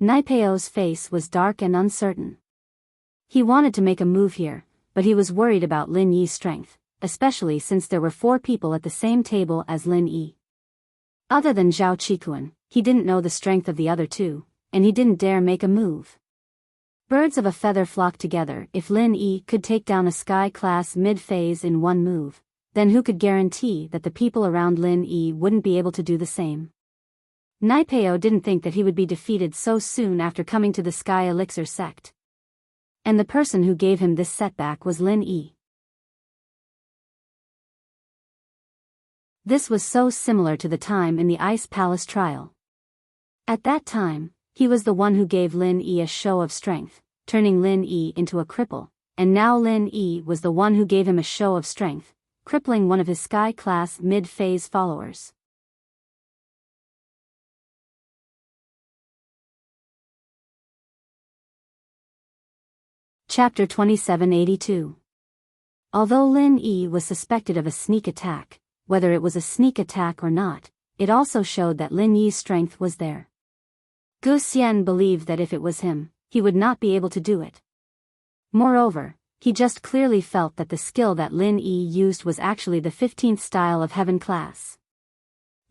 Naipeo's face was dark and uncertain. He wanted to make a move here, but he was worried about Lin Yi's strength, especially since there were 4 people at the same table as Lin Yi. Other than Zhao Qikuan, he didn't know the strength of the other 2, and he didn't dare make a move. Birds of a feather flock together. If Lin Yi could take down a Sky class mid-phase in one move, then who could guarantee that the people around Lin Yi wouldn't be able to do the same? Naipeo didn't think that he would be defeated so soon after coming to the Sky Elixir sect. And the person who gave him this setback was Lin Yi. This was so similar to the time in the Ice Palace trial. At that time, he was the one who gave Lin Yi a show of strength, turning Lin Yi into a cripple, and now Lin Yi was the one who gave him a show of strength, crippling one of his Sky class mid-phase followers. Chapter 2782. Although Lin Yi was suspected of a sneak attack, whether it was a sneak attack or not, it also showed that Lin Yi's strength was there. Gu Xian believed that if it was him, he would not be able to do it. Moreover, he just clearly felt that the skill that Lin Yi used was actually the 15th style of Heaven class.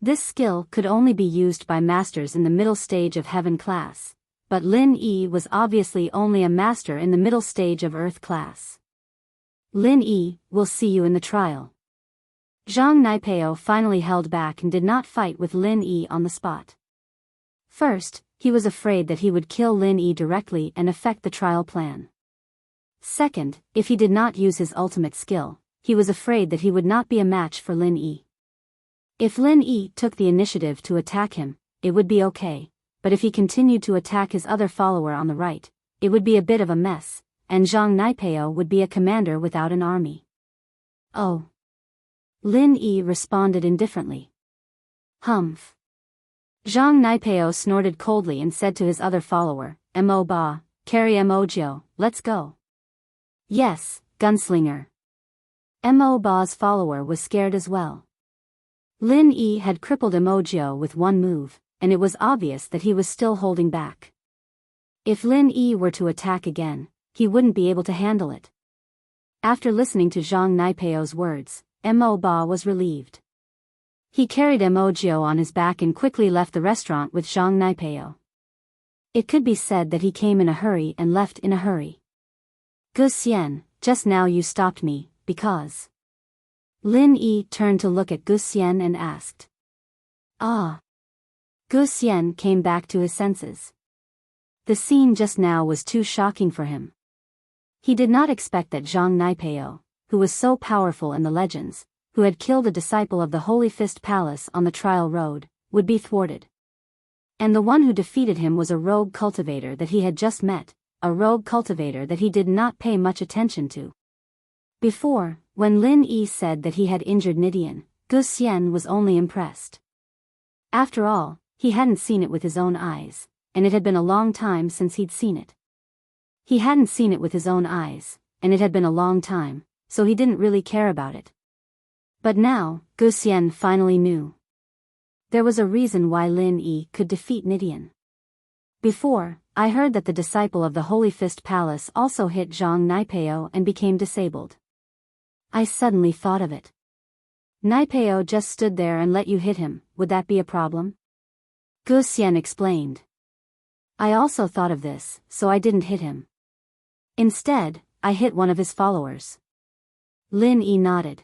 This skill could only be used by masters in the middle stage of Heaven class, but Lin Yi was obviously only a master in the middle stage of Earth class. Lin Yi, we'll see you in the trial. Zhang Naipeo finally held back and did not fight with Lin Yi on the spot. First, he was afraid that he would kill Lin Yi directly and affect the trial plan. Second, if he did not use his ultimate skill, he was afraid that he would not be a match for Lin Yi. If Lin Yi took the initiative to attack him, it would be okay, but if he continued to attack his other follower on the right, it would be a bit of a mess, and Zhang Naipeo would be a commander without an army. Oh. Lin Yi responded indifferently. Humph. Zhang Naipeo snorted coldly and said to his other follower, Mo Ba, carry Mo Jiu, let's go. Yes, gunslinger. Mo Ba's follower was scared as well. Lin Yi had crippled Mo Jiu with one move, and it was obvious that he was still holding back. If Lin Yi were to attack again, he wouldn't be able to handle it. After listening to Zhang Naipeo's words, Mo Ba was relieved. He carried Mo Jiu on his back and quickly left the restaurant with Zhang Naipeo. It could be said that he came in a hurry and left in a hurry. Gu Xian, just now you stopped me, because... Lin Yi turned to look at Gu Xian and asked. Ah. Gu Xian came back to his senses. The scene just now was too shocking for him. He did not expect that Zhang Naipeo, who was so powerful in the legends, who had killed a disciple of the Holy Fist Palace on the trial road, would be thwarted. And the one who defeated him was a rogue cultivator that he had just met, a rogue cultivator that he did not pay much attention to. Before, when Lin Yi said that he had injured Nidian, Gu Xian was only impressed. After all, he hadn't seen it with his own eyes, and it had been a long time since he'd seen it. He hadn't seen it with his own eyes, and it had been a long time, so he didn't really care about it. But now, Gu Xian finally knew. There was a reason why Lin Yi could defeat Nidian. Before, I heard that the disciple of the Holy Fist Palace also hit Zhang Naipeo and became disabled. I suddenly thought of it. Naipeo just stood there and let you hit him, would that be a problem? Gu Xian explained. I also thought of this, so I didn't hit him. Instead, I hit one of his followers. Lin Yi nodded.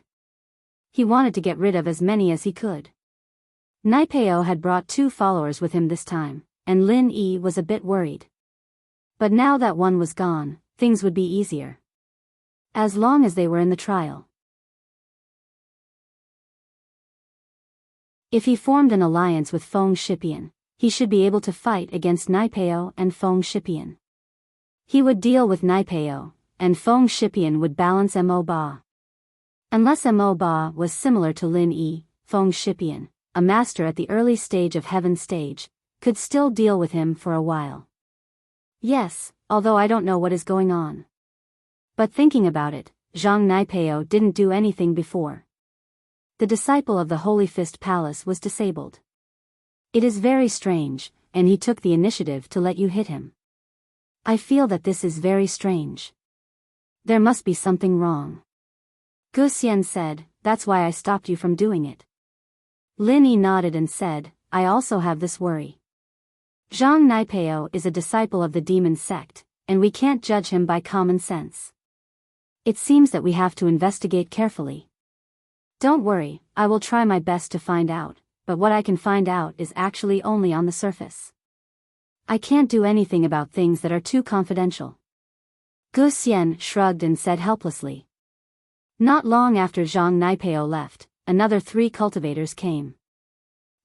He wanted to get rid of as many as he could. Naipeo had brought 2 followers with him this time, and Lin Yi was a bit worried. But now that one was gone, things would be easier. As long as they were in the trial. If he formed an alliance with Feng Shipian, he should be able to fight against Naipeo and Feng Shipian. He would deal with Naipeo, and Feng Shipian would balance Mo Ba. Unless Mo Ba was similar to Lin Yi, Feng Shipian, a master at the early stage of Heaven stage, could still deal with him for a while. Yes, although I don't know what is going on. But thinking about it, Zhang Naipeo didn't do anything before. The disciple of the Holy Fist Palace was disabled. It is very strange, and he took the initiative to let you hit him. I feel that this is very strange. There must be something wrong. Gu Xian said, that's why I stopped you from doing it. Lin Yi nodded and said, I also have this worry. Zhang Naipeo is a disciple of the demon sect, and we can't judge him by common sense. It seems that we have to investigate carefully. Don't worry, I will try my best to find out, but what I can find out is actually only on the surface. I can't do anything about things that are too confidential. Gu Xian shrugged and said helplessly. Not long after Zhang Naipeo left, another 3 cultivators came.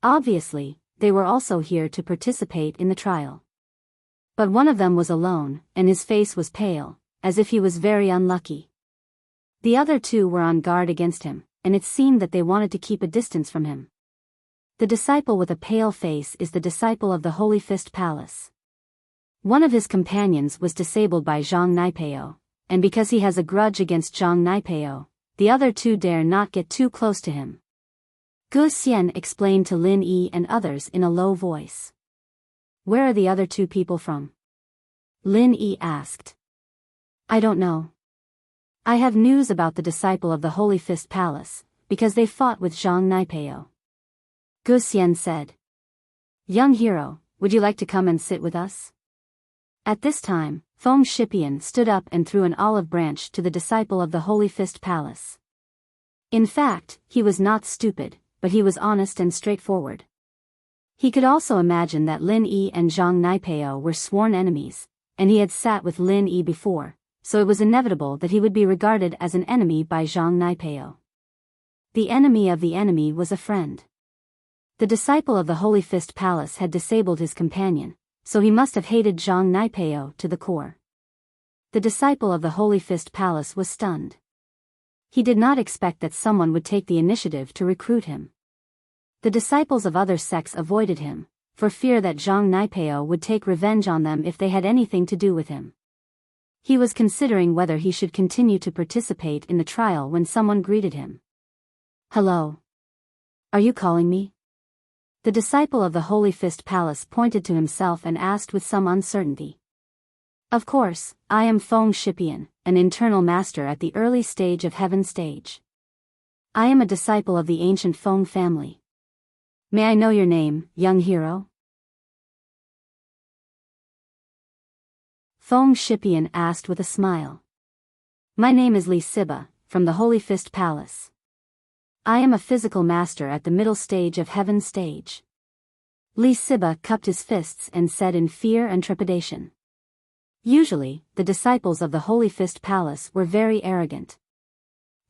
Obviously, they were also here to participate in the trial. But one of them was alone, and his face was pale, as if he was very unlucky. The other 2 were on guard against him, and it seemed that they wanted to keep a distance from him. The disciple with a pale face is the disciple of the Holy Fist Palace. One of his companions was disabled by Zhang Naipeo, and because he has a grudge against Zhang Naipeo, the other 2 dare not get too close to him. Gu Xian explained to Lin Yi and others in a low voice. Where are the other 2 people from? Lin Yi asked. I don't know. I have news about the disciple of the Holy Fist Palace, because they fought with Zhang Naipeo. Gu Xian said. Young hero, would you like to come and sit with us? At this time, Feng Shipian stood up and threw an olive branch to the disciple of the Holy Fist Palace. In fact, he was not stupid, but he was honest and straightforward. He could also imagine that Lin Yi and Zhang Naipeo were sworn enemies, and he had sat with Lin Yi before, so it was inevitable that he would be regarded as an enemy by Zhang Naipeo. The enemy of the enemy was a friend. The disciple of the Holy Fist Palace had disabled his companion, so he must have hated Zhang Naipeo to the core. The disciple of the Holy Fist Palace was stunned. He did not expect that someone would take the initiative to recruit him. The disciples of other sects avoided him, for fear that Zhang Naipeo would take revenge on them if they had anything to do with him. He was considering whether he should continue to participate in the trial when someone greeted him. "Hello. Are you calling me?" The disciple of the Holy Fist Palace pointed to himself and asked with some uncertainty. "Of course, I am Feng Shipian, an internal master at the early stage of Heaven stage. I am a disciple of the ancient Feng family. May I know your name, young hero?" Feng Shipian asked with a smile. "My name is Li Siba, from the Holy Fist Palace. I am a physical master at the middle stage of Heaven stage." Li Siba cupped his fists and said in fear and trepidation. Usually, the disciples of the Holy Fist Palace were very arrogant.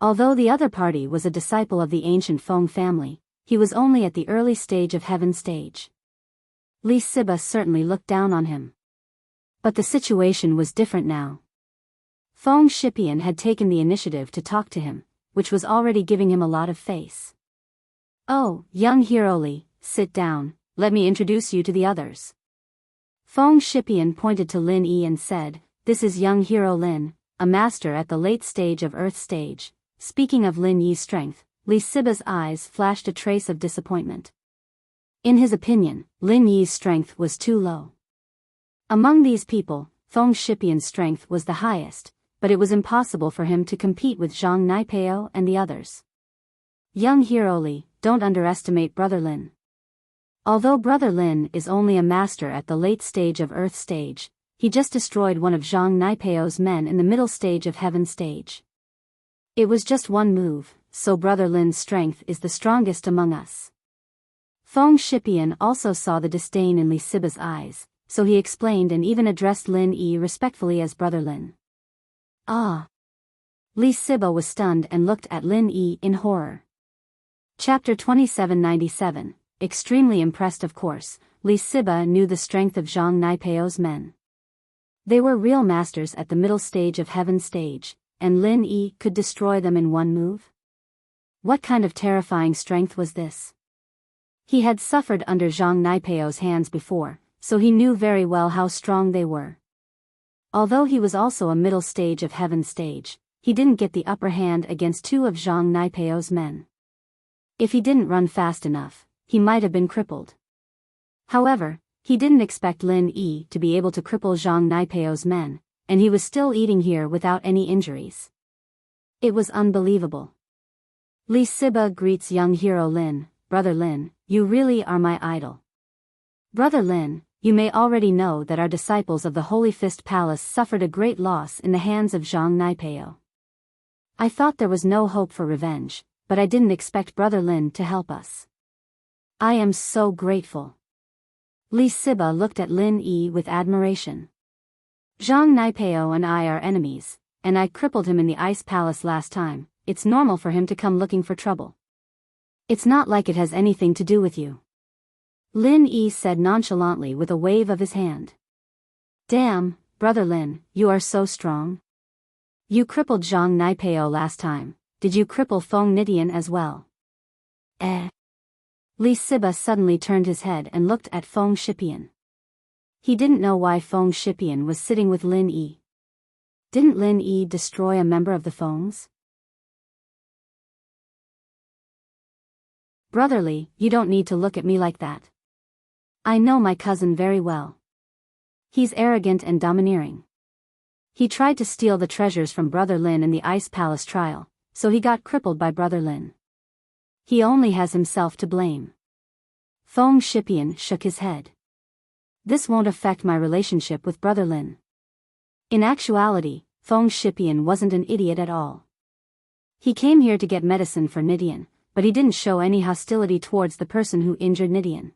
Although the other party was a disciple of the ancient Feng family, he was only at the early stage of Heaven stage. Li Siba certainly looked down on him. But the situation was different now. Feng Shipian had taken the initiative to talk to him, which was already giving him a lot of face. "Oh, young hero Li, sit down, let me introduce you to the others." Feng Shipian pointed to Lin Yi and said, "This is young hero Lin, a master at the late stage of Earth stage." Speaking of Lin Yi's strength, Li Siba's eyes flashed a trace of disappointment. In his opinion, Lin Yi's strength was too low. Among these people, Feng Shipian's strength was the highest, but it was impossible for him to compete with Zhang Naipeo and the others. "Young hero Li, don't underestimate Brother Lin. Although Brother Lin is only a master at the late stage of Earth stage, he just destroyed one of Zhang Naipeo's men in the middle stage of Heaven stage. It was just one move, so Brother Lin's strength is the strongest among us." Feng Shipian also saw the disdain in Li Siba's eyes, so he explained and even addressed Lin Yi respectfully as Brother Lin. "Ah." Li Siba was stunned and looked at Lin Yi in horror. Chapter 2797, extremely impressed of course, Li Siba knew the strength of Zhang Naipeo's men. They were real masters at the middle stage of Heaven stage, and Lin Yi could destroy them in one move? What kind of terrifying strength was this? He had suffered under Zhang Naipeo's hands before, so he knew very well how strong they were. Although he was also a middle stage of Heaven stage, he didn't get the upper hand against two of Zhang Naipeo's men. If he didn't run fast enough, he might have been crippled. However, he didn't expect Lin Yi to be able to cripple Zhang Naipeo's men, and he was still eating here without any injuries. It was unbelievable. Li Siba greets young hero Lin, "Brother Lin, you really are my idol. Brother Lin, you may already know that our disciples of the Holy Fist Palace suffered a great loss in the hands of Zhang Naipeo. I thought there was no hope for revenge, but I didn't expect Brother Lin to help us. I am so grateful." Li Siba looked at Lin Yi with admiration. "Zhang Naipeo and I are enemies, and I crippled him in the Ice Palace last time. It's normal for him to come looking for trouble. It's not like it has anything to do with you," Lin Yi said nonchalantly with a wave of his hand. "Damn, Brother Lin, you are so strong. You crippled Zhang Naipeo last time, did you cripple Feng Nidian as well?" Li Siba suddenly turned his head and looked at Feng Shipian. He didn't know why Feng Shipian was sitting with Lin Yi. Didn't Lin Yi destroy a member of the Fengs? "Brotherly, you don't need to look at me like that. I know my cousin very well. He's arrogant and domineering. He tried to steal the treasures from Brother Lin in the Ice Palace trial, so he got crippled by Brother Lin. He only has himself to blame." Feng Shipian shook his head. "This won't affect my relationship with Brother Lin." In actuality, Feng Shipian wasn't an idiot at all. He came here to get medicine for Nidian, but he didn't show any hostility towards the person who injured Nidian.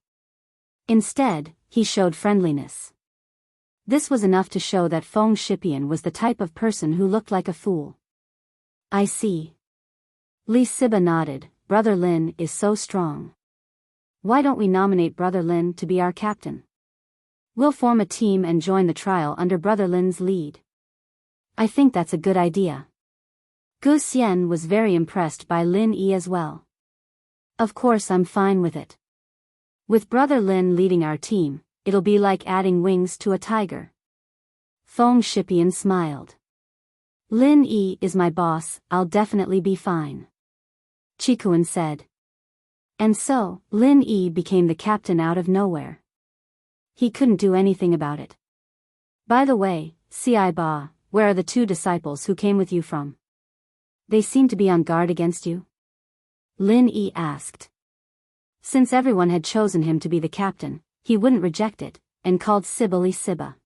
Instead, he showed friendliness. This was enough to show that Feng Shipian was the type of person who looked like a fool. I see. Li Siba nodded. Brother Lin is so strong. Why don't we nominate Brother Lin to be our captain? We'll form a team and join the trial under Brother Lin's lead. I think that's a good idea. Gu Xian was very impressed by Lin Yi as well. Of course, I'm fine with it. With Brother Lin leading our team, it'll be like adding wings to a tiger. Feng Shipian smiled. Lin Yi is my boss, I'll definitely be fine. Qikuan said. And so, Lin Yi became the captain out of nowhere. He couldn't do anything about it. By the way, Ci Ba, where are the 2 disciples who came with you from? They seem to be on guard against you? Lin Yi asked. Since everyone had chosen him to be the captain, he wouldn't reject it, and called Siba Li Siba.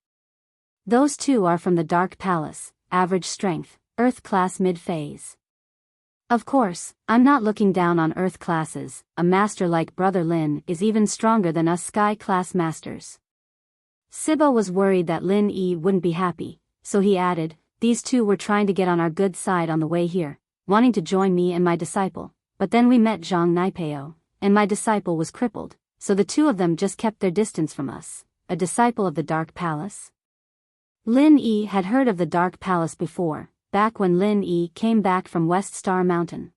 Those 2 are from the Dark Palace, average strength, Earth class mid-phase. Of course, I'm not looking down on Earth classes, a master like Brother Lin is even stronger than us Sky class masters. Siba was worried that Lin Yi wouldn't be happy, so he added, these 2 were trying to get on our good side on the way here, wanting to join me and my disciple, but then we met Zhang Naipeo, and my disciple was crippled, so the 2 of them just kept their distance from us. A disciple of the Dark Palace? Lin Yi had heard of the Dark Palace before, back when Lin Yi came back from West Star Mountain.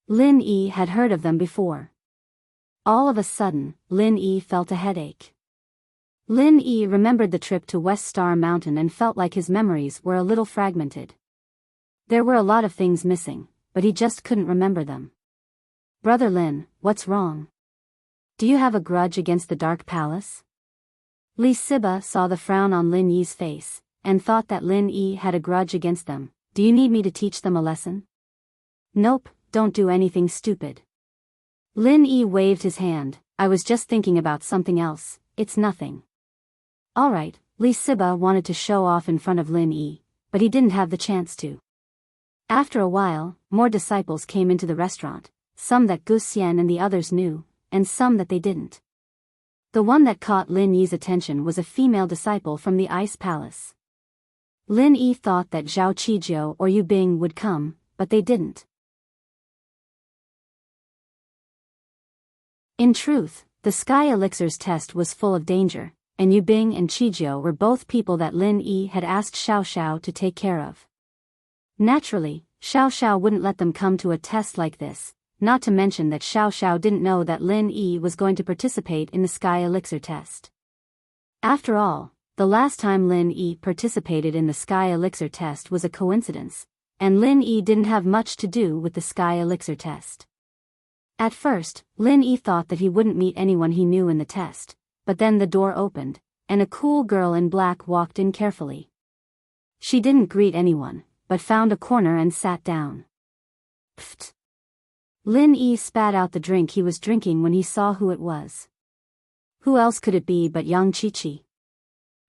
Lin Yi had heard of them before. All of a sudden, Lin Yi felt a headache. Lin Yi remembered the trip to West Star Mountain and felt like his memories were a little fragmented. There were a lot of things missing, but he just couldn't remember them. Brother Lin, what's wrong? Do you have a grudge against the Dark Palace? Li Siba saw the frown on Lin Yi's face, and thought that Lin Yi had a grudge against them. Do you need me to teach them a lesson? Nope, don't do anything stupid. Lin Yi waved his hand. I was just thinking about something else, it's nothing. Alright, Li Siba wanted to show off in front of Lin Yi, but he didn't have the chance to. After a while, more disciples came into the restaurant, some that Gu Xian and the others knew, and some that they didn't. The one that caught Lin Yi's attention was a female disciple from the Ice Palace. Lin Yi thought that Zhao Qijiu or Yu Bing would come, but they didn't. In truth, the Sky Elixir's test was full of danger, and Yu Bing and Qijiu were both people that Lin Yi had asked Xiao Xiao to take care of. Naturally, Xiao Xiao wouldn't let them come to a test like this, not to mention that Xiao Xiao didn't know that Lin Yi was going to participate in the Sky Elixir test. After all, the last time Lin Yi participated in the Sky Elixir test was a coincidence, and Lin Yi didn't have much to do with the Sky Elixir test. At first, Lin Yi thought that he wouldn't meet anyone he knew in the test, but then the door opened, and a cool girl in black walked in carefully. She didn't greet anyone, but found a corner and sat down. Pfft. Lin Yi spat out the drink he was drinking when he saw who it was. Who else could it be but Yang Qiqi?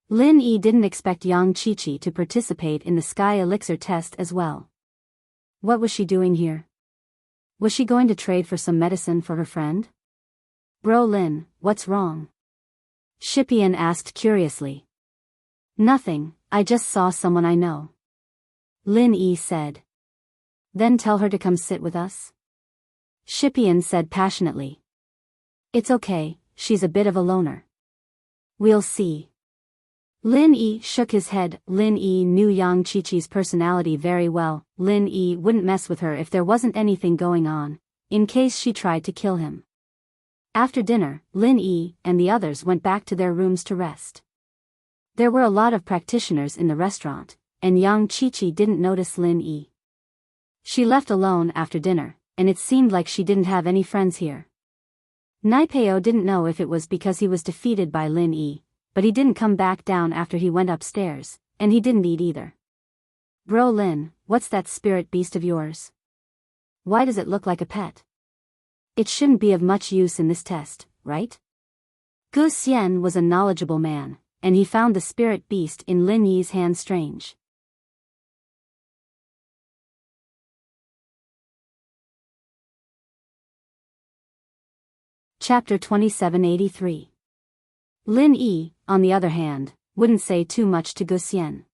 Lin Yi didn't expect Yang Qiqi to participate in the Sky Elixir test as well. What was she doing here? Was she going to trade for some medicine for her friend? Bro Lin, what's wrong? Shipian asked curiously. Nothing, I just saw someone I know. Lin Yi said. Then tell her to come sit with us? Shipian said passionately. It's okay, she's a bit of a loner. We'll see. Lin Yi shook his head. Lin Yi knew Yang Qiqi's personality very well. Lin Yi wouldn't mess with her if there wasn't anything going on, in case she tried to kill him. After dinner, Lin Yi and the others went back to their rooms to rest. There were a lot of practitioners in the restaurant, and Yang Qiqi didn't notice Lin Yi. She left alone after dinner, and it seemed like she didn't have any friends here. Naipeo didn't know if it was because he was defeated by Lin Yi, but he didn't come back down after he went upstairs, and he didn't eat either. Bro Lin, what's that spirit beast of yours? Why does it look like a pet? It shouldn't be of much use in this test, right? Gu Xian was a knowledgeable man, and he found the spirit beast in Lin Yi's hand strange. Chapter 2783. Lin Yi, on the other hand, wouldn't say too much to Gu Xian.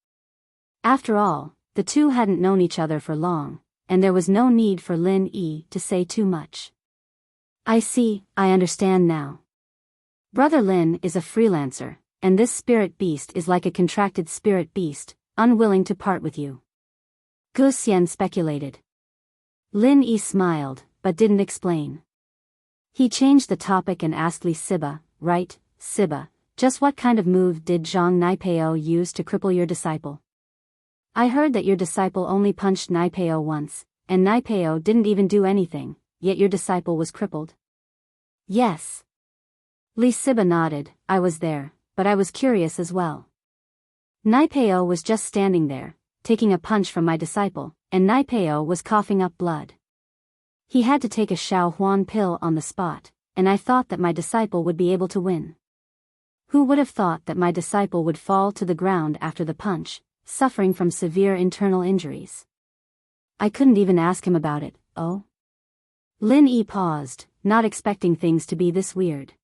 After all, the two hadn't known each other for long, and there was no need for Lin Yi to say too much. I see, I understand now. Brother Lin is a freelancer, and this spirit beast is like a contracted spirit beast, unwilling to part with you. Gu Xian speculated. Lin Yi smiled, but didn't explain. He changed the topic and asked Li Siba, right, Siba, just what kind of move did Zhang Naipeo use to cripple your disciple? I heard that your disciple only punched Naipeo once, and Naipeo didn't even do anything, yet your disciple was crippled. Yes. Li Siba nodded. I was there, but I was curious as well. Naipeo was just standing there, taking a punch from my disciple, and Naipeo was coughing up blood. He had to take a Xiao Huan pill on the spot, and I thought that my disciple would be able to win. Who would have thought that my disciple would fall to the ground after the punch, suffering from severe internal injuries? I couldn't even ask him about it. Oh? Lin Yi paused, not expecting things to be this weird.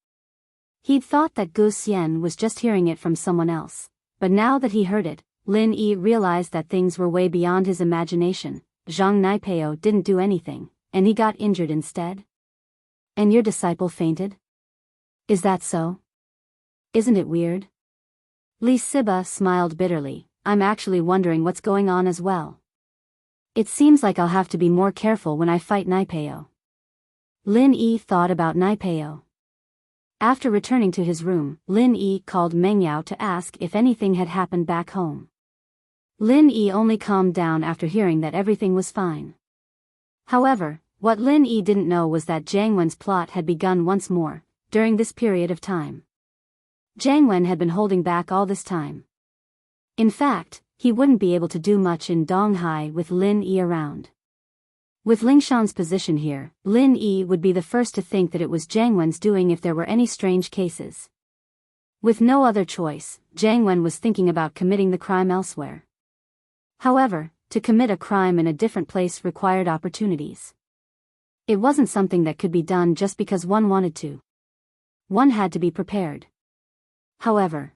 He'd thought that Gu Xian was just hearing it from someone else, but now that he heard it, Lin Yi realized that things were way beyond his imagination. Zhang Naipeo didn't do anything, and he got injured instead? And your disciple fainted? Is that so? Isn't it weird? Li Siba smiled bitterly. I'm actually wondering what's going on as well. It seems like I'll have to be more careful when I fight Naipeo. Lin Yi thought about Naipeo. After returning to his room, Lin Yi called Meng Yao to ask if anything had happened back home. Lin Yi only calmed down after hearing that everything was fine. However, what Lin Yi didn't know was that Jiang Wen's plot had begun once more, during this period of time. Jiang Wen had been holding back all this time. In fact, he wouldn't be able to do much in Donghai with Lin Yi around. With Lingshan's position here, Lin Yi would be the first to think that it was Jiang Wen's doing if there were any strange cases. With no other choice, Jiang Wen was thinking about committing the crime elsewhere. However, to commit a crime in a different place required opportunities. It wasn't something that could be done just because one wanted to. One had to be prepared. However,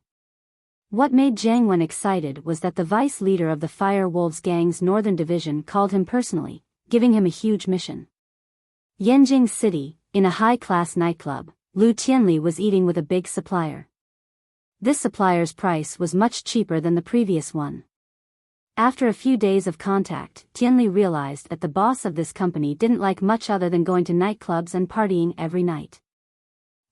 what made Jiang Wen excited was that the vice leader of the Fire Wolves Gang's Northern Division called him personally, giving him a huge mission. Yanjing City, in a high-class nightclub, Lu Tianli was eating with a big supplier. This supplier's price was much cheaper than the previous one. After a few days of contact, Tianli realized that the boss of this company didn't like much other than going to nightclubs and partying every night.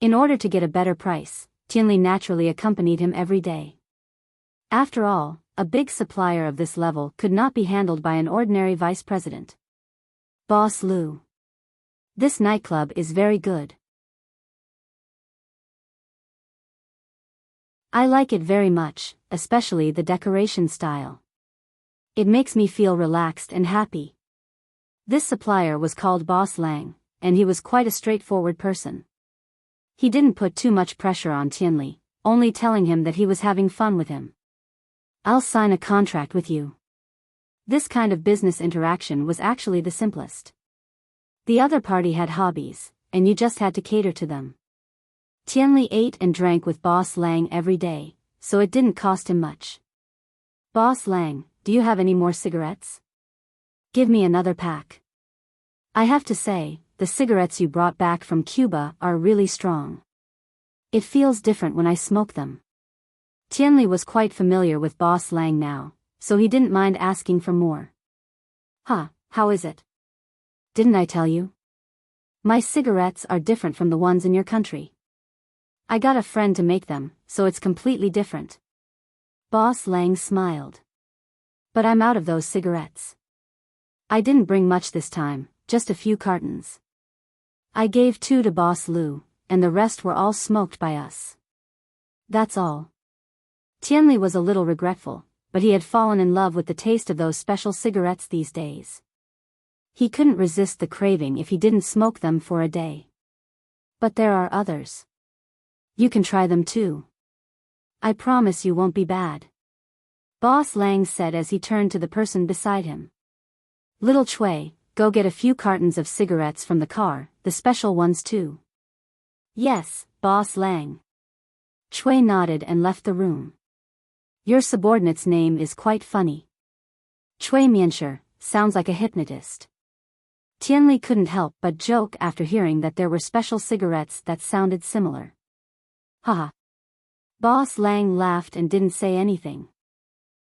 In order to get a better price, Tianli naturally accompanied him every day. After all, a big supplier of this level could not be handled by an ordinary vice president. Boss Lu. This nightclub is very good. I like it very much, especially the decoration style. It makes me feel relaxed and happy. This supplier was called Boss Lang, and he was quite a straightforward person. He didn't put too much pressure on Tianli, only telling him that he was having fun with him. I'll sign a contract with you. This kind of business interaction was actually the simplest. The other party had hobbies, and you just had to cater to them. Tianli ate and drank with Boss Lang every day, so it didn't cost him much. Boss Lang, do you have any more cigarettes? Give me another pack. I have to say, the cigarettes you brought back from Cuba are really strong. It feels different when I smoke them. Tianli was quite familiar with Boss Lang now, so he didn't mind asking for more. Huh, how is it? Didn't I tell you? My cigarettes are different from the ones in your country. I got a friend to make them, so it's completely different. Boss Lang smiled. But I'm out of those cigarettes. I didn't bring much this time, just a few cartons. I gave 2 to Boss Lu, and the rest were all smoked by us. That's all. Tianli was a little regretful, but he had fallen in love with the taste of those special cigarettes these days. He couldn't resist the craving if he didn't smoke them for a day. But there are others. You can try them too. I promise you won't be bad. Boss Lang said as he turned to the person beside him. Little Chui, go get a few cartons of cigarettes from the car, the special ones too. Yes, Boss Lang. Chui nodded and left the room. Your subordinate's name is quite funny. Chui Mianshi, sounds like a hypnotist. Tianli couldn't help but joke after hearing that there were special cigarettes that sounded similar. Haha. Boss Lang laughed and didn't say anything.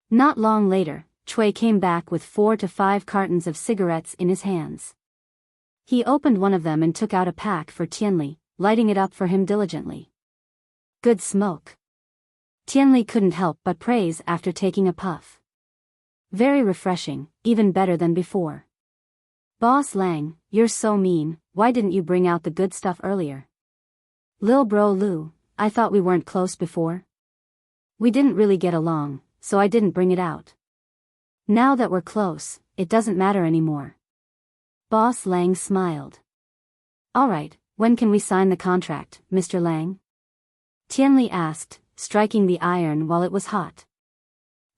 Not long later, Chui came back with 4 to 5 cartons of cigarettes in his hands. He opened one of them and took out a pack for Tianli, lighting it up for him diligently. Good smoke. Tianli couldn't help but praise after taking a puff. Very refreshing, even better than before. Boss Lang, you're so mean, why didn't you bring out the good stuff earlier? Lil bro Lu, I thought we weren't close before. We didn't really get along, so I didn't bring it out. Now that we're close, it doesn't matter anymore. Boss Lang smiled. Alright, when can we sign the contract, Mr. Lang? Tianli asked, striking the iron while it was hot.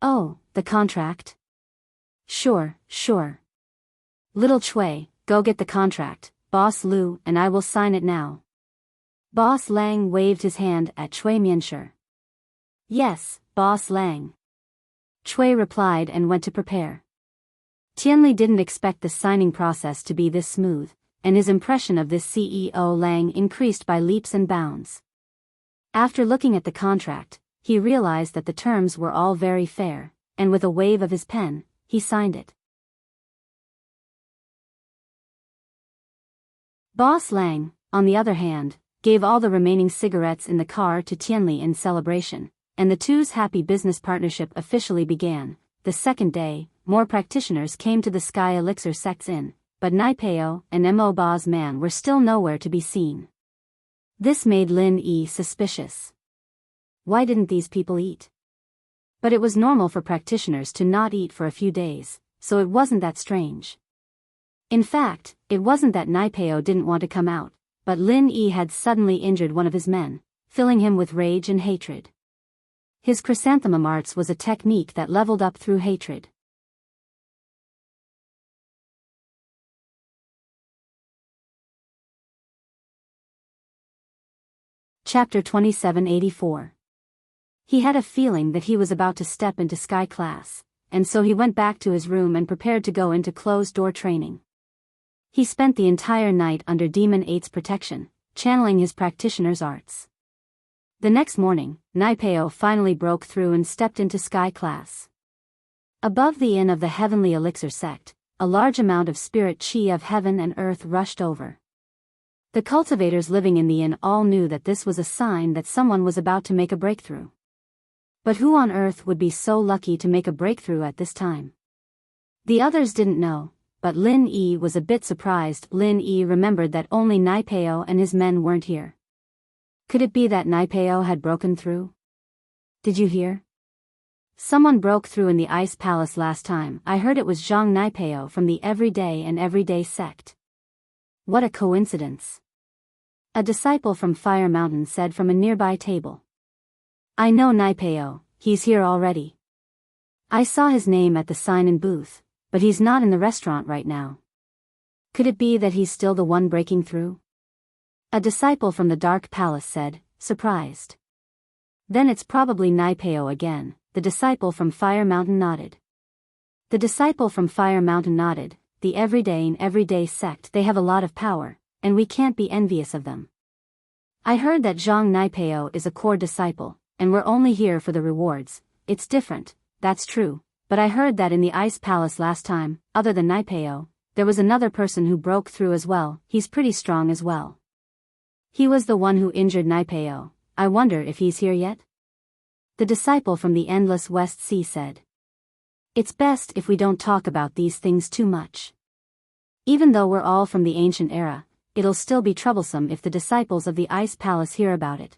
Oh, the contract? Sure. Little Chui, go get the contract, Boss Lu and I will sign it now. Boss Lang waved his hand at Chui Mianshi. Yes, Boss Lang. Chui replied and went to prepare. Tianli didn't expect the signing process to be this smooth, and his impression of this CEO Lang increased by leaps and bounds. After looking at the contract, he realized that the terms were all very fair, and with a wave of his pen, he signed it. Boss Lang, on the other hand, gave all the remaining cigarettes in the car to Tianli in celebration, and the two's happy business partnership officially began. The second day, more practitioners came to the Sky Elixir Sect's Inn, but Naipeo and Mo Ba's man were still nowhere to be seen. This made Lin Yi suspicious. Why didn't these people eat? But it was normal for practitioners to not eat for a few days, so it wasn't that strange. In fact, it wasn't that Naipeo didn't want to come out, but Lin Yi had suddenly injured one of his men, filling him with rage and hatred. His chrysanthemum arts was a technique that leveled up through hatred. Chapter 2784. He had a feeling that he was about to step into Sky class, and so he went back to his room and prepared to go into closed-door training. He spent the entire night under Demon 8's protection, channeling his practitioner's arts. The next morning, Naipeo finally broke through and stepped into Sky class. Above the inn of the Heavenly Elixir Sect, a large amount of spirit chi of heaven and earth rushed over. The cultivators living in the inn all knew that this was a sign that someone was about to make a breakthrough. But who on earth would be so lucky to make a breakthrough at this time? The others didn't know, but Lin Yi was a bit surprised. Lin Yi remembered that only Naipeo and his men weren't here. Could it be that Naipeo had broken through? Did you hear? Someone broke through in the Ice Palace last time. I heard it was Zhang Naipeo from the Everyday and Everyday sect. What a coincidence. A disciple from Fire Mountain said from a nearby table. I know Naipeo, he's here already. I saw his name at the sign-in booth, but he's not in the restaurant right now. Could it be that he's still the one breaking through? A disciple from the Dark Palace said, surprised. Then it's probably Naipeo again. The disciple from Fire Mountain nodded. The disciple from Fire Mountain nodded. The Everyday and Everyday sect, they have a lot of power, and we can't be envious of them. I heard that Zhang Naipeo is a core disciple, and we're only here for the rewards. It's different, that's true, but I heard that in the Ice Palace last time, other than Naipeo, there was another person who broke through as well. He's pretty strong as well. He was the one who injured Naipeo. I wonder if he's here yet? The disciple from the Endless West Sea said. It's best if we don't talk about these things too much. Even though we're all from the ancient era, it'll still be troublesome if the disciples of the Ice Palace hear about it.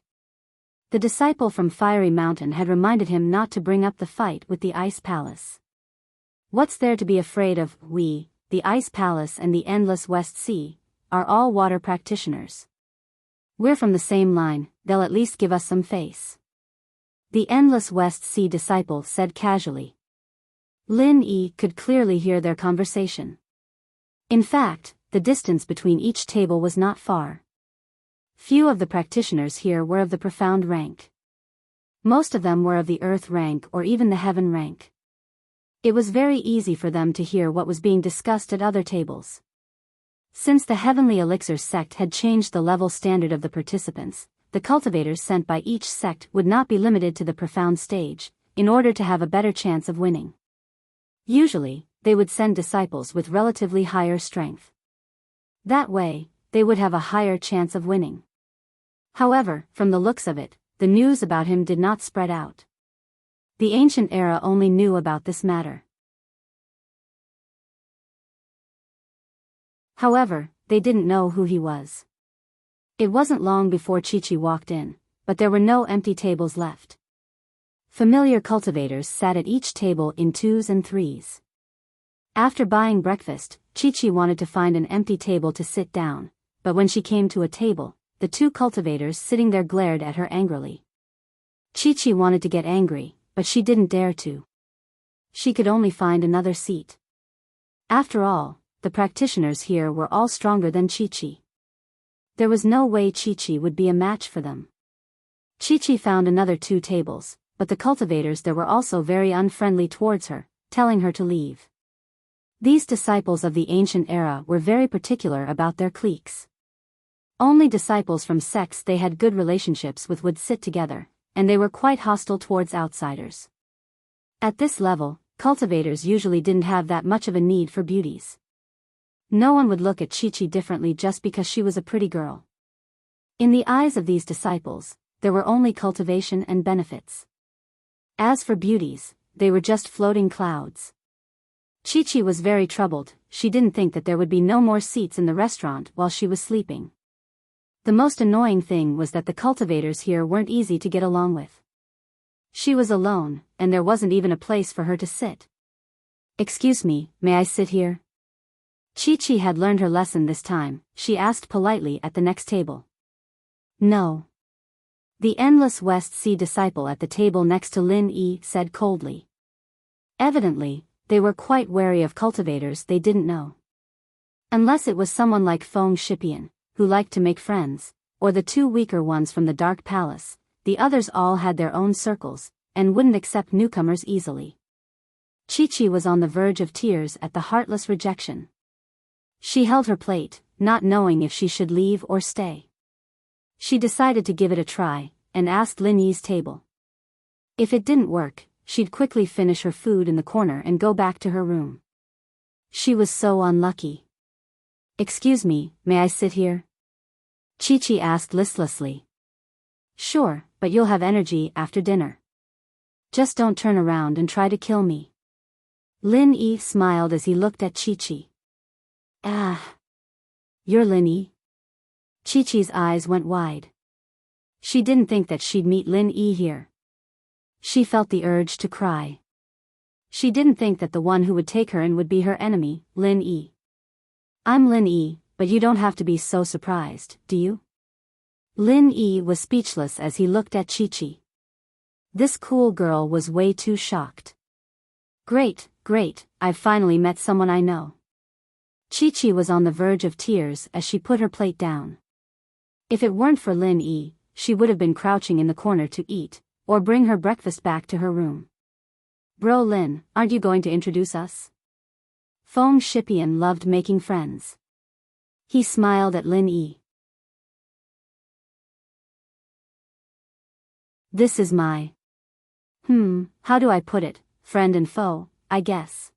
The disciple from Fiery Mountain had reminded him not to bring up the fight with the Ice Palace. What's there to be afraid of? We, the Ice Palace and the Endless West Sea, are all water practitioners. We're from the same line, they'll at least give us some face. The Endless West Sea disciple said casually. Lin Yi could clearly hear their conversation. In fact, the distance between each table was not far. Few of the practitioners here were of the profound rank. Most of them were of the earth rank or even the heaven rank. It was very easy for them to hear what was being discussed at other tables. Since the Heavenly Elixir sect had changed the level standard of the participants, the cultivators sent by each sect would not be limited to the profound stage, in order to have a better chance of winning. Usually, they would send disciples with relatively higher strength. That way, they would have a higher chance of winning. However, from the looks of it, the news about him did not spread out. The ancient era only knew about this matter. However, they didn't know who he was. It wasn't long before Chi-Chi walked in, but there were no empty tables left. Familiar cultivators sat at each table in twos and threes. After buying breakfast, Chi-Chi wanted to find an empty table to sit down, but when she came to a table, the two cultivators sitting there glared at her angrily. Chi-Chi wanted to get angry, but she didn't dare to. She could only find another seat. After all, the practitioners here were all stronger than Chi-Chi. There was no way Chi-Chi would be a match for them. Chi-Chi found another two tables, but the cultivators there were also very unfriendly towards her, telling her to leave. These disciples of the ancient era were very particular about their cliques. Only disciples from sects they had good relationships with would sit together, and they were quite hostile towards outsiders. At this level, cultivators usually didn't have that much of a need for beauties. No one would look at Chi-Chi differently just because she was a pretty girl. In the eyes of these disciples, there were only cultivation and benefits. As for beauties, they were just floating clouds. Chi-Chi was very troubled. She didn't think that there would be no more seats in the restaurant while she was sleeping. The most annoying thing was that the cultivators here weren't easy to get along with. She was alone, and there wasn't even a place for her to sit. "Excuse me, may I sit here?" Chi-Chi had learned her lesson this time. She asked politely at the next table. "No." The Endless West Sea disciple at the table next to Lin Yi said coldly. Evidently, they were quite wary of cultivators they didn't know. Unless it was someone like Feng Shipian, who liked to make friends, or the two weaker ones from the Dark Palace, the others all had their own circles, and wouldn't accept newcomers easily. Chi-Chi was on the verge of tears at the heartless rejection. She held her plate, not knowing if she should leave or stay. She decided to give it a try, and asked Lin Yi's table. If it didn't work, she'd quickly finish her food in the corner and go back to her room. She was so unlucky. "Excuse me, may I sit here?" Chi-Chi asked listlessly. "Sure, but you'll have energy after dinner. Just don't turn around and try to kill me." Lin Yi smiled as he looked at Chi-Chi. "Ah. You're Lin Yi?" Chi-Chi's eyes went wide. She didn't think that she'd meet Lin Yi here. She felt the urge to cry. She didn't think that the one who would take her in would be her enemy, Lin Yi. "I'm Lin Yi, but you don't have to be so surprised, do you?" Lin Yi was speechless as he looked at Chi-Chi. This cool girl was way too shocked. Great, I've finally met someone I know." Chi-Chi was on the verge of tears as she put her plate down. If it weren't for Lin Yi, she would have been crouching in the corner to eat, or bring her breakfast back to her room. "Bro Lin, aren't you going to introduce us?" Feng Shipian loved making friends. He smiled at Lin Yi. "This is my... how do I put it, friend and foe, I guess.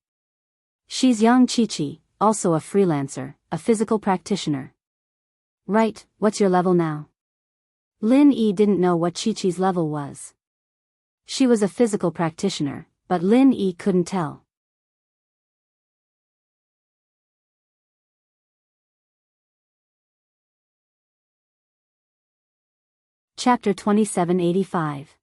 She's young Chi-Chi, also a freelancer, a physical practitioner." "Right, what's your level now?" Lin Yi didn't know what Chi-Chi's level was. She was a physical practitioner, but Lin Yi couldn't tell. Chapter 2785.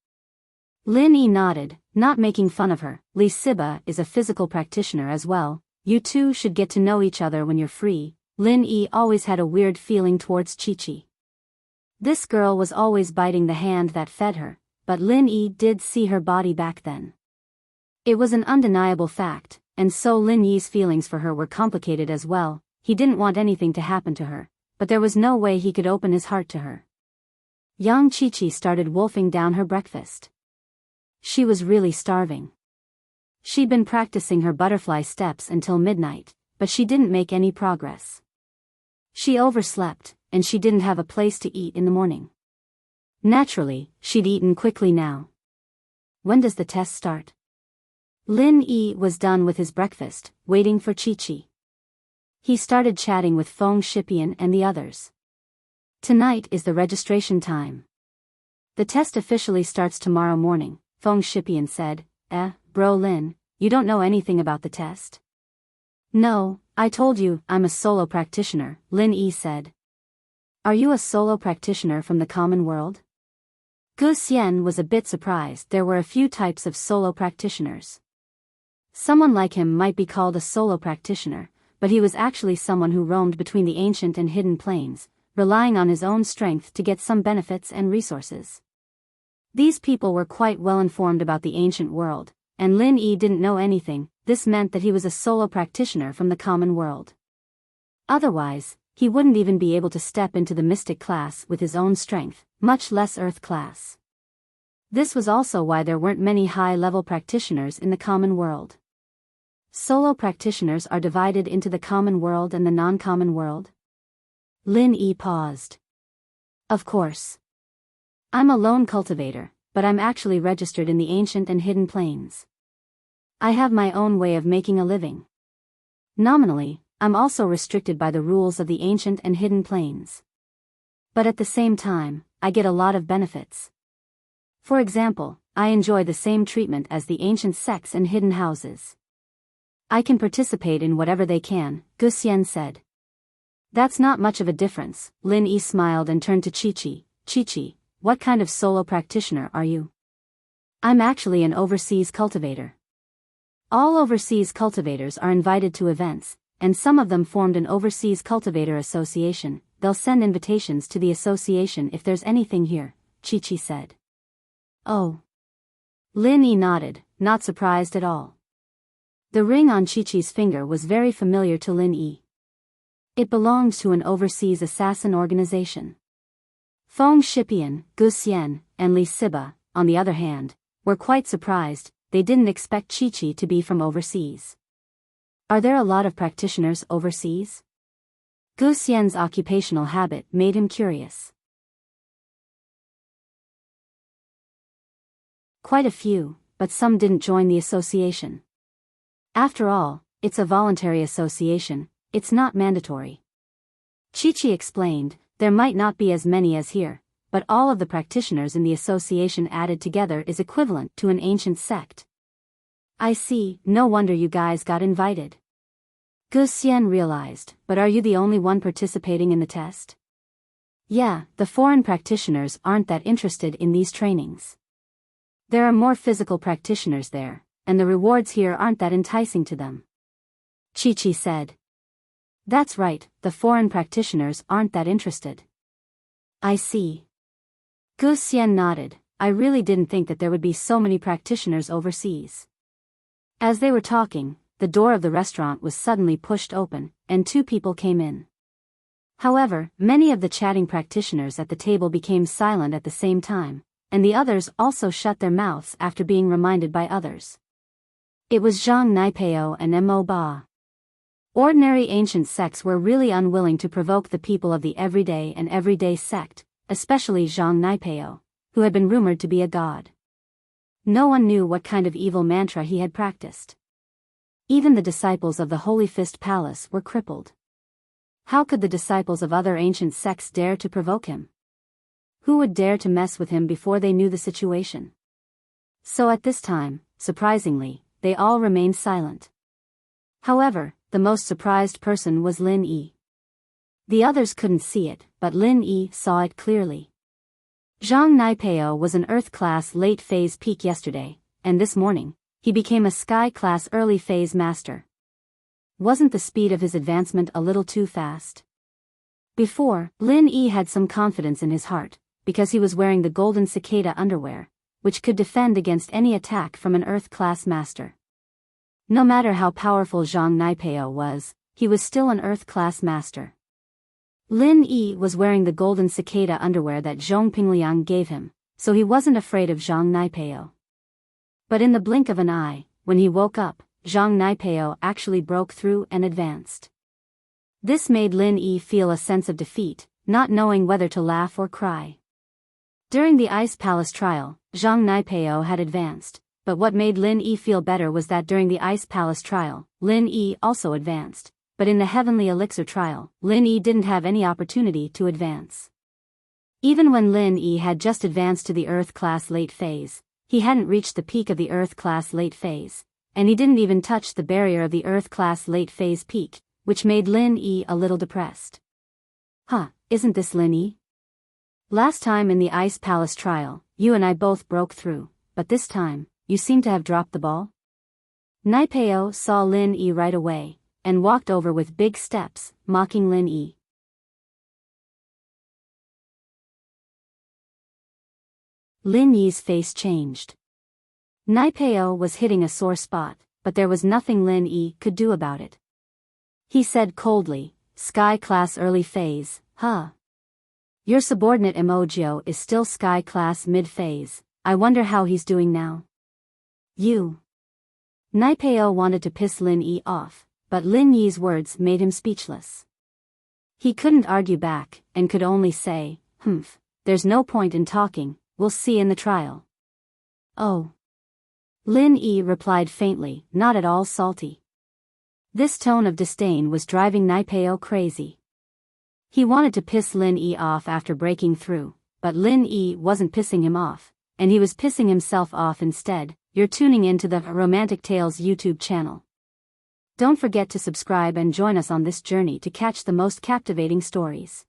Lin Yi nodded, not making fun of her. "Li Siba is a physical practitioner as well. You two should get to know each other when you're free." Lin Yi always had a weird feeling towards Chi-Chi. This girl was always biting the hand that fed her, but Lin Yi did see her body back then. It was an undeniable fact, and so Lin Yi's feelings for her were complicated as well. He didn't want anything to happen to her, but there was no way he could open his heart to her. Young Chi-Chi started wolfing down her breakfast. She was really starving. She'd been practicing her butterfly steps until midnight, but she didn't make any progress. She overslept, and she didn't have a place to eat in the morning. Naturally, she'd eaten quickly now. When does the test start? Lin Yi was done with his breakfast, waiting for Chi-Chi. He started chatting with Feng Shipian and the others. Tonight is the registration time. The test officially starts tomorrow morning, Feng Shipian said. Bro Lin, you don't know anything about the test? No, I told you, I'm a solo practitioner, Lin Yi said. Are you a solo practitioner from the common world? Gu Xian was a bit surprised. There were a few types of solo practitioners. Someone like him might be called a solo practitioner, but he was actually someone who roamed between the ancient and hidden planes, relying on his own strength to get some benefits and resources. These people were quite well informed about the ancient world, and Lin Yi didn't know anything. This meant that he was a solo practitioner from the common world. Otherwise, he wouldn't even be able to step into the mystic class with his own strength, much less earth class. This was also why there weren't many high-level practitioners in the common world. Solo practitioners are divided into the common world and the non-common world. Lin Yi paused. Of course. I'm a lone cultivator, but I'm actually registered in the ancient and hidden planes. I have my own way of making a living. Nominally, I'm also restricted by the rules of the ancient and hidden planes. But at the same time, I get a lot of benefits. For example, I enjoy the same treatment as the ancient sects and hidden houses. I can participate in whatever they can, Gu Xian said. That's not much of a difference, Lin Yi smiled and turned to Chi-Chi. Chi-Chi, what kind of solo practitioner are you? I'm actually an overseas cultivator. All overseas cultivators are invited to events, and some of them formed an overseas cultivator association. They'll send invitations to the association if there's anything here, Chi-Chi said. Oh. Lin Yi nodded, not surprised at all. The ring on Chi-Chi's finger was very familiar to Lin Yi. It belongs to an overseas assassin organization. Feng Shipian, Gu Xian, and Li Siba, on the other hand, were quite surprised. They didn't expect Chi-Chi to be from overseas. Are there a lot of practitioners overseas? Gu Xian's occupational habit made him curious. Quite a few, but some didn't join the association. After all, it's a voluntary association, it's not mandatory. Chi-Chi explained, there might not be as many as here, but all of the practitioners in the association added together is equivalent to an ancient sect. I see, no wonder you guys got invited. Gu Xian realized, but are you the only one participating in the test? Yeah, the foreign practitioners aren't that interested in these trainings. There are more physical practitioners there, and the rewards here aren't that enticing to them. Chi-Chi said. That's right, the foreign practitioners aren't that interested. I see. Gu Xian nodded. I really didn't think that there would be so many practitioners overseas. As they were talking, the door of the restaurant was suddenly pushed open, and two people came in. However, many of the chatting practitioners at the table became silent at the same time, and the others also shut their mouths after being reminded by others. It was Zhang Naipeo and Mo Ba. Ordinary ancient sects were really unwilling to provoke the people of the everyday sect, especially Zhang Naipeo, who had been rumored to be a god. No one knew what kind of evil mantra he had practiced. Even the disciples of the Holy Fist Palace were crippled. How could the disciples of other ancient sects dare to provoke him? Who would dare to mess with him before they knew the situation? So at this time, surprisingly, they all remained silent. However, the most surprised person was Lin Yi. The others couldn't see it, but Lin Yi saw it clearly. Zhang Naipeo was an Earth-class late-phase peak yesterday, and this morning, he became a Sky-class early-phase master. Wasn't the speed of his advancement a little too fast? Before, Lin Yi had some confidence in his heart, because he was wearing the golden cicada underwear, which could defend against any attack from an Earth-class master. No matter how powerful Zhang Naipeo was, he was still an Earth-class master. Lin Yi was wearing the golden cicada underwear that Zhong Pingliang gave him, so he wasn't afraid of Zhang Naipeo. But in the blink of an eye, when he woke up, Zhang Naipeo actually broke through and advanced. This made Lin Yi feel a sense of defeat, not knowing whether to laugh or cry. During the Ice Palace trial, Zhang Naipeo had advanced, but what made Lin Yi feel better was that during the Ice Palace trial, Lin Yi also advanced, but in the Heavenly Elixir trial, Lin Yi didn't have any opportunity to advance. Even when Lin Yi had just advanced to the Earth class late phase, he hadn't reached the peak of the Earth class late phase, and he didn't even touch the barrier of the Earth class late phase peak, which made Lin Yi a little depressed. Isn't this Lin Yi? Last time in the Ice Palace trial, you and I both broke through, but this time, you seem to have dropped the ball? Naipeo saw Lin Yi right away, and walked over with big steps, mocking Lin Yi. Lin Yi's face changed. Naipeo was hitting a sore spot, but there was nothing Lin Yi could do about it. He said coldly, "Sky class early phase, huh? Your subordinate Emojio is still Sky class mid phase, I wonder how he's doing now." You. Naipeo wanted to piss Lin Yi off, but Lin Yi's words made him speechless. He couldn't argue back, and could only say, there's no point in talking, we'll see in the trial. Oh. Lin Yi replied faintly, not at all salty. This tone of disdain was driving Naipeo crazy. He wanted to piss Lin Yi off after breaking through, but Lin Yi wasn't pissing him off, and he was pissing himself off instead. You're tuning into the Romantic Tales YouTube channel. Don't forget to subscribe and join us on this journey to catch the most captivating stories.